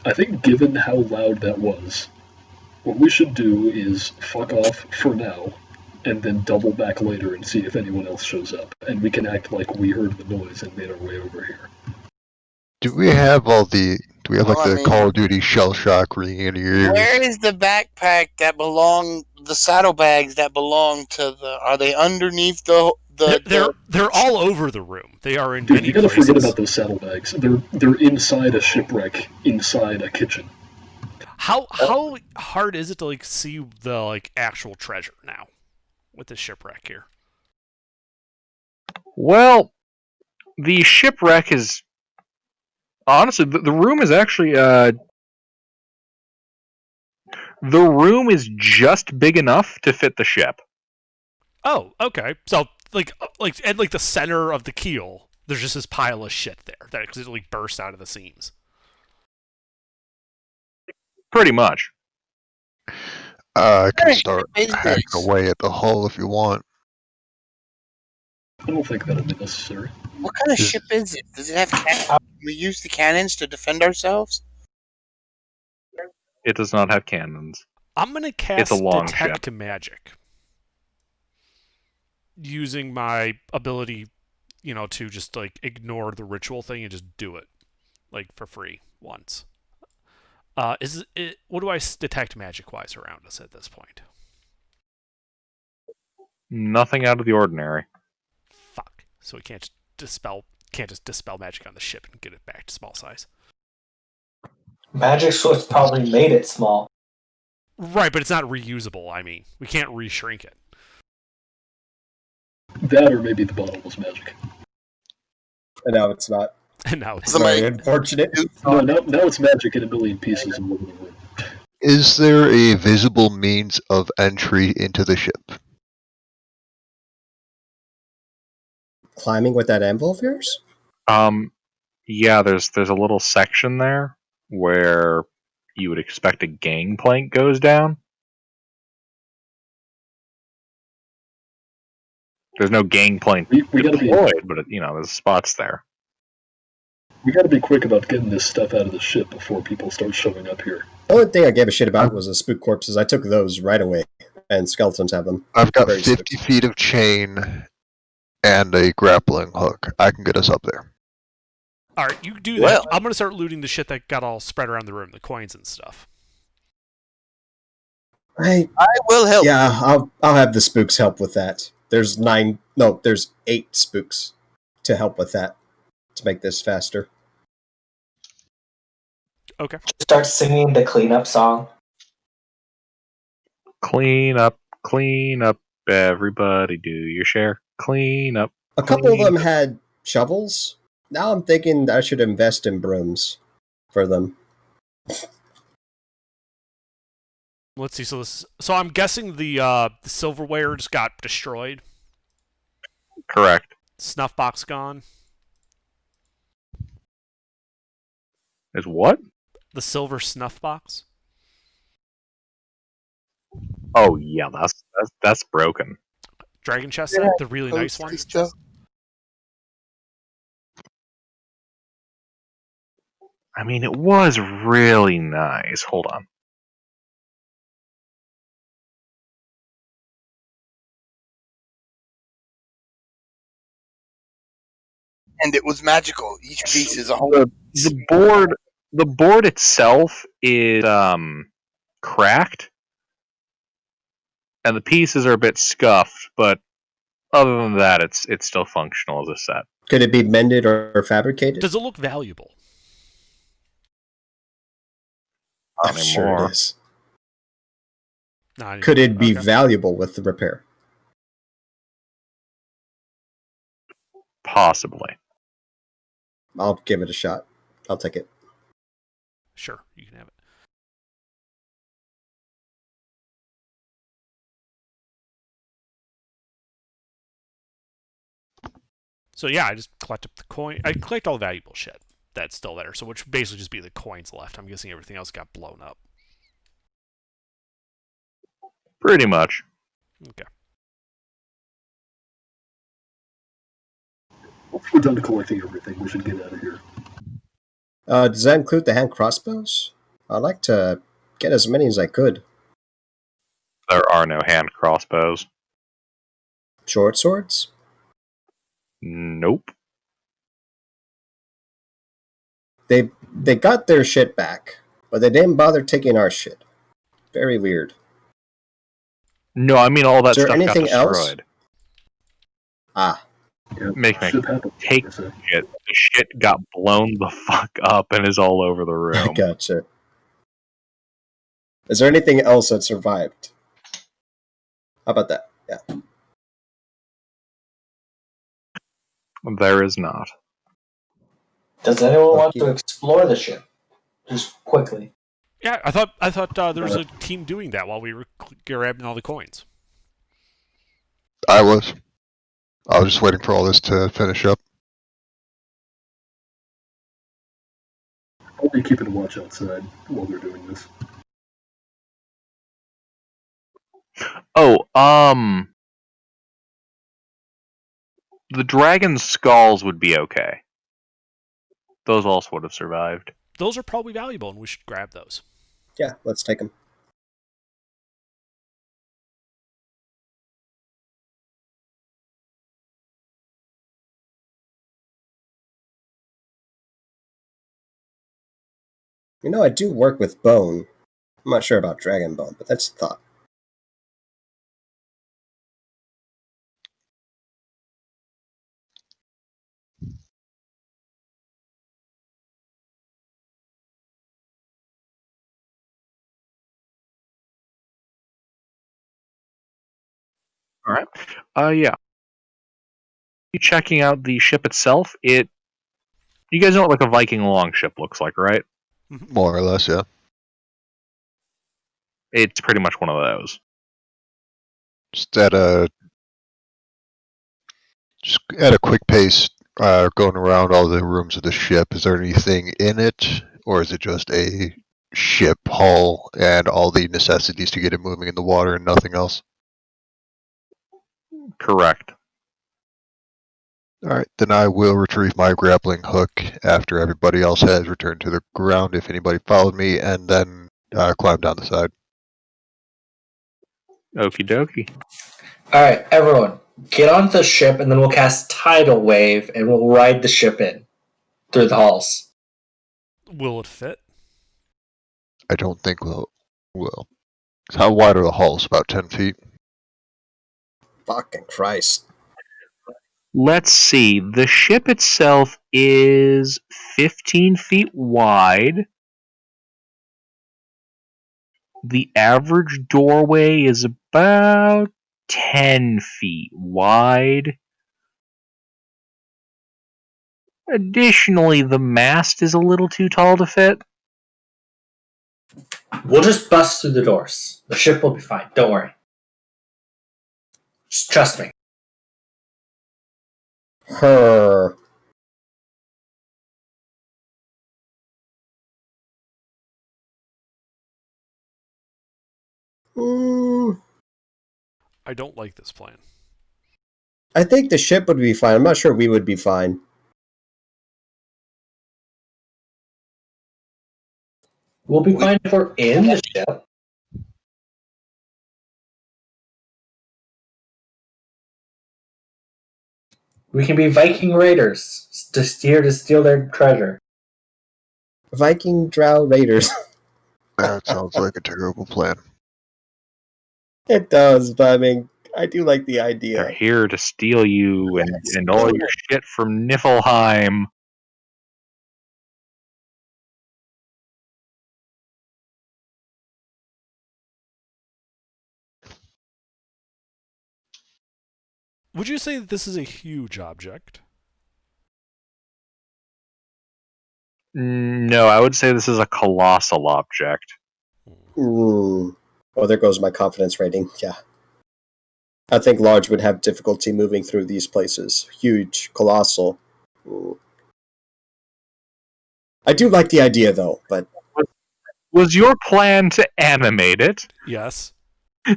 I think given how loud that was, what we should do is fuck off for now, and then double back later and see if anyone else shows up, and we can act like we heard the noise and made our way over here. Do we have the Well, I the mean- Call of Duty shell shock ringing in your ears? Where is the backpack that the saddlebags that belong to the? Are they underneath They're all over the room. They are in Dude, many you gotta places. forget about those saddlebags. They're inside a shipwreck, inside a kitchen. How hard is it to see the actual treasure now with this shipwreck here? Well, the shipwreck is honestly the room is actually the room is just big enough to fit the ship. Oh, okay. So at the center of the keel, there's just this pile of shit there that just bursts out of the seams. Pretty much. I can Hey, start is hacking this? away at the hull if you want. I don't think that'll be necessary. What kind of Is- ship is it? Does it have cannons? Can we use the cannons to defend ourselves? It does not have cannons. I'm gonna It's cast a long detect magic using my ability, to just ignore the ritual thing and just do it for free once. What do I detect magic wise around us at this point? Nothing out of the ordinary. Fuck. So we can't just dispel magic on the ship and get it back to small size. Magic Sword's probably made it small. Right, but it's not reusable. I mean, we can't reshrink it. That or maybe the bottle was magic. And now it's not. And now it's Somebody- Very unfortunate. No, now it's magic in a million pieces all over the room. Is there a visible means of entry into the ship? Climbing with that anvil of yours? Yeah, there's a little section there where you would expect a gangplank goes down. There's no gangplank We gotta be deployed, but there's spots there. we gotta be quick about getting this stuff out of the ship before people start showing up here. The only thing I gave a shit about was the spook corpses. I took those right away, and skeletons have them. I've got Very 50 feet of chain and a grappling hook. I can get us up there. all right. You do that. Well- I'm gonna start looting the shit that got all spread around the room, the coins and stuff. I will help. Yeah, I'll have the spooks help with that. There's 8 spooks to help with that to make this faster. Okay. Start singing the cleanup song. Clean up Everybody do your share. Clean up. A couple of Clean them up. had shovels. Now I'm thinking I should invest in brooms for them. Let's see. So I'm guessing the silverware just got destroyed. Correct. Snuff box gone. Is what? The silver snuff box. Oh yeah, that's broken. Dragon chest set, the really nice one. Stuff. I mean, it was really nice. Hold on. And it was magical. Each piece is a whole. The board itself is cracked, and the pieces are a bit scuffed, but other than that, it's still functional as a set. Could it be mended or fabricated? Does it look valuable? I'm sure it is. Not Could it be okay. valuable with the repair? Possibly. I'll give it a shot. I'll take it. Sure, you can have it. So yeah, I just collect up the coin. I collect all the valuable shit that's still there. So which basically just be the coins left. I'm guessing everything else got blown up. Pretty much. Okay. Once we're done collecting everything, we should get out of here. Does that include the hand crossbows? I'd like to get as many as I could. There are no hand crossbows. Short swords? Nope. They got their shit back, but they didn't bother taking our shit. Very weird. No, I mean all that Is there stuff got anything else? destroyed. Ah. Yeah, Make me shit happens, take I say. shit. The shit got blown the fuck up and is all over the I room. gotcha. Is there anything else that survived? How about that? Yeah. There is not. Does anyone want to explore the ship? Just quickly. Yeah, I thought there was a team doing that while we were grabbing all the coins. I was just waiting for all this to finish up. I'll be keeping a watch outside while they're doing this. Oh, the dragon's skulls would be okay. Those also would have survived. Those are probably valuable, and we should grab those. Yeah, let's take them. You know, I do work with bone. I'm not sure about dragon bone, but that's a thought. All right. Yeah. Checking out the ship itself, you guys know what like a Viking longship looks like, right? More or less, yeah. It's pretty much one of those. Just at a quick pace, going around all the rooms of the ship. Is there anything in it, or is it just a ship hull and all the necessities to get it moving in the water and nothing else? Correct. Alright, then I will retrieve my grappling hook after everybody else has returned to the ground, if anybody followed me, and then climb down the side. Okie dokie. Alright, everyone, get onto the ship and then we'll cast Tidal Wave and we'll ride the ship in through the halls. Will it fit? I don't think we'll. How wide are the halls? About 10 feet? Fucking Christ. Let's see. The ship itself is 15 feet wide. The average doorway is about 10 feet wide. Additionally, the mast is a little too tall to fit. We'll just bust through the doors. The ship will be fine. Don't worry. Just trust me. Her. I don't like this plan. I think the ship would be fine. I'm not sure we would be fine. We'll be fine if we're in the ship. We can be Viking raiders to steal their treasure. Viking Drow Raiders. That sounds like a terrible plan. It does, but I mean, I do like the They're idea. here to steal you and all your shit from Niflheim. Would you say that this is a huge object? No, I would say this is a colossal object. Oh, there goes my confidence rating. Yeah. I think large would have difficulty moving through these places. Huge, colossal. Ooh. I do like the idea, though, but... Was your plan to animate it? Yes. I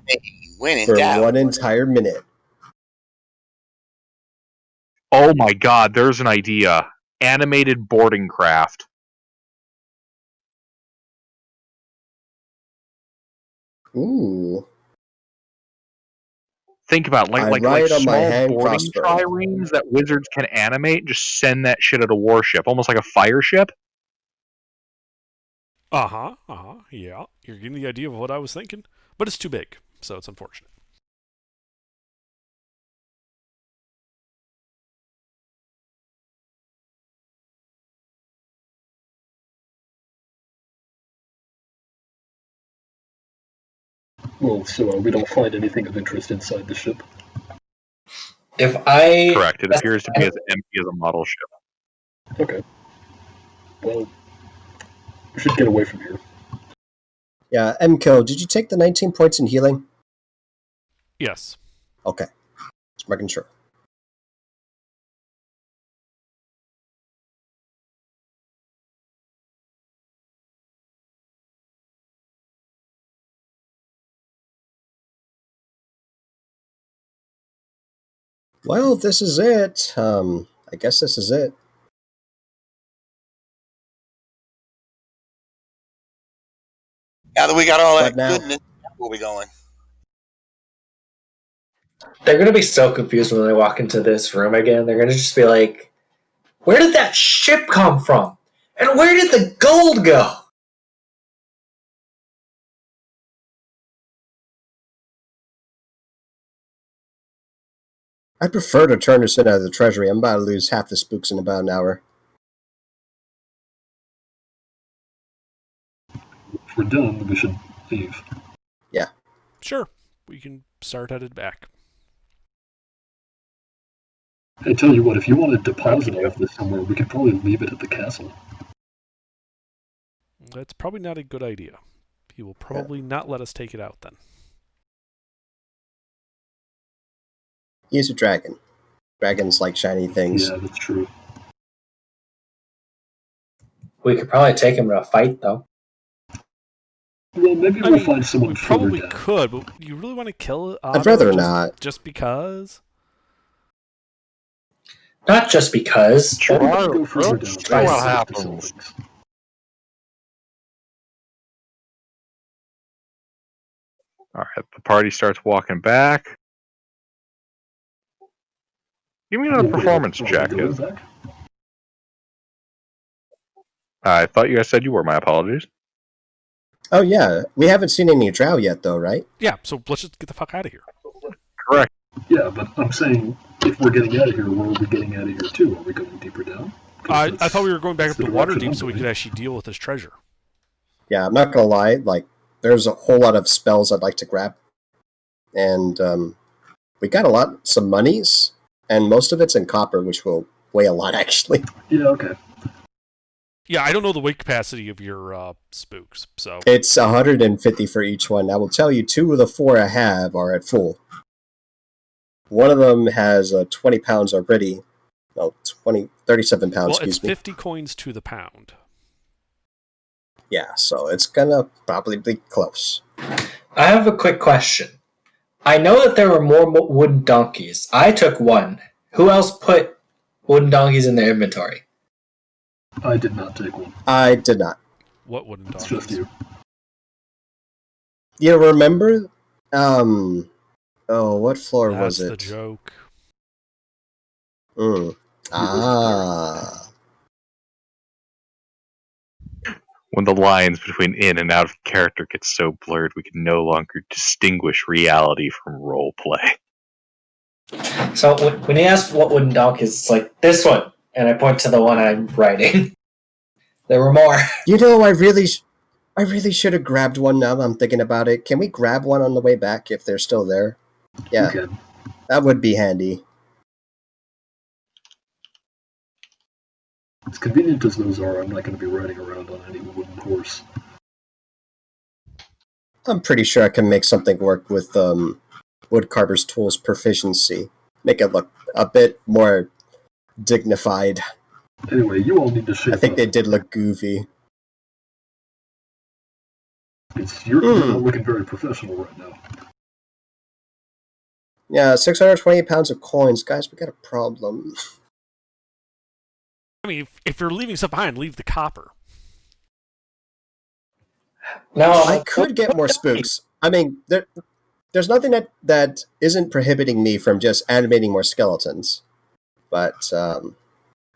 mean, when in For doubt. one entire minute. Oh my god, there's an idea. Animated boarding craft. Ooh. Think about I like ride on my small hand boarding crossbow. triremes that wizards can animate. Just send that shit at a warship, almost like a fire ship. Yeah. You're getting the idea of what I was thinking. But it's too big, so it's unfortunate. Well, so we don't find anything of interest inside the ship. Correct. It appears to be as empty as a model ship. Okay. Well, we should get away from here. Yeah, MKO, did you take the 19 points in healing? Yes. Okay. Just making sure. Well, this is it. I guess this is it. Now that we got all that What now? goodness, where we going? They're going to be so confused when they walk into this room again. They're going to just be like, where did that ship come from? And where did the gold go? I prefer to turn this in out of the treasury. I'm about to lose half the spooks in about an hour. If we're done, we should leave. Yeah. Sure. We can start headed back. I tell you what, if you want to deposit all of this somewhere, we could probably leave it at the castle. That's probably not a good idea. He will probably not let us take it out then. He's a dragon. Dragons like shiny things. Yeah, that's true. We could probably take him to a fight, though. Well, maybe we'll find someone We further probably down. could, but you really want to kill Otto I'd rather not. just because? Not just because. Sure, we can go further down. Let's see Try what to happens. things. Alright, the party starts walking back. Give me another performance check. I thought you guys said you were. My apologies. Oh, yeah. We haven't seen any drow yet, though, right? Yeah, so let's just get the fuck out of here. Correct. Yeah, but I'm saying if we're getting out of here, where are we getting out of here too? Are we going deeper down? I thought we were going back up That's to the Waterdeep direction so we I'm could going. actually deal with this treasure. Yeah, I'm not gonna lie. Like, there's a whole lot of spells I'd like to grab, and we got some monies, and most of it's in copper, which will weigh a lot actually. Yeah, okay. Yeah, I don't know the weight capacity of your spooks, so It's 150 for each one. I will tell you, 2 of the 4 I have are at full. One of them has 20 pounds already. No, 37 pounds, well, it's excuse me. 50 coins to the pound. Yeah, so it's gonna probably be close. I have a quick question. I know that there were more wooden donkeys. I took one. Who else put wooden donkeys in their inventory? I did not take one. I did not. What wooden It's donkeys? just you. You remember? What floor was That's it? the joke. Ah. When the lines between in and out of character get so blurred, we can no longer distinguish reality from role play. So when he asked what wooden donkeys, it's like, this one. And I point to the one I'm writing. There were more. You know, I really should have grabbed one now that I'm thinking about it. Can we grab one on the way back if they're still there? Yeah, You can. that would be handy. As convenient as those are, I'm not going to be riding around on any wooden horse. I'm pretty sure I can make something work with Woodcarver's Tools proficiency. Make it look a bit more dignified. Anyway, you all need to shape I think up. they did look goofy. You're not looking very professional right now. Yeah, 620 pounds of coins. Guys, we got a problem. I mean, if you're leaving stuff behind, leave the copper. No, I could get more spooks. I mean, there's nothing that isn't prohibiting me from just animating more skeletons. But,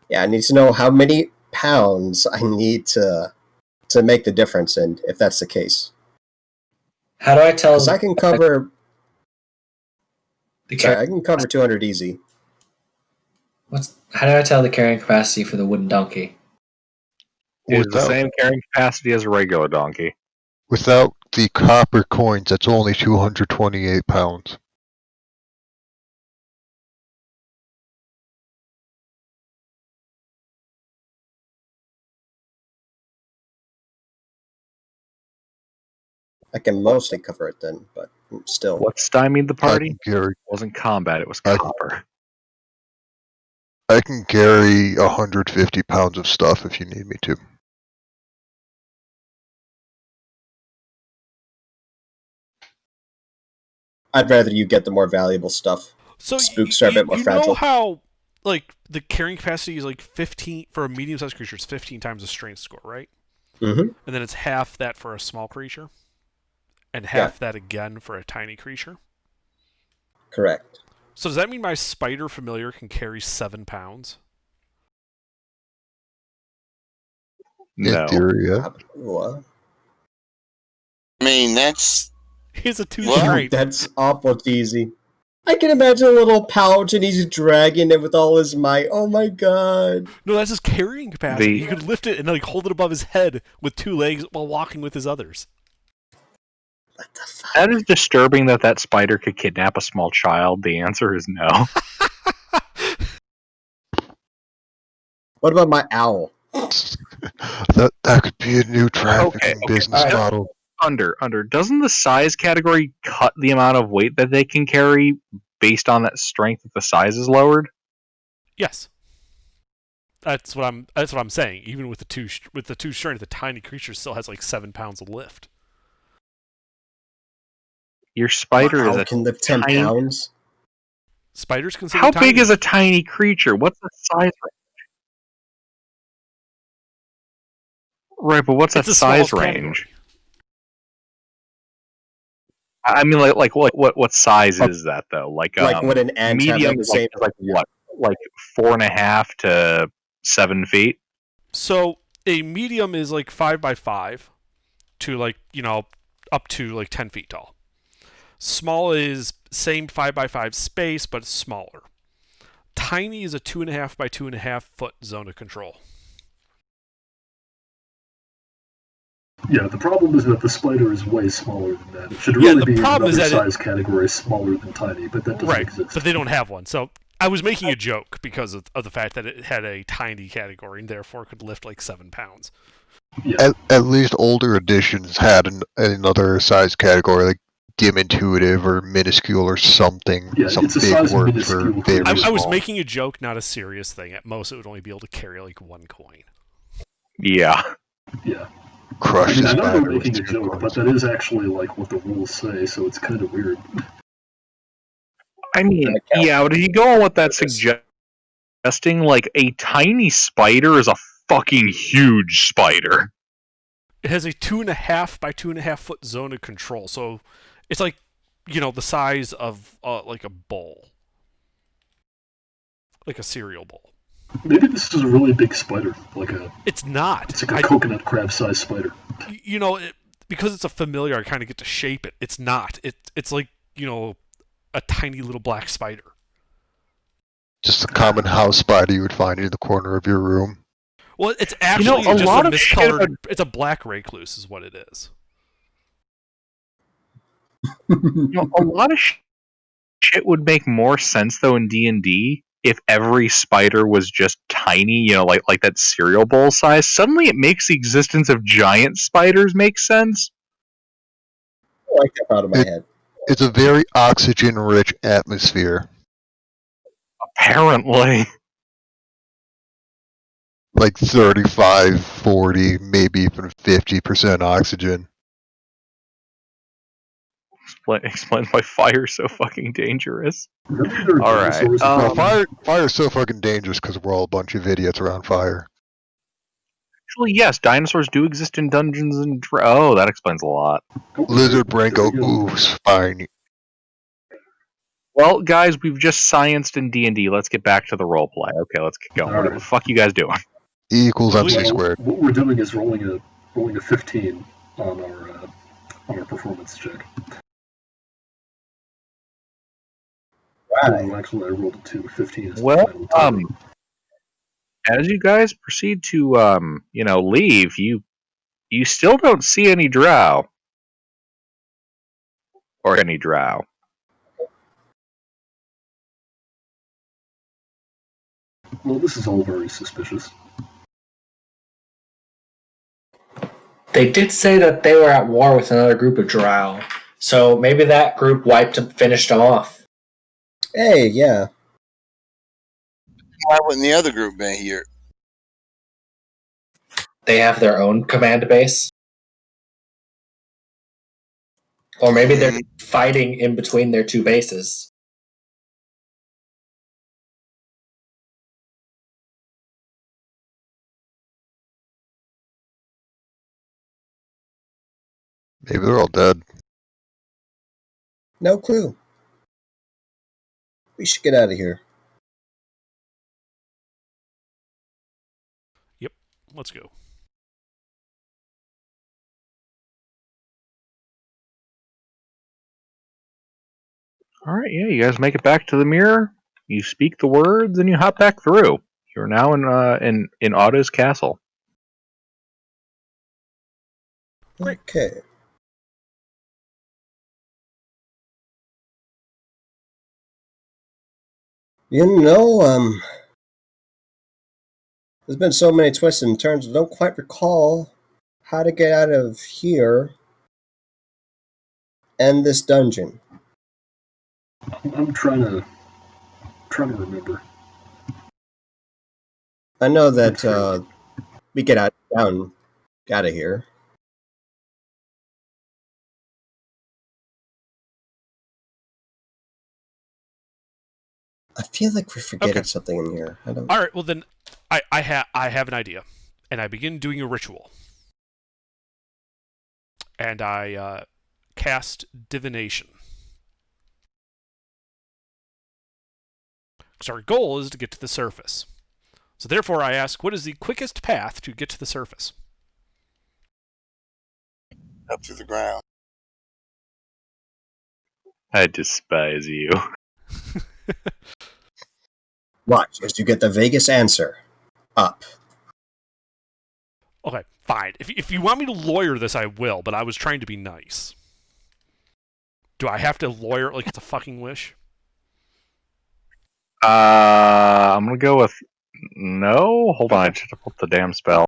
yeah, I need to know how many pounds I need to make the difference, and if that's the case. How do I tell? Because I can cover... the Sorry, I can cover 200 easy. How do I tell the carrying capacity for the wooden donkey? It is the Without- same carrying capacity as a regular donkey. Without the copper coins, that's only 228 pounds. I can mostly cover it then, but still. What stymied the I party? can carry, It wasn't combat, it was I- copper. I can carry 150 pounds of stuff if you need me to. I'd rather you get the more valuable stuff. So Spooks are a bit more you fragile. know how, like, the carrying capacity is like 15 for a medium-sized creature. It's 15 times the strength score, right? Mm-hmm. And then it's half that for a small creature, and half that again for a tiny creature. Correct. So does that mean my spider familiar can carry 7 pounds? No. In theory, yeah. What? I mean, that's He has a 2 What? strength. That's awful cheesy. I can imagine a little pouch and he's dragging it with all his might. Oh my god. No, that's his carrying capacity. He could lift it and like hold it above his head with 2 legs while walking with his others. What the fuck? That is disturbing that spider could kidnap a small child. The answer is no. What about my owl? That could be a new trafficking Okay. business Alright. model. Under. Doesn't the size category cut the amount of weight that they can carry based on that strength if the size is lowered? Yes. That's what I'm saying. Even with the 2 strength, the tiny creature still has like 7 pounds of lift. Your spider is Owl a can lift 10 tiny- pounds. Spiders considered How tiny. big is a tiny creature? What's the size range? Right, but what's It's that the size smallest range? category. I mean, like what size is that though? Like What an ant have medium at the is same... like what? Like 4.5 to 7 feet. So a medium is like 5x5 to like, up to like 10 feet tall. Small is same 5x5 space, but smaller. tiny is a 2.5 by 2.5 foot zone of control. Yeah, the problem is that the spider is way smaller than that. It should really be in another size category smaller than tiny, but that doesn't exist. But they don't have one. So I was making a joke because of the fact that it had a tiny category and therefore could lift like 7 pounds. Yeah. At least older editions had another size category, like diminutive or minuscule or something. Yeah, some it's a big size word minuscule. for very I was small. making a joke, not a serious thing. At most, it would only be able to carry like 1 coin. Yeah. Yeah. Crush I the know they're spider with making a 2 joke, coins. but that is actually like what the rules say, so it's kind of weird. I mean, yeah, but if you go on what that's suggesting, like a tiny spider is a fucking huge spider. It has a 2.5 by 2.5 foot zone of control, so it's like, the size of like a bowl, like a cereal bowl. Maybe this is a really big spider, It's not. It's like a coconut crab-sized spider. Because it's a familiar, I kind of get to shape it. It's not. It's like a tiny little black spider. Just a common house spider you would find in the corner of your room. Well, it's actually a just lot a of miscolored. It's a black recluse, is what it is. A lot of shit would make more sense though in D&D if every spider was just tiny, like that cereal bowl size. Suddenly, it makes the existence of giant spiders make sense. I like that out of my head. It's a very oxygen-rich atmosphere. Apparently. Like 35, 40, maybe even 50% oxygen. Explain why fire's so fucking dangerous. Alright. Fire is so fucking dangerous because we're all a bunch of idiots around fire. Actually, yes, dinosaurs do exist in Dungeons and oh, that explains a lot. Lizard brain go, ooh, spiny. Well, guys, we've just scienced in D&D. Let's get back to the roleplay. Okay, let's get going. What the fuck you guys doing? E equals MC squared. What we're doing is rolling a 15 on our performance check. Right. Well, actually, I rolled a 2. 15 is Well, the final total. as you guys proceed to leave, you still don't see any drow. Or any drow. Well, this is all very suspicious. They did say that they were at war with another group of drow, so maybe that group finished them off. Hey, yeah. Why wouldn't the other group be here? They have their own command base. Or maybe they're fighting in between their two bases. Maybe they're all dead. No clue. We should get out of here. Yep, let's go. Alright, yeah, you guys make it back to the mirror, you speak the words, and you hop back through. You're now in Otto's castle. Okay. There's been so many twists and turns, I don't quite recall how to get out of here and this dungeon. I'm trying to remember. I know that we get out of here. I feel like we're forgetting something in here. I don't. All right, well then, I have an idea, and I begin doing a ritual, and I cast divination. Because our goal is to get to the surface. So therefore, I ask, what is the quickest path to get to the surface? Up through the ground. I despise you. Watch as you get the Vegas answer. Up. Okay, fine. If you want me to lawyer this, I will, but I was trying to be nice. Do I have to lawyer it like it's a fucking wish? I'm gonna go with no. Hold on, I just have to pull the damn spell.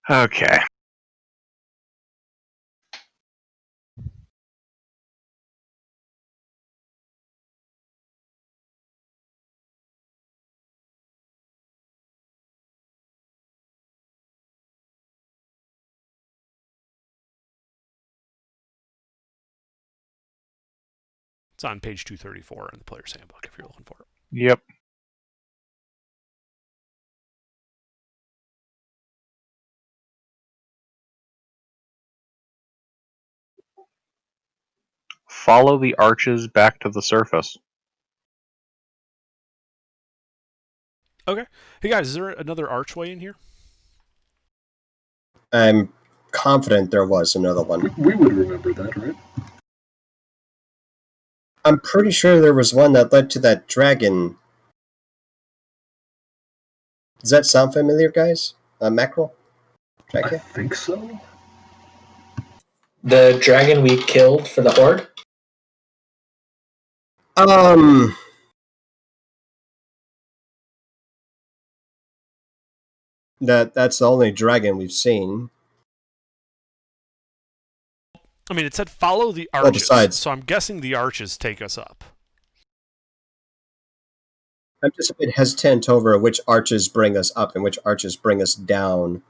Okay. It's on page 234 in the player's handbook if you're looking for it. Yep. Follow the arches back to the surface. Okay. Hey guys, is there another archway in here? I'm confident there was another one. We would remember that, right? I'm pretty sure there was one that led to that dragon. Does that sound familiar, guys? Mackerel? I Dragon? think so. The dragon we killed for the horde? That's the only dragon we've seen. I mean, it said follow the arches, Well, besides, so I'm guessing the arches take us up. I'm just a bit hesitant over which arches bring us up and which arches bring us down.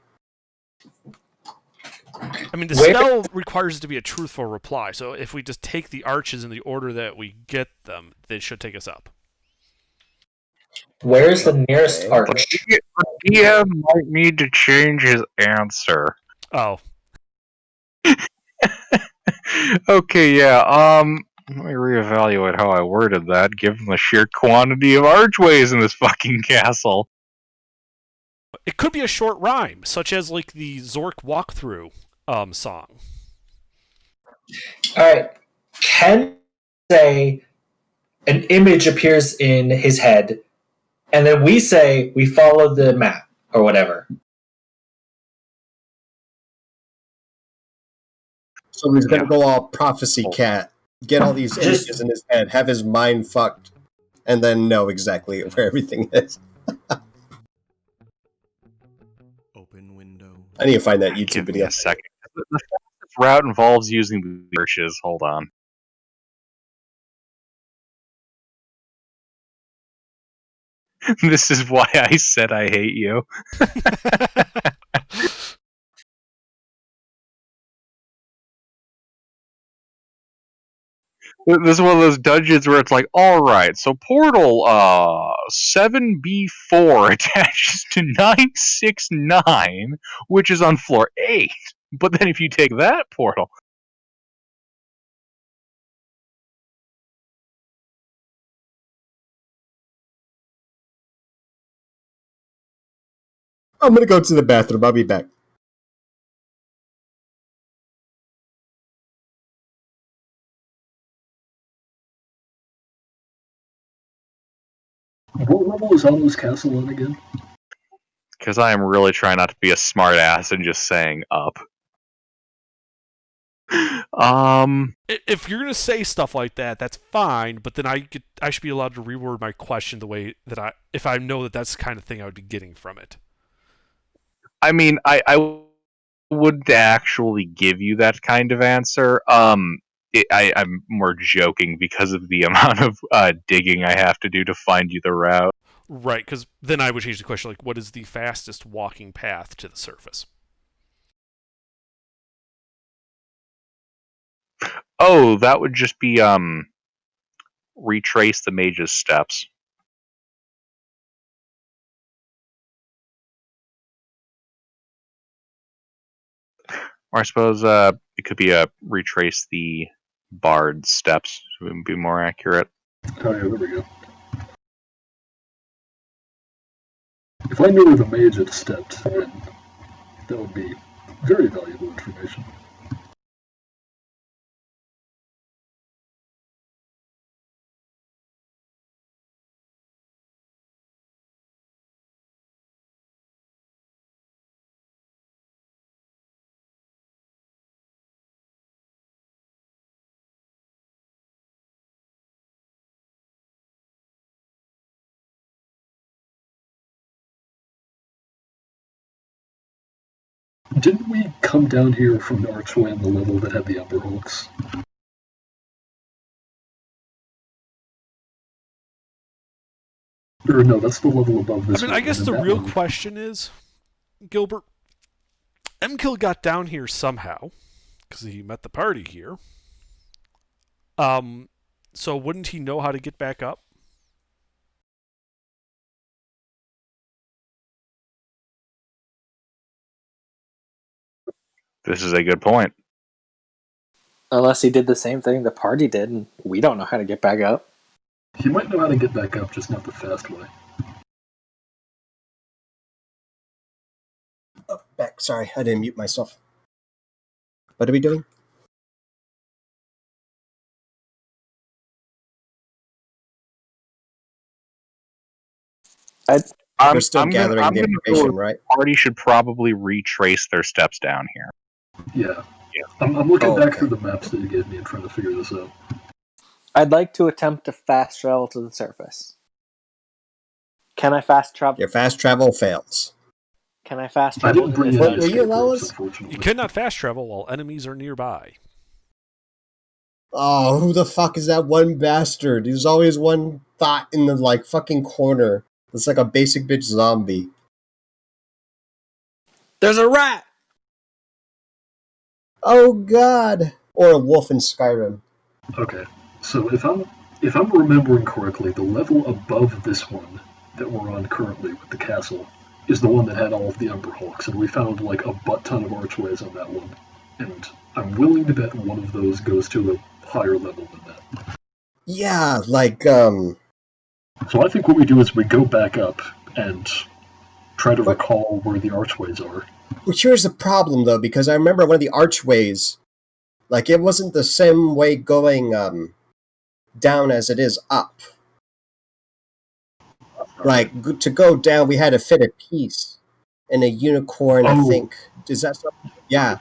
I mean, the spell requires it to be a truthful reply, so if we just take the arches in the order that we get them, they should take us up. Where's the nearest arch? The DM might need to change his answer. Oh. Okay, yeah, let me reevaluate how I worded that, given the sheer quantity of archways in this fucking castle. It could be a short rhyme, such as like the Zork walkthrough song. Alright. Ken say an image appears in his head, and then we say we follow the map, or whatever. So he's gonna go all prophecy cat, get all these images in his head, have his mind fucked, and then know exactly where everything is. Open window. I need to find that YouTube Give me video. a second. The fastest route involves using the arches. Hold on. This is why I said I hate you. This is one of those dungeons where it's like, alright, so portal 7B4 attaches to 969, which is on floor 8. But then if you take that portal... I'm gonna go to the bathroom. I'll be back. What level is Otto's castle on again? Because I am really trying not to be a smart ass and just saying up. If you're gonna say stuff like that, that's fine. But then I should be allowed to reword my question the way that if I know that that's the kind of thing I would be getting from it. I mean, I would actually give you that kind of answer. I'm more joking because of the amount of digging I have to do to find you the route. Right, because then I would change the question like, what is the fastest walking path to the surface? Oh, that would just be retrace the mage's steps. Or I suppose it could be a retrace the bard's steps. It would be more accurate. Oh yeah, there we go. If I knew where the mage had stepped, then that would be very valuable information. didn't we come down here from the archway on the level that had the Ember Hulks? Or no, that's the level above this one. I guess and the then that real one- question is, Gilbert, MKill got down here somehow because he met the party here. So wouldn't he know how to get back up? This is a good point. Unless he did the same thing the party did, and we don't know how to get back up. He might know how to get back up, just not the fast way. Oh, back. Sorry, I didn't mute myself. What are we doing? We're still gathering the information, right? Party should probably retrace their steps down here. Yeah. I'm looking back okay. through the maps that you gave me and trying to figure this out. I'd like to attempt to fast travel to the surface. Can I fast travel? Your fast travel fails. Can I fast I travel? didn't bring to any the Will you escape allow ropes, us? unfortunately. You cannot fast travel while enemies are nearby. Oh, who the fuck is that one bastard? There's always one thought in the like fucking corner. It's like a basic bitch zombie. There's a rat! Oh god. Or a wolf in Skyrim. Okay, so if I'm remembering correctly, the level above this one that we're on currently with the castle is the one that had all of the Ember Hulks, and we found like a butt ton of archways on that one. And I'm willing to bet one of those goes to a higher level than that. Yeah, like So I think what we do is we go back up and try to recall where the archways are. well, here's the problem though, because I remember one of the archways, like it wasn't the same way going down as it is up. Like to go down, we had to fit a piece and a unicorn. I think is that something? Yeah,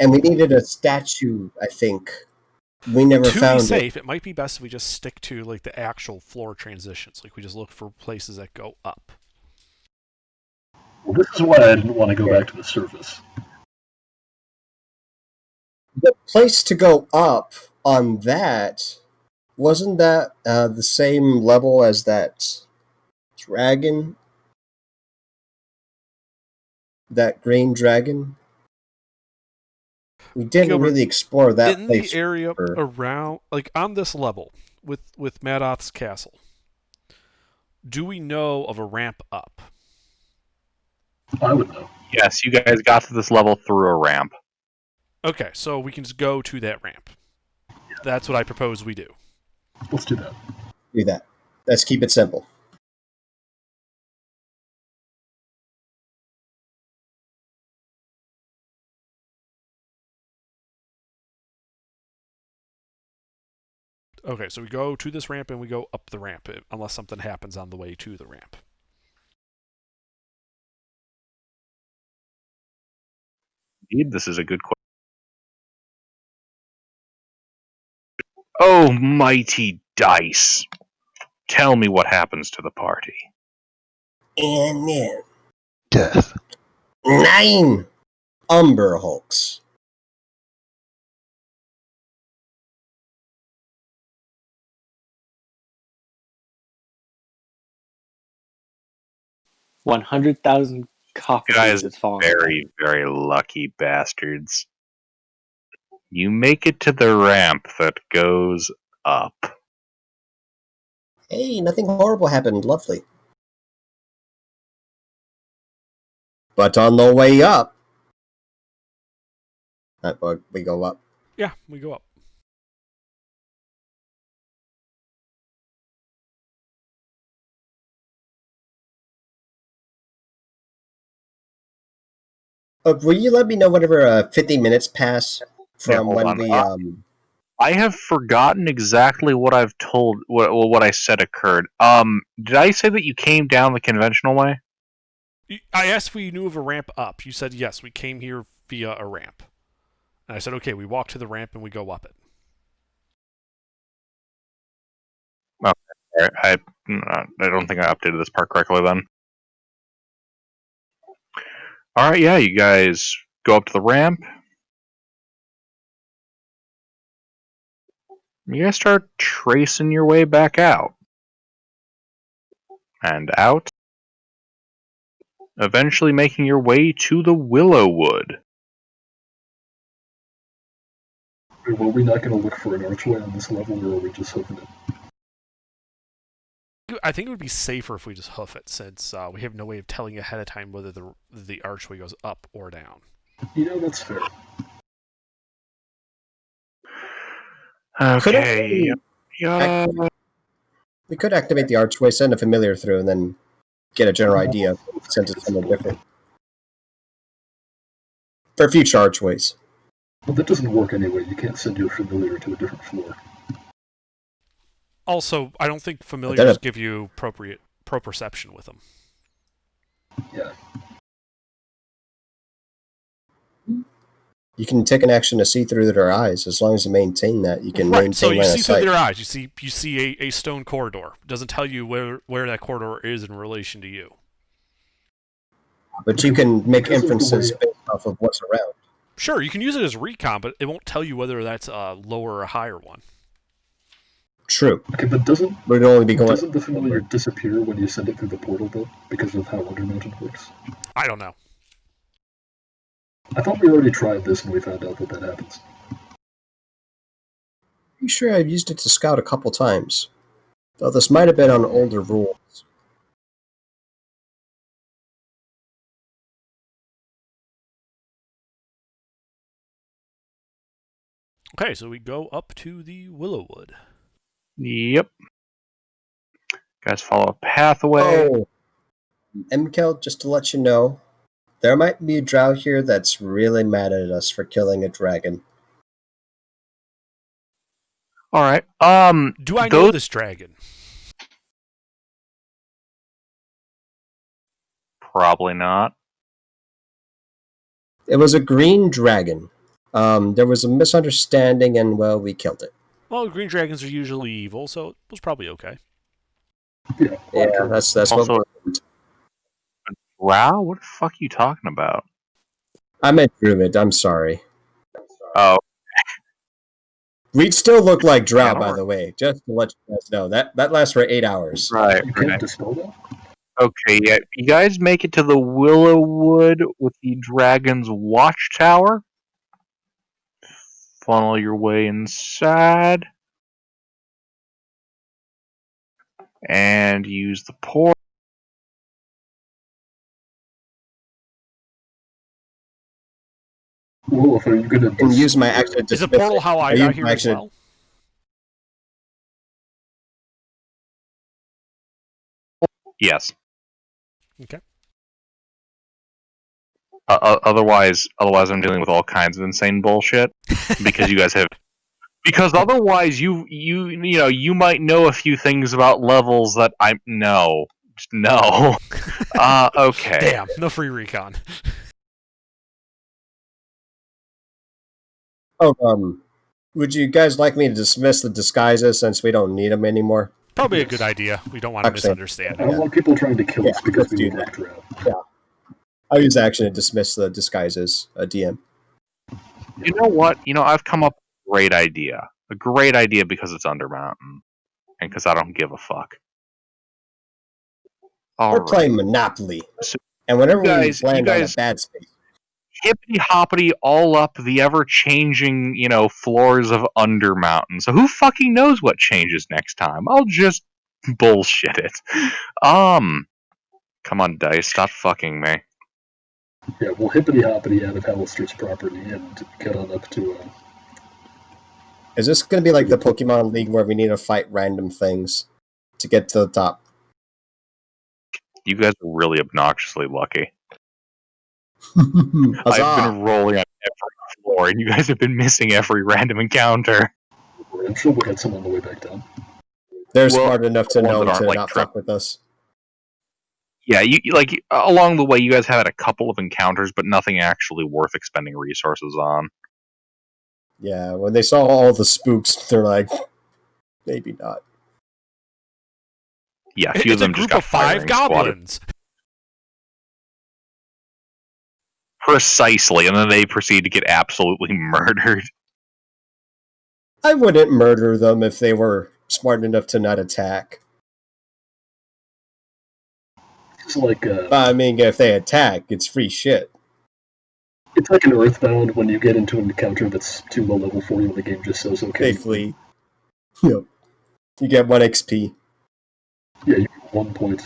and we needed a statue. I think we never To found be safe, it might be best if we just stick to like the actual floor transitions. Like we just look for places that go up. Well, this is why I didn't want to go back to the surface. The place to go up on that wasn't that the same level as that dragon, that green dragon. We didn't Gilbert, really explore that in place. the area for- around, like on this level with Madoth's castle. Do we know of a ramp up? I would know. Yes, you guys got to this level through a ramp. Okay, so we can just go to that ramp. That's what I propose we do. Let's do that. Do that. Let's keep it simple. Okay, so we go to this ramp and we go up the ramp, unless something happens on the way to the ramp. Indeed, this is a good question. Oh, mighty dice. Tell me what happens to the party. And then Death. 9 Umber Hulks. $100,000 coffee You guys beans has fallen. very, very lucky bastards. You make it to the ramp that goes up. Hey, nothing horrible happened. Lovely. But on the way up, we go up. Yeah, we go up. Will you let me know whenever 50 minutes pass from hold when on. we I have forgotten exactly what I've told. What I said occurred. Did I say that you came down the conventional way? I asked if we knew of a ramp up. You said yes, we came here via a ramp. And I said, okay, we walk to the ramp and we go up it. I don't think I updated this part correctly then. Alright, yeah, you guys go up to the ramp. You guys start tracing your way back out. And out. Eventually making your way to the Willow Wood. Were we not going to look for an archway on this level, or are we just hoping it? I think it would be safer if we just hoof it, since we have no way of telling ahead of time whether the archway goes up or down. That's fair. Okay. We could activate the archway, send a familiar through, and then get a general idea since it's something different. For future archways. Well, that doesn't work anyway. You can't send your familiar to a different floor. Also, I don't think familiars give you proprioception with them. Yeah. You can take an action to see through their eyes. As long as you maintain that, you can maintain so you see through sight. their eyes. You see a stone corridor. It doesn't tell you where that corridor is in relation to you. But you can make inferences based off of what's around. Sure, you can use it as recon, but it won't tell you whether that's a lower or a higher one. True. Okay, but doesn't the familiar disappear when you send it through the portal, though, because of how Blundermountain works? I don't know. I thought we already tried this and we found out that happens. I'm sure I've used it to scout a couple times, though this might have been on older rules. Okay, so we go up to the Willowwood. Yep. Guys follow a pathway. Oh, MKL, just to let you know, there might be a drow here that's really mad at us for killing a dragon. Alright, do I know this dragon? Probably not. It was a green dragon. There was a misunderstanding and, well, we killed it. Well, green dragons are usually evil, so it was probably okay. Yeah, that's also, what... Wow, what the fuck are you talking about? I meant Druid, I'm sorry. Oh. We'd still look like drow, by the way, just to let you guys know. That lasts for 8 hours. Right. You can't dispel that? Okay, yeah. You guys make it to the Willowwood with the Dragon's Watchtower. Funnel your way inside. And use the portal. Wolf, are you going to use my action to Is the portal how I got here as well? Yes. Okay. Otherwise, I'm dealing with all kinds of insane bullshit because you guys have. Because otherwise, you might know a few things about levels that I no. Okay. Damn, no free recon. Oh, would you guys like me to dismiss the disguises since we don't need them anymore? Probably a good idea. We don't want to misunderstand. I don't want people trying to kill us because we look like drow. Yeah. I'll use action to dismiss the disguises, DM. You know what? I've come up with a great idea. A great idea because it's Undermountain. And because I don't give a fuck. We're playing Monopoly. So and whenever we on land a bad space, hippity hoppity all up the ever changing, floors of Undermountain. So who fucking knows what changes next time? I'll just bullshit it. Come on, dice, stop fucking me. Yeah, we'll hippity hoppity out of Hallister's property and get on up to. Is this going to be like the Pokemon League where we need to fight random things to get to the top? You guys are really obnoxiously lucky. I've been rolling on every floor, and you guys have been missing every random encounter. I'm sure we'll get some on the way back down. They're smart enough to know to not fuck with us. Yeah, along the way, you guys have had a couple of encounters, but nothing actually worth expending resources on. Yeah, when they saw all the spooks, they're like, maybe not. Yeah, a few of them just got 5 goblins. Precisely, and then they proceed to get absolutely murdered. I wouldn't murder them if they were smart enough to not attack. It's like I mean, if they attack, it's free shit. it's like an Earthbound when you get into an encounter that's too low level for you, and the game just says, "Okay." They flee. Yep. You get 1 XP. Yeah, you get 1 point.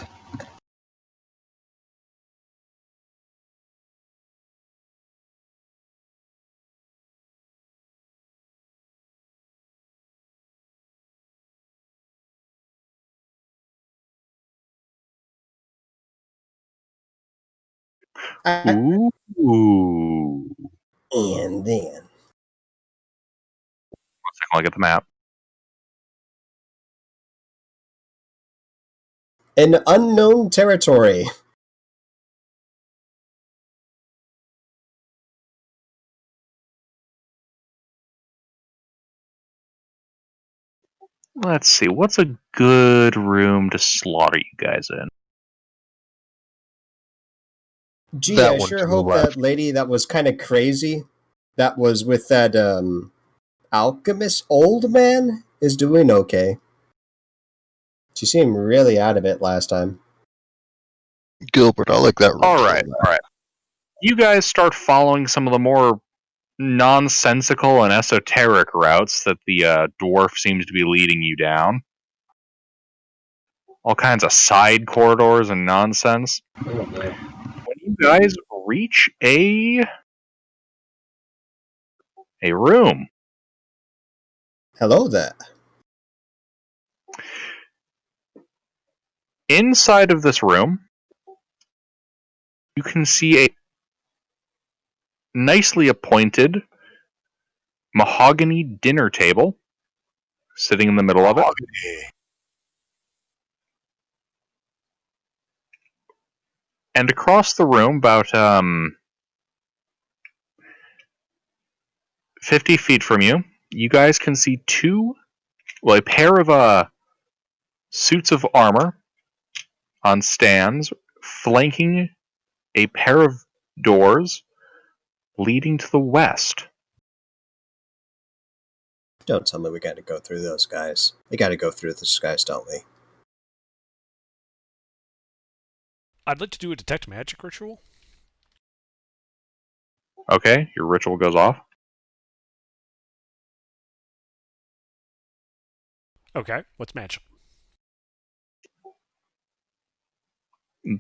Ooh. And then 1 second, I'll get the map. an unknown territory. Let's see, what's a good room to slaughter you guys in? Gee, That I one sure to the hope left. that lady that was kind of crazy, that was with that alchemist old man, is doing okay. She seemed really out of it last time. Gilbert, I like that room. Alright. You guys start following some of the more nonsensical and esoteric routes that the dwarf seems to be leading you down. All kinds of side corridors and nonsense. Oh no. When you guys reach a room, Hello there. inside of this room, you can see a nicely appointed mahogany dinner table sitting in the middle of it. And across the room, about 50 feet from you, you guys can see a pair of suits of armor on stands flanking a pair of doors leading to the west. Don't tell me we got to go through those guys. We got to go through those guys, don't we? I'd like to do a detect magic ritual. Okay, your ritual goes off. Okay, what's magic?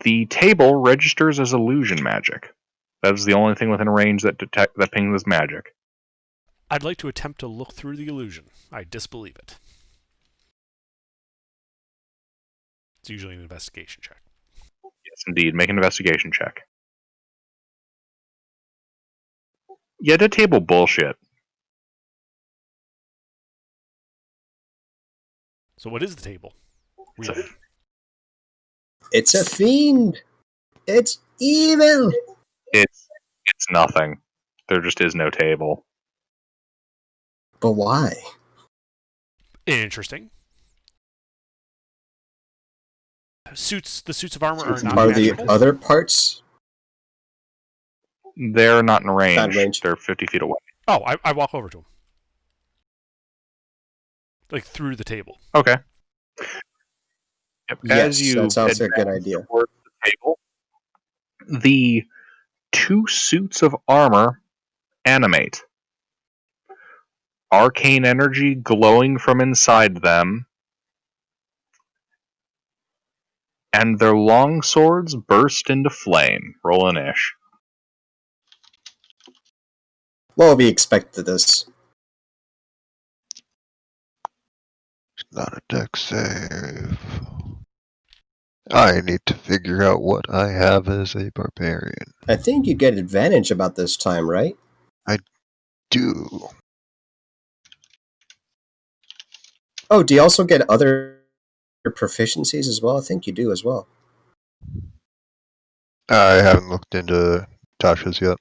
The table registers as illusion magic. That is the only thing within range that pings as magic. I'd like to attempt to look through the illusion. I disbelieve it. It's usually an investigation check. Yes, indeed. Make an investigation check. Yeah, that table bullshit. So what is the table? Really? It's a fiend. It's evil. It's nothing. There just is no table. But why? Interesting. The suits of armor are not Are magical. the other parts? They're not in range. Not in range. They're 50 feet away. Oh, I walk over to them. Like through the table. Okay. Yep. Yes, As you that sounds like a good idea. towards the table, the two suits of armor animate. Arcane energy glowing from inside them, and their long swords burst into flame. Roll an ish. Well, we expected this. Not a deck save. I need to figure out what I have as a barbarian. I think you get advantage about this time, right? Do. Oh, do you also get other proficiencies as well? I think you do as well. I haven't looked into Tasha's yet.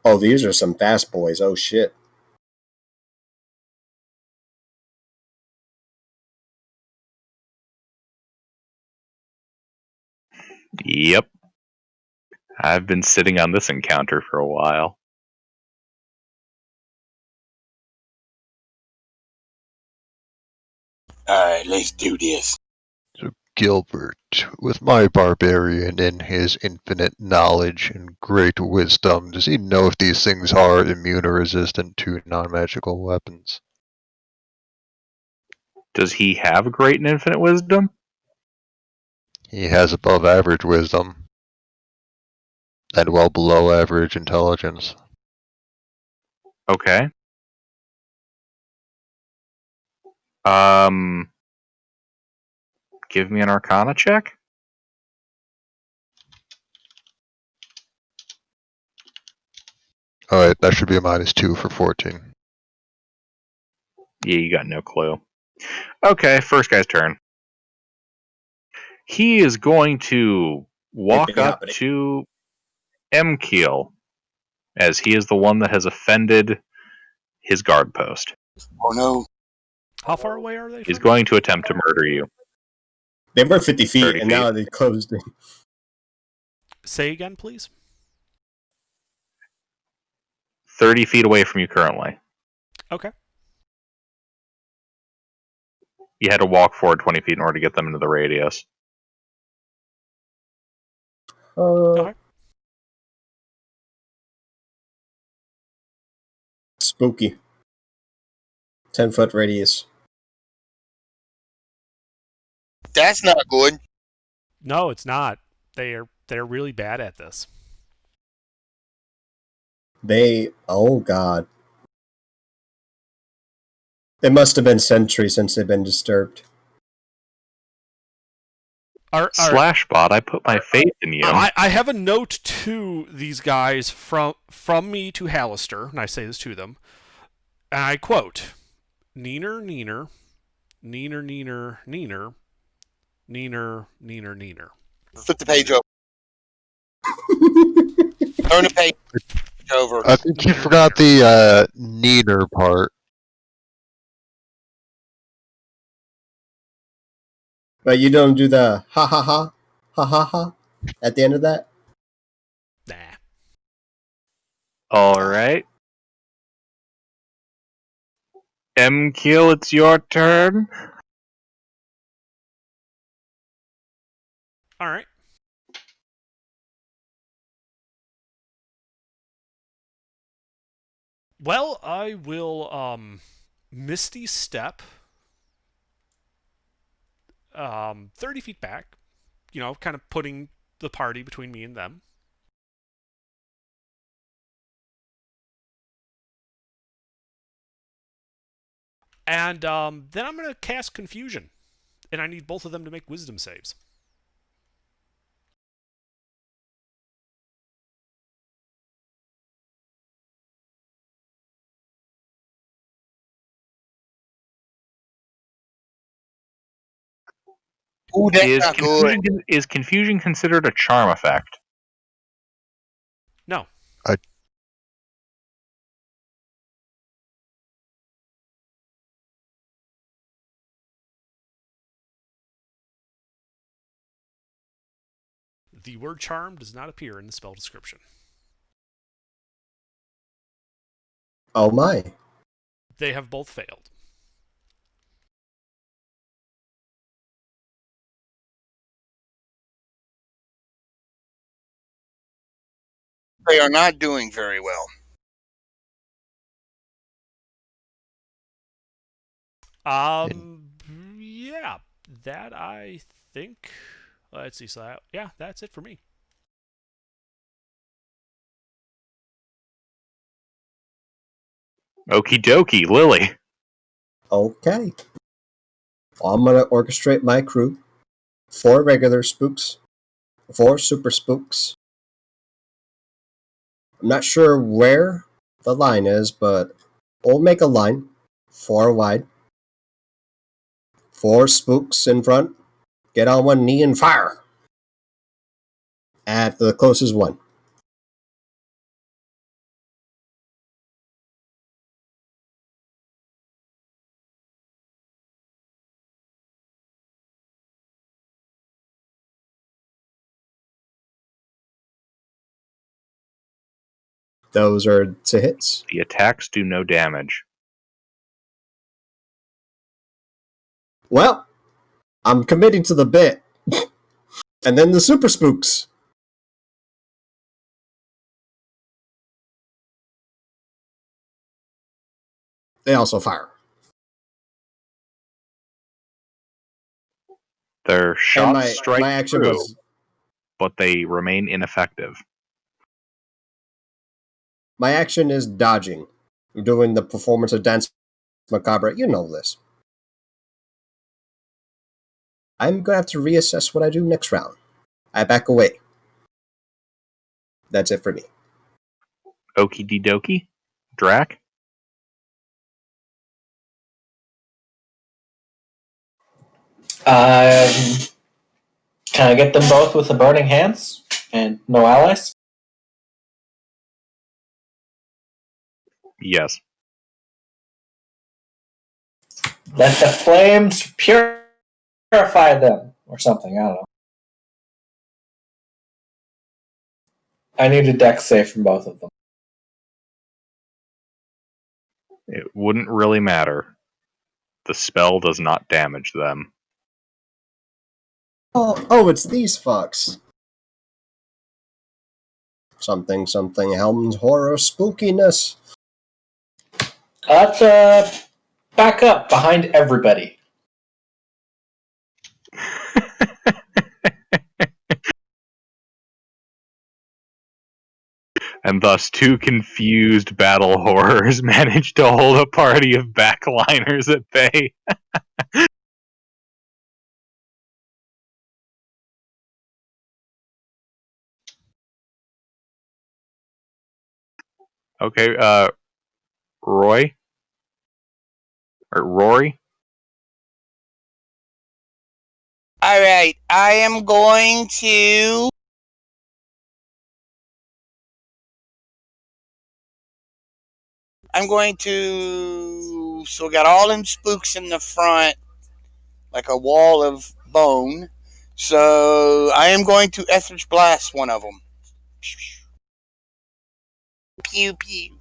Oh, these are some fast boys. Oh, shit. Yep. I've been sitting on this encounter for a while. Alright, let's do this. So Gilbert, with my barbarian and his infinite knowledge and great wisdom, does he know if these things are immune or resistant to non-magical weapons? Does he have great and infinite wisdom? He has above average wisdom and well below average intelligence. Okay. Give me an Arcana check. Alright, that should be a -2 for 14. Yeah, you got no clue. Okay, first guy's turn. He is going to walk up to Mkeel, as he is the one that has offended his guard post. Oh no. How far away are they He's from going to attempt to murder you. They were 50 feet, 30 and feet. now they closed it. Say again, please. 30 feet away from you currently. Okay. You had to walk forward 20 feet in order to get them into the radius. Okay. Spooky. 10-foot radius. That's not good. No, it's not. They're really bad at this. Oh god. It must have been centuries since they've been disturbed. Slashbot, I put my faith in you. I have a note to these guys from me to Hallister, and I say this to them. And I quote, Neener, neener, neener, neener, neener, neener, neener, neener. Flip the page over. Turn the page over. I think you forgot the neater part. But you don't do the ha ha ha, ha ha ha at the end of that? Nah. Alright. Mkeel, it's your turn. Alright. Well, I will Misty Step 30 feet back, kind of putting the party between me and them. And then I'm going to cast Confusion. And I need both of them to make wisdom saves. Ooh, that's not good. Is confusion considered a charm effect? No. The word charm does not appear in the spell description. Oh my. They have both failed. They are not doing very well. Yeah, that I think. Let's see. So yeah, that's it for me. Okie dokie, Lily. Okay. Well, I'm gonna orchestrate my crew. 4 regular spooks. 4 super spooks. I'm not sure where the line is, but we'll make a line. 4 wide. 4 spooks in front. Get on one knee and fire! At the closest one. Those are 2 hits. The attacks do no damage. Well, I'm committing to the bit. And then the super spooks. They also fire. Their shots strike my action true, was but they remain ineffective. my action is dodging. I'm doing the performance of Dance Macabre. You know this. I'm gonna have to reassess what I do next round. I back away. That's it for me. Okie dokie. Drac? Can I get them both with the burning hands and no allies? Yes. Let the flames purify them, or something. I don't know. I need a dex save from both of them. It wouldn't really matter. The spell does not damage them. Oh, it's these fucks. Something, Helm's horror spookiness. Let's back up behind everybody. And thus, 2 confused battle horrors manage to hold a party of backliners at bay. Okay, Roy? Or Rory? Alright, I am going to... So we got all them spooks in the front, like a wall of bone. So I am going to Etheridge Blast one of them. Pew pew.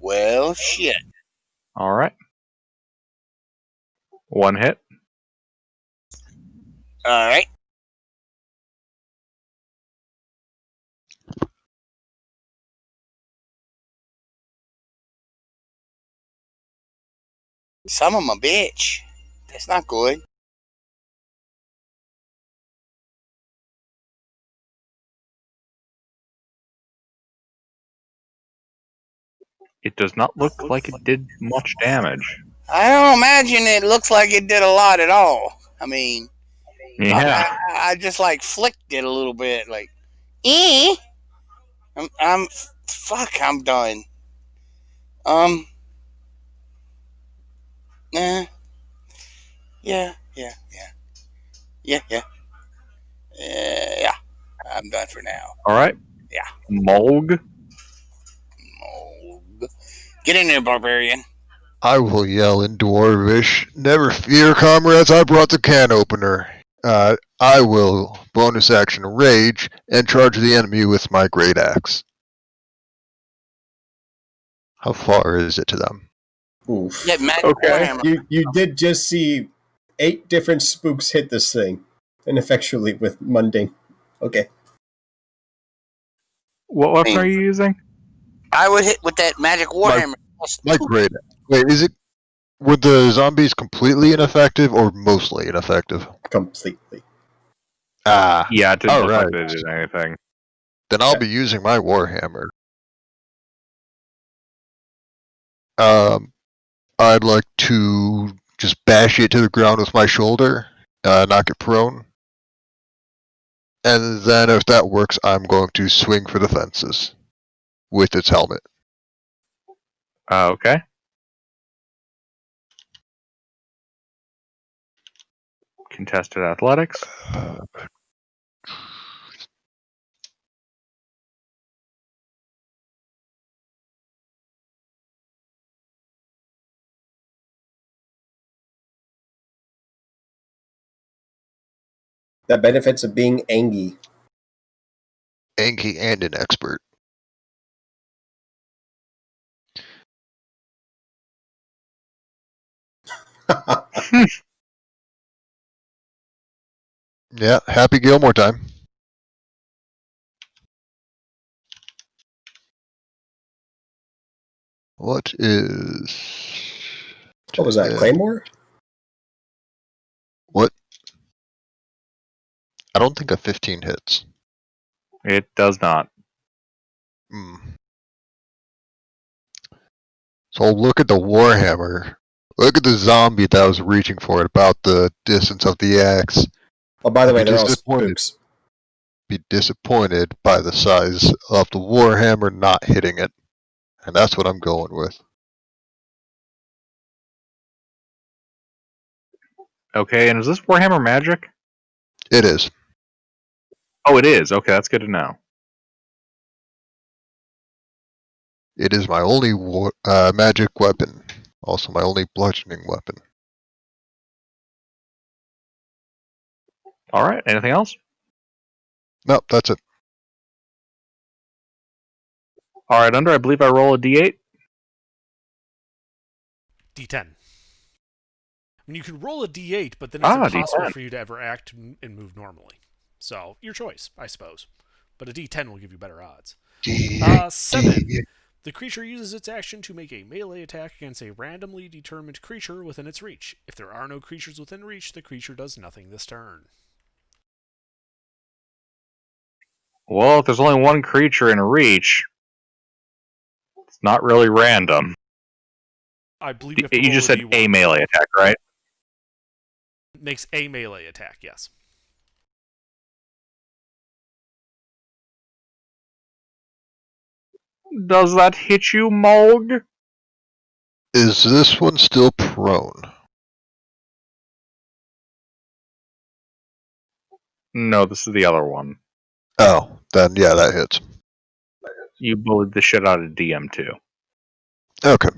Well, shit. Alright. 1 hit. Alright. Son of a bitch. That's not good. It does not look like it did much damage. I don't imagine it looks like it did a lot at all. I mean, Yeah. I just like flicked it a little bit, like, eh? I'm done. Nah, yeah. Yeah, I'm done for now. Alright. Yeah. Mulg? Get in there, barbarian. I will yell in Dwarvish, "Never fear, comrades, I brought the can opener." I will bonus action Rage and charge the enemy with my Great Axe. How far is it to them? Oof. That magic Okay. warhammer. You did just see 8 different spooks hit this thing ineffectually with mundane. Okay. What weapon are you using? I would hit with that magic warhammer. My Great Axe. Wait, is it... Were the zombies completely ineffective or mostly ineffective? Completely. Ah, Yeah, it didn't look alright. like they did anything. Then I'll be using my Warhammer. I'd like to just bash it to the ground with my shoulder, knock it prone. And then if that works, I'm going to swing for the fences with its helmet. Okay. Contested athletics. The benefits of being Angie. Anki and an expert. Yeah, Happy Gilmore time. What is... What was that, Claymore? What? I don't think a 15 hits. It does not. Hmm. So look at the Warhammer. Look at the zombie that I was reaching for at about the distance of the axe. Oh, by the way, Be they're all disappointed. spooks. Be disappointed by the size of the Warhammer not hitting it. And that's what I'm going with. Okay, and is this Warhammer Magic? It is. Oh, it is. Okay, that's good to know. It is my only magic weapon. Also my only bludgeoning weapon. All right. Anything else? Nope, that's it. All right, Under. I believe I roll a d8. D10. I mean, you can roll a D8, but then it's impossible D10. for you to ever act and move normally. So, your choice, I suppose. But a D10 will give you better odds. 7. The creature uses its action to make a melee attack against a randomly determined creature within its reach. If there are no creatures within reach, the creature does nothing this turn. Well, if there's only one creature in reach, it's not really random. I believe you have to You roll just a said D1. a melee attack, right? Makes a melee attack, yes. Does that hit you, Mulg? Is this one still prone? No, this is the other one. Oh, then yeah, that hits. You bullied the shit out of DM2. Okay.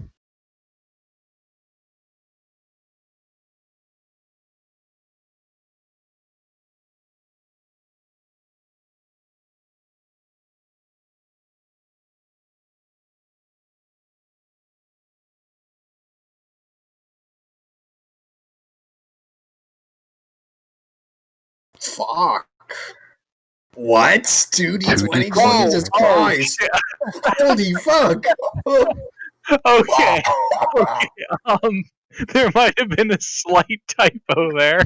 Fuck. What? 2d20? 2d20. Jesus Christ. Holy fuck. Okay. There might have been a slight typo there.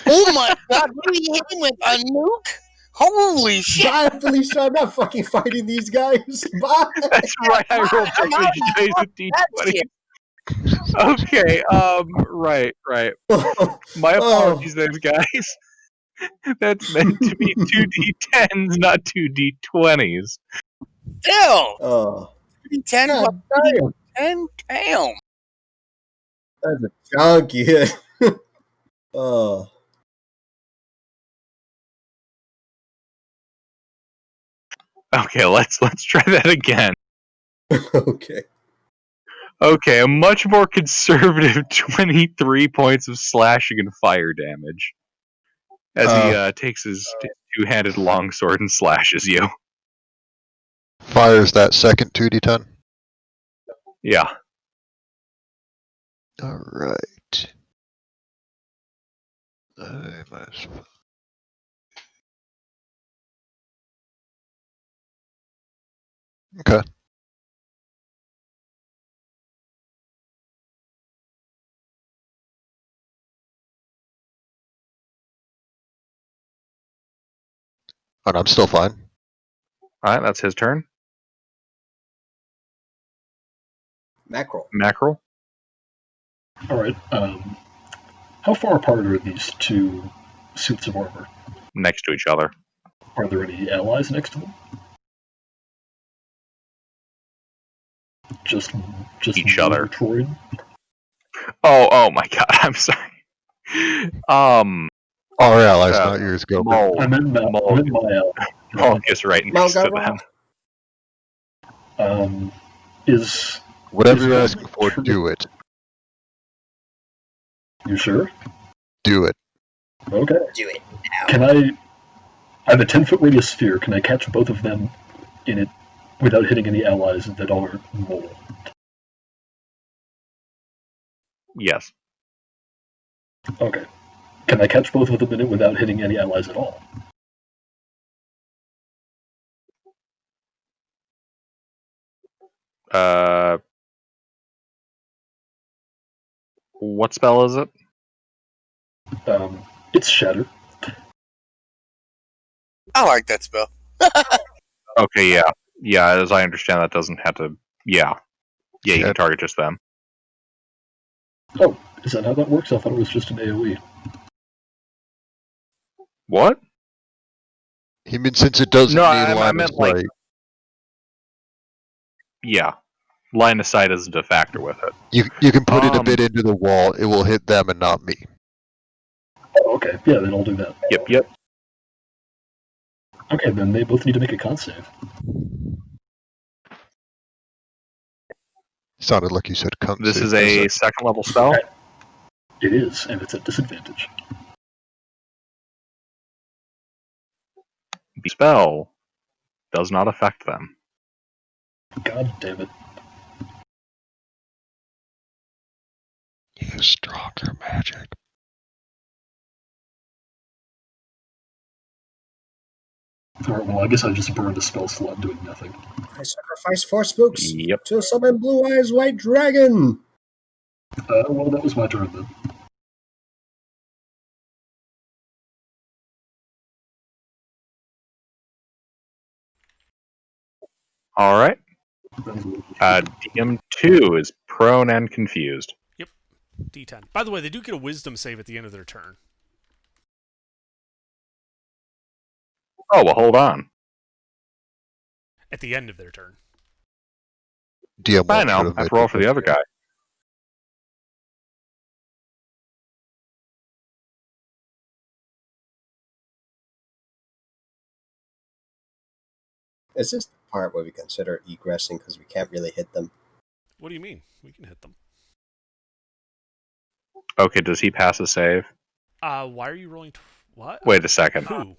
Oh my god, what are you hitting with? A nuke? Holy shit! Bye, Felicia. I'm not fucking fighting these guys. Bye. That's right, I rolled damage dice with D20. Okay, right. My apologies there, guys. That's meant to be 2d10s, not 2d20s. Still! Oh. 10 God plus damn. 10? Damn. That's a chunky hit. Oh. Okay, let's try that again. Okay. Okay, a much more conservative 23 points of slashing and fire damage. As he takes his two-handed longsword and slashes you. Fires that second 2d10. Yeah. Alright. Okay. And I'm still fine. Alright, that's his turn. Mackerel. Alright, how far apart are these two suits of armor? Next to each other. Are there any allies next to them? Just each other. Troy? Oh my god, I'm sorry. Our allies, not yours, Gilbert. Maul, I'm in my Maul gets right next to them. Is Whatever is you're one asking for, tree- do it. You sure? Do it. Okay. Do it now. Can I have a 10-foot radius sphere? Can I catch both of them in it without hitting any allies that are mole? Yes. Okay. Can I catch both of them in it without hitting any allies at all? What spell is it? It's Shatter. I like that spell. Okay, yeah. Yeah, as I understand, that doesn't have to... Yeah, you can target just them. Oh, is that how that works? I thought it was just an AoE. What? He means since it doesn't No, need I line meant of like... sight. Yeah. Line of sight isn't a factor with it. You can put it a bit into the wall. It will hit them and not me. Oh, okay. Yeah, then I'll do that. Yep. Okay, then they both need to make a con save. Sounded like you said come This save is for a second. second level spell? It is, and it's at disadvantage. The spell does not affect them. God damn it. Use stronger magic. Alright, well, I guess I just burned a spell slot doing nothing. I sacrifice 4 spooks Yep. to summon Blue Eyes White Dragon. Well, that was my turn then. Alright. DM2 is prone and confused. Yep. D10. By the way, they do get a wisdom save at the end of their turn. Oh, well, hold on. At the end of their turn. DM1 I know. I have to roll for the other guy. Is this the part where we consider egressing because we can't really hit them? What do you mean? We can hit them. Okay, does he pass a save? Why are you rolling... What? Wait a second. Who?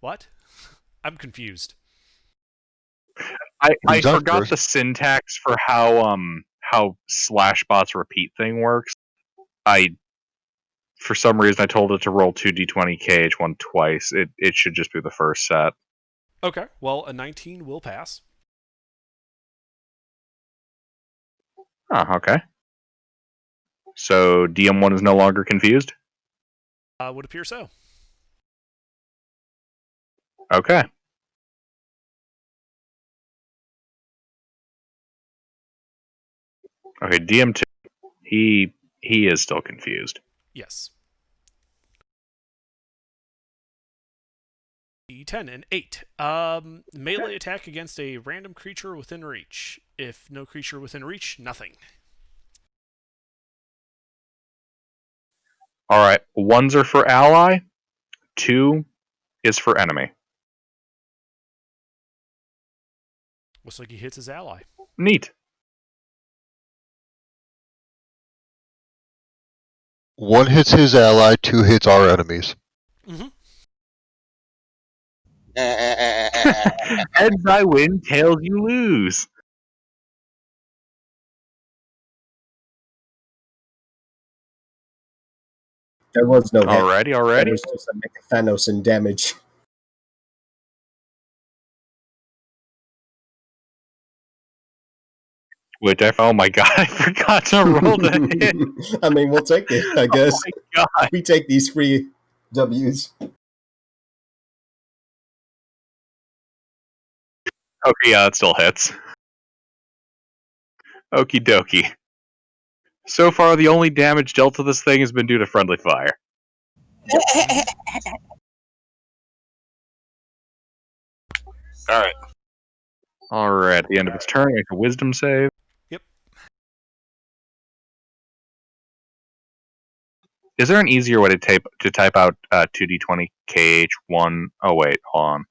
What? I'm confused. I forgot the syntax for how Slashbot's repeat thing works. For some reason, I told it to roll 2d20 KH1 twice. It should just be the first set. Okay, well, a 19 will pass. Oh, okay. So DM1 is no longer confused? Would appear so. Okay. Okay, DM2. He is still confused. Yes. D10 and 8. Melee attack against a random creature within reach. If no creature within reach, nothing. Alright, 1s are for ally, 2 is for enemy. Looks like he hits his ally. Neat. 1 hits his ally, 2 hits our enemies. Mm-hmm. Heads I win, tails you lose. There was no hit. Alrighty. There was just a Thanos in damage. Oh my god, I forgot to roll the hit. I mean, we'll take it, I guess. Oh my god. We take these free W's. Okay, yeah, that still hits. Okie dokie. So far, the only damage dealt to this thing has been due to friendly fire. Alright. Alright, at the end of its turn, make a wisdom save. Yep. Is there an easier way to type out 2d20 KH1? Oh wait, hold on.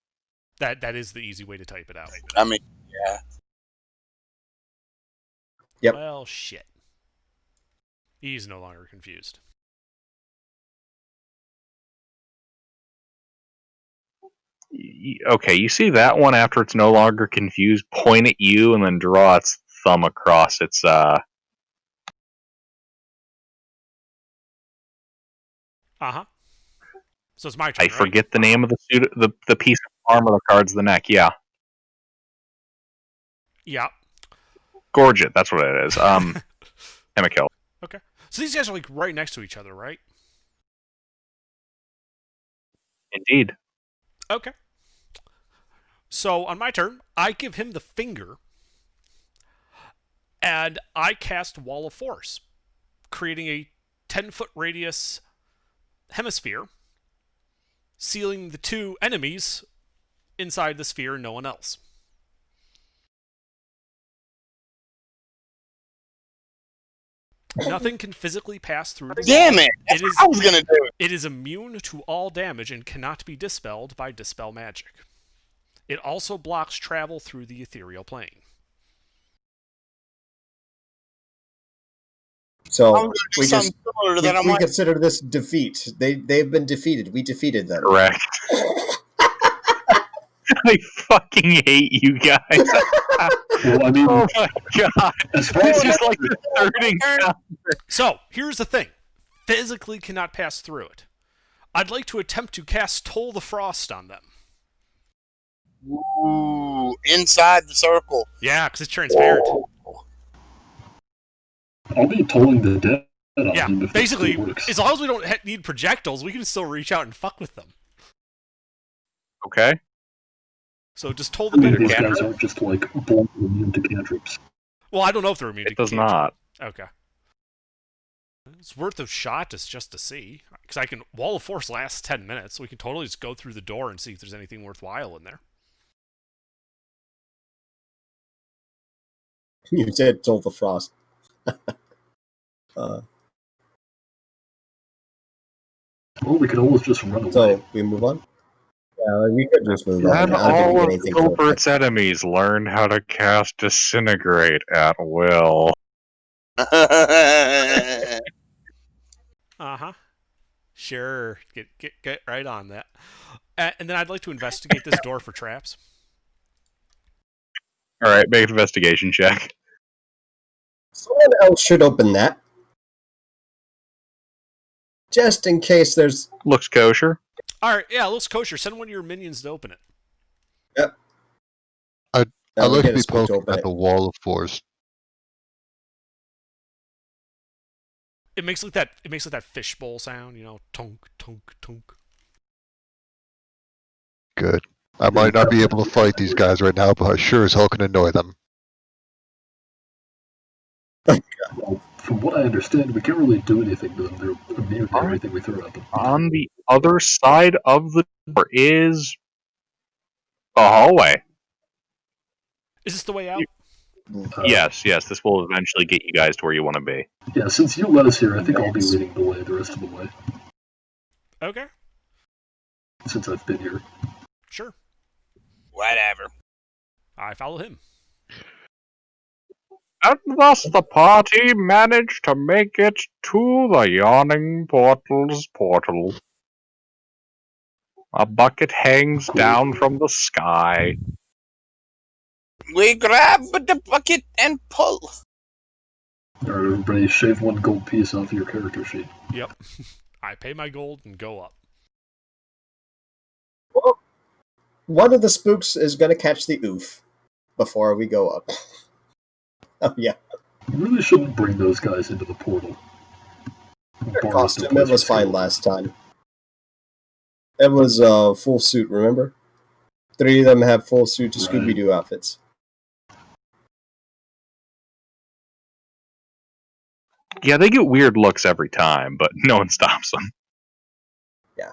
That is the easy way to type it out. I mean, yeah. Yep. Well, shit. He's no longer confused. Okay, you see that one after it's no longer confused, point at you and then draw its thumb across its Uh-huh. So it's my turn, I right? forget the name of the suit, the piece of armor that guards the neck. Yeah. Yeah. Gorget, that's what it is. Hemikill. Okay. So these guys are like right next to each other, right? Indeed. Okay. So on my turn, I give him the finger, and I cast Wall of Force, creating a 10-foot radius hemisphere, sealing the two enemies inside the sphere and no one else. Nothing can physically pass through the wall. Damn it! That's what I was gonna do. It is immune to all damage and cannot be dispelled by Dispel Magic. It also blocks travel through the ethereal plane. So I'm gonna do something similar to that. I'm we like, consider this defeat. They've been defeated. We defeated them. Correct. I fucking hate you guys. Well, I mean, Oh my god. as far This as is like the third encounter. So, here's the thing. Physically cannot pass through it. I'd like to attempt to cast Toll the Frost on them. ooh, inside the circle. Yeah, because it's transparent. I'll be tolling the dead on Yeah, him if basically, it works. as long as we don't need projectiles, we can still reach out and fuck with them. Okay. So just toll I the mean, dead. these guys aren't just like blunt immune to cantrips. Well, I don't know if they're immune to It does cantrips. not. Okay. It's worth a shot just to see. Because I can... Wall of Force lasts 10 minutes, so we can totally just go through the door and see if there's anything worthwhile in there. You said Toll the Frost. Well, we could always just run away. So we move on. Yeah, we could just move on. And I don't think we all get of anything Gilbert's enemies learn how to cast Disintegrate at will. Uh-huh. Sure. Get right on that. And then I'd like to investigate this door for traps. Alright, make an investigation check. Someone else should open that. Just in case there's... Looks kosher. Alright, yeah, it looks kosher. Send one of your minions to open it. Yep. I'd We'll like get to a be spook to poking open at it. the wall of force. It makes like that fishbowl sound, you know, tunk, tunk, tunk. Good. I might not be able to fight these guys right now, but I sure as hell can annoy them. Well, from what I understand, we can't really do anything to them. They're immune to everything we throw at them. On the other side of the door is a hallway. Is this the way out? Yes, this will eventually get you guys to where you want to be. Yeah, since you let us here, I think I'll be leading the way the rest of the way, Okay. since I've been here. Sure. Whatever. I follow him. And thus the party managed to make it to the Yawning Portal's portal. A bucket hangs down from the sky. We grab the bucket and pull. Alright, everybody, shave one gold piece off your character sheet. Yep. I pay my gold and go up. Well, one of the spooks is going to catch the oof before we go up. Oh, yeah. You really shouldn't bring those guys into the portal. Their Bar costume, no place it was for fine trouble. last time. It was full suit, remember? 3 of them have full suit to Right. Scooby-Doo outfits. Yeah, they get weird looks every time, but no one stops them. Yeah.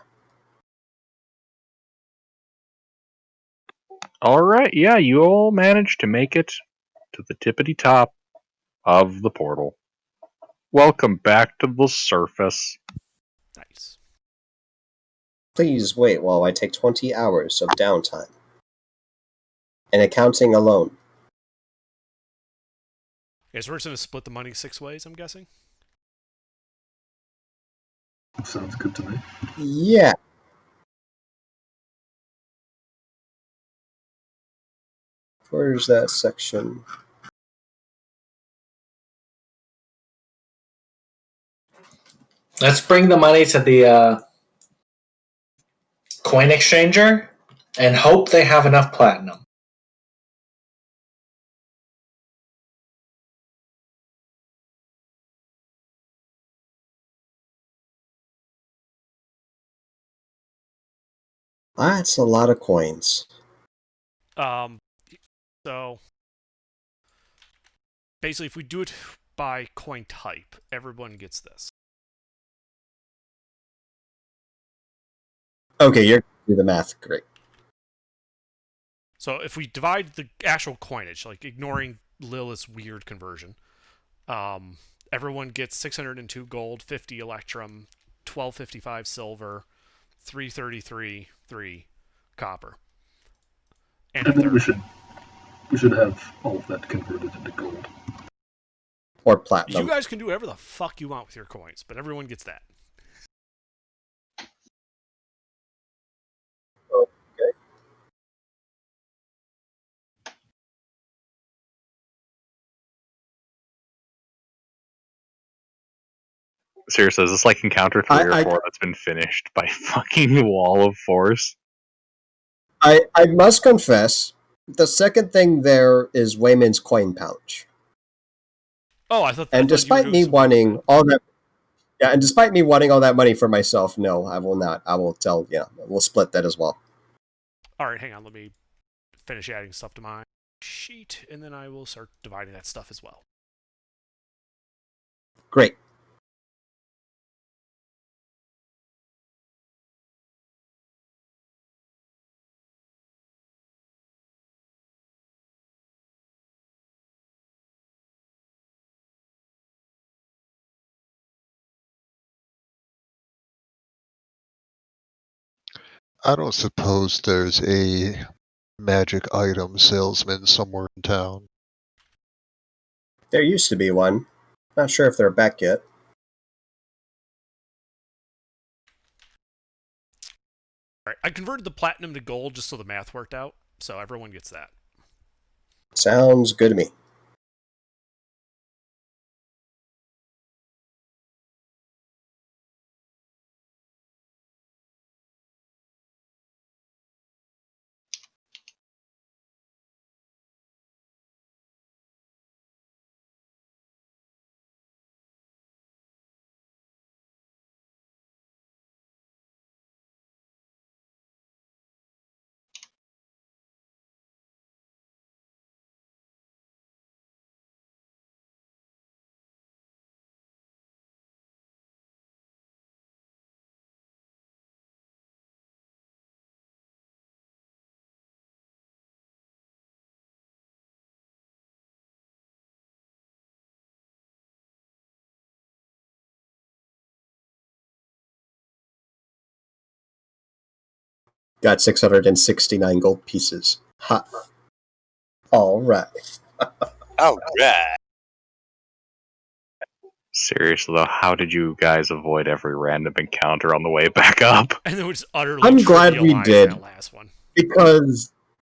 Alright, yeah, you all managed to make it to the tippity top of the portal. Welcome back to the surface. Nice. Please wait while I take 20 hours of downtime. And accounting alone. Okay, so we're just going to split the money 6 ways, I'm guessing? Sounds good to me. Yeah. Where's that section? Let's bring the money to the coin exchanger and hope they have enough platinum. That's a lot of coins. So basically, if we do it by coin type, everyone gets this. Okay, you're going to do the math. Great. So if we divide the actual coinage, like ignoring Lilith's weird conversion, everyone gets 602 gold, 50 electrum, 1255 silver, 333 copper. And then we should have all of that converted into gold. Or platinum. You guys can do whatever the fuck you want with your coins, but everyone gets that. Okay. Seriously, is this like Encounter 3 or 4 that's been finished by fucking Wall of Force? I must confess, the second thing there is Wayman's coin pouch. Oh, I thought. And despite me wanting all that, and despite me wanting all that money for myself, no, I will not. I will tell. Yeah, we'll split that as well. All right, hang on. Let me finish adding stuff to my sheet, and then I will start dividing that stuff as well. Great. I don't suppose there's a magic item salesman somewhere in town. There used to be one. Not sure if they're back yet. All right, I converted the platinum to gold just so the math worked out, so everyone gets that. Sounds good to me. Got 669 gold pieces. Ha. All right. All right. Seriously though, how did you guys avoid every random encounter on the way back up? And then we just utterly I'm glad we trivialized did. that last one. Because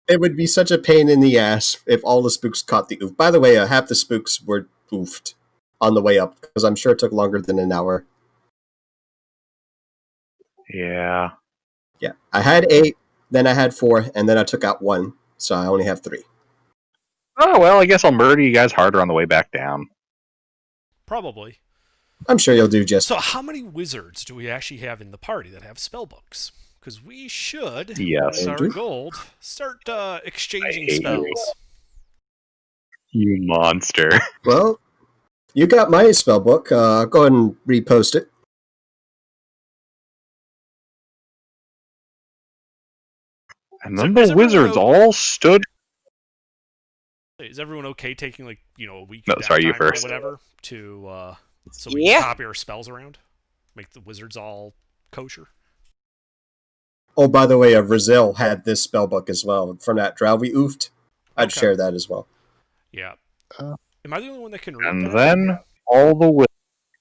it would be such a pain in the ass if all the spooks caught the oof. By the way, half the spooks were oofed on the way up, because I'm sure it took longer than an hour. Yeah. Yeah. I had 8, then I had 4, and then I took out 1, so I only have 3. Oh, well, I guess I'll murder you guys harder on the way back down. Probably. I'm sure you'll do just. So how many wizards do we actually have in the party that have spellbooks? Because we should, Yes. with our gold, start exchanging spells. You monster. Well, you got my spellbook. Go ahead and repost it. And then the wizards all stood. Is everyone okay taking a week? No, sorry, you first. Or whatever to so we can copy our spells around. make the wizards all kosher. Oh, by the way, Brazil had this spellbook as well from that drow we oofed. I'd Okay. share that as well. Yeah. Am I the only one that can read And that? then all the wizards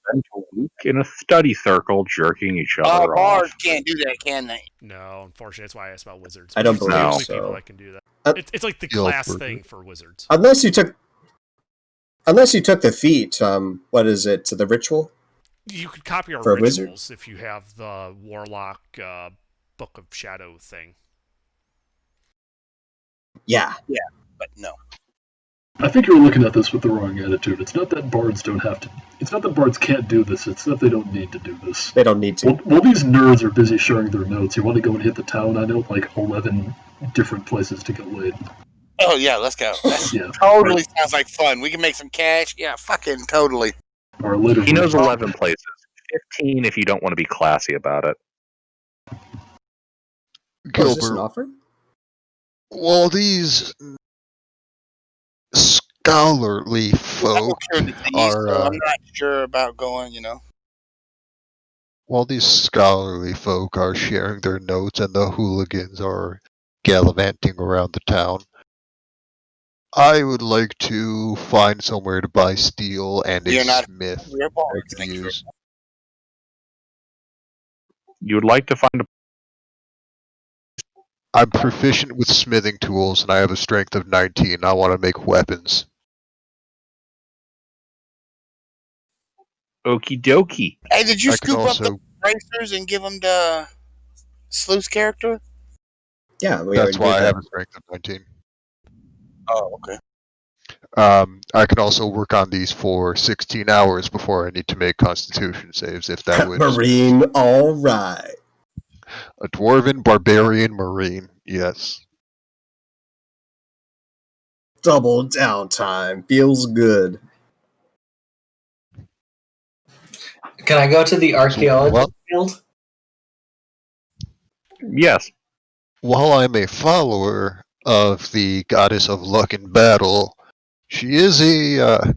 spent a week in a study circle jerking each other Bards off. can't do that, can they? No, unfortunately, that's why I asked about wizards. I don't Wizards are believe the only so. people that can do that. It's like the Guild class worker. thing for wizards. Unless you took the feat, what is it? The ritual? You could copy our For a rituals wizard? if you have the Warlock Book of Shadow thing. Yeah. Yeah, but no. I think you're looking at this with the wrong attitude. It's not that bards don't have to. It's not that bards can't do this. It's that they don't need to do this. They don't need to. Well, these nerds are busy sharing their notes. You want to go and hit the town? I know like 11 different places to get laid. Oh yeah, let's go. That Yeah, totally sounds like fun. We can make some cash. Yeah, fucking totally. or later. He knows 11 places. 15 if you don't want to be classy about it. Oh, is this an Gilbert, offer? while these scholarly I'm folk sure it's the east, are so I'm not sure about going. while these scholarly folk are sharing their notes and the hooligans are gallivanting around the town, I would like to find somewhere to buy steel and We a are not. smith We are that I bards. can Thank you. use. You would like to find a. I'm proficient with smithing tools and I have a strength of 19. I want to make weapons. Okie dokie. Hey, did you I can scoop up the also. racers and give them the Sleuth's character? Yeah, we That's already why did I have that. a strength of 19. Oh, okay. I can also work on these for 16 hours before I need to make Constitution saves, if that would. Marine, all right. A dwarven barbarian marine, yes. Double downtime. Feels good. Can I go to the archaeology Well, field? Yes. while I'm a follower of the goddess of luck and battle, she is a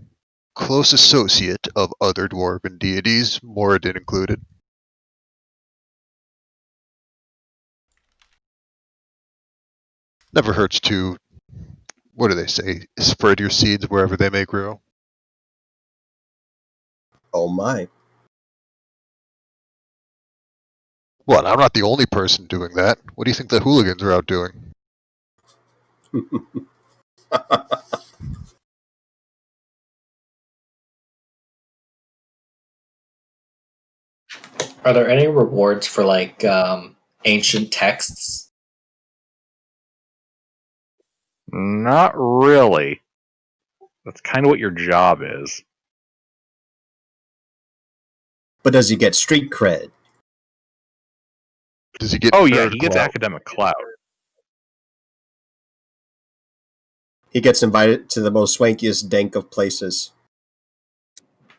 close associate of other dwarven deities, Moradin included. Never hurts to, what do they say, spread your seeds wherever they may grow. Oh my. What, I'm not the only person doing that. What do you think the hooligans are out doing? Are there any rewards for like ancient texts? Not really. That's kind of what your job is. But does he get street cred? Does he get Oh yeah, nerd he gets clout? academic clout. He gets invited to the most swankiest dank of places.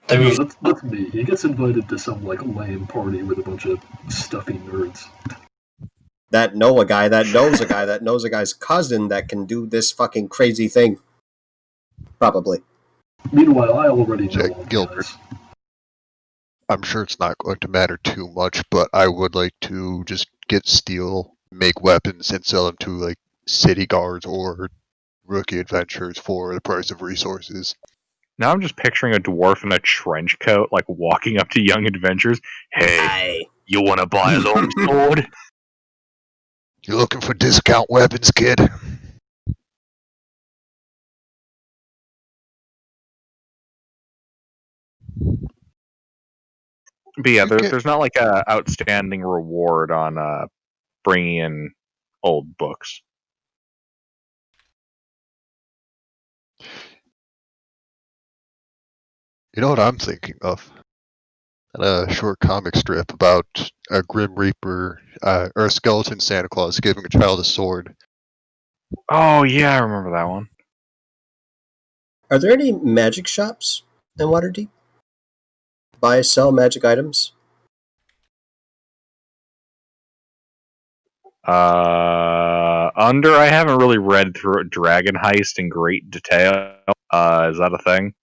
No, that's me. He gets invited to some like lame party with a bunch of stuffy nerds. That Noah guy that knows a guy that knows a guy's cousin that can do this fucking crazy thing. Probably. Meanwhile, I already know Jack all the Gilbert. guys. I'm sure it's not going to matter too much, but I would like to just get steel, make weapons, and sell them to like city guards or rookie adventurers for the price of resources. Now I'm just picturing a dwarf in a trench coat, like walking up to young adventurers. Hey, you want to buy a longsword? You looking for discount weapons, kid? But yeah, You get- there's not like a outstanding reward on bringing in old books. You know what I'm thinking of? A short comic strip about a Grim Reaper or a skeleton Santa Claus giving a child a sword. Oh yeah, I remember that one. Are there any magic shops in Waterdeep? Buy, sell magic items? I haven't really read through Dragon Heist in great detail. Is that a thing?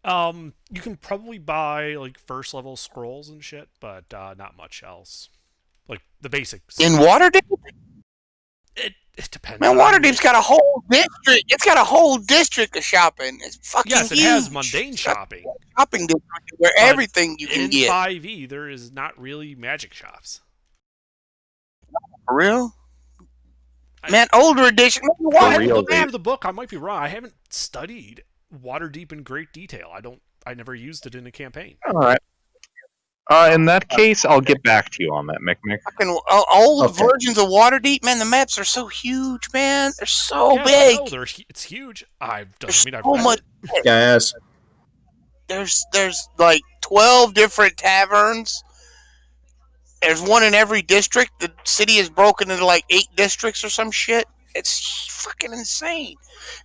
You can probably buy like first level scrolls and shit, but not much else. Like the basics. In Waterdeep? It depends. Man, Waterdeep's got a whole district. It's got a whole district of shopping. It's fucking yes, it huge. has mundane shopping. Shopping district where everything you can get. In 5e, there is not really magic shops. For real? Man, older edition. I haven't looked through the book. I might be wrong. I haven't studied Waterdeep in great detail. I never used it in a campaign. All right. In that case, I'll get back to you on that, Mick. Fucking old versions of Waterdeep, man. The maps are so huge, man. They're so big. It's huge. Doesn't mean I've read it. Yes. There's like 12 different taverns. There's one in every district. The city is broken into like 8 districts or some shit. It's fucking insane.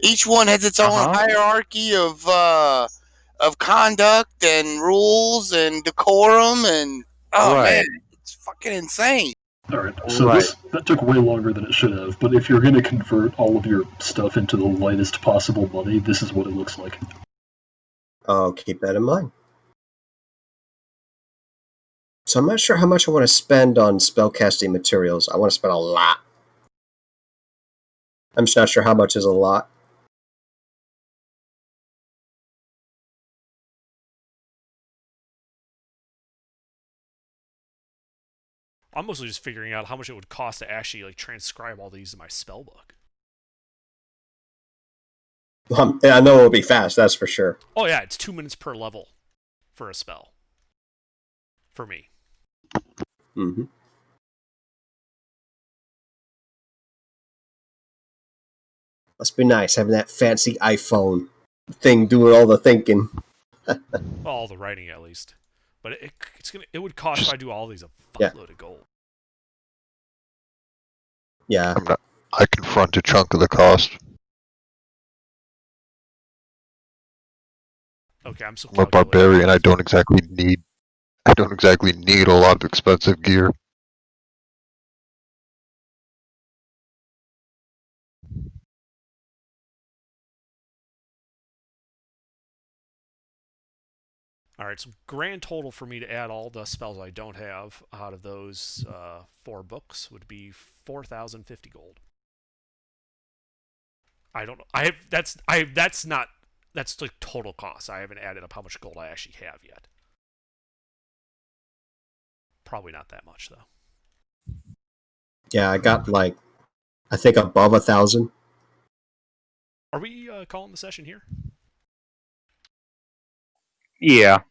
Each one has its own hierarchy of conduct and rules and decorum and man, it's fucking insane. Alright, so that took way longer than it should have, but if you're going to convert all of your stuff into the lightest possible money, this is what it looks like. I'll keep that in mind. So I'm not sure how much I want to spend on spellcasting materials. I want to spend a lot. I'm just not sure how much is a lot. I'm mostly just figuring out how much it would cost to actually like transcribe all these in my spell book. I know it'll be fast, that's for sure. Oh yeah, it's 2 minutes per level for a spell. For me. Mm-hmm. Must be nice having that fancy iPhone thing doing all the thinking. Well, all the writing at least. But it would cost if I do all these a fuckload of gold. Yeah. I confront a chunk of the cost. Okay, I'm a barbarian. I don't exactly need a lot of expensive gear. Alright, so grand total for me to add all the spells I don't have out of those 4 books would be 4,050 gold. I don't know. That's the total cost. I haven't added up how much gold I actually have yet. Probably not that much though. Yeah, I got I think above 1,000. Are we calling the session here? Yeah.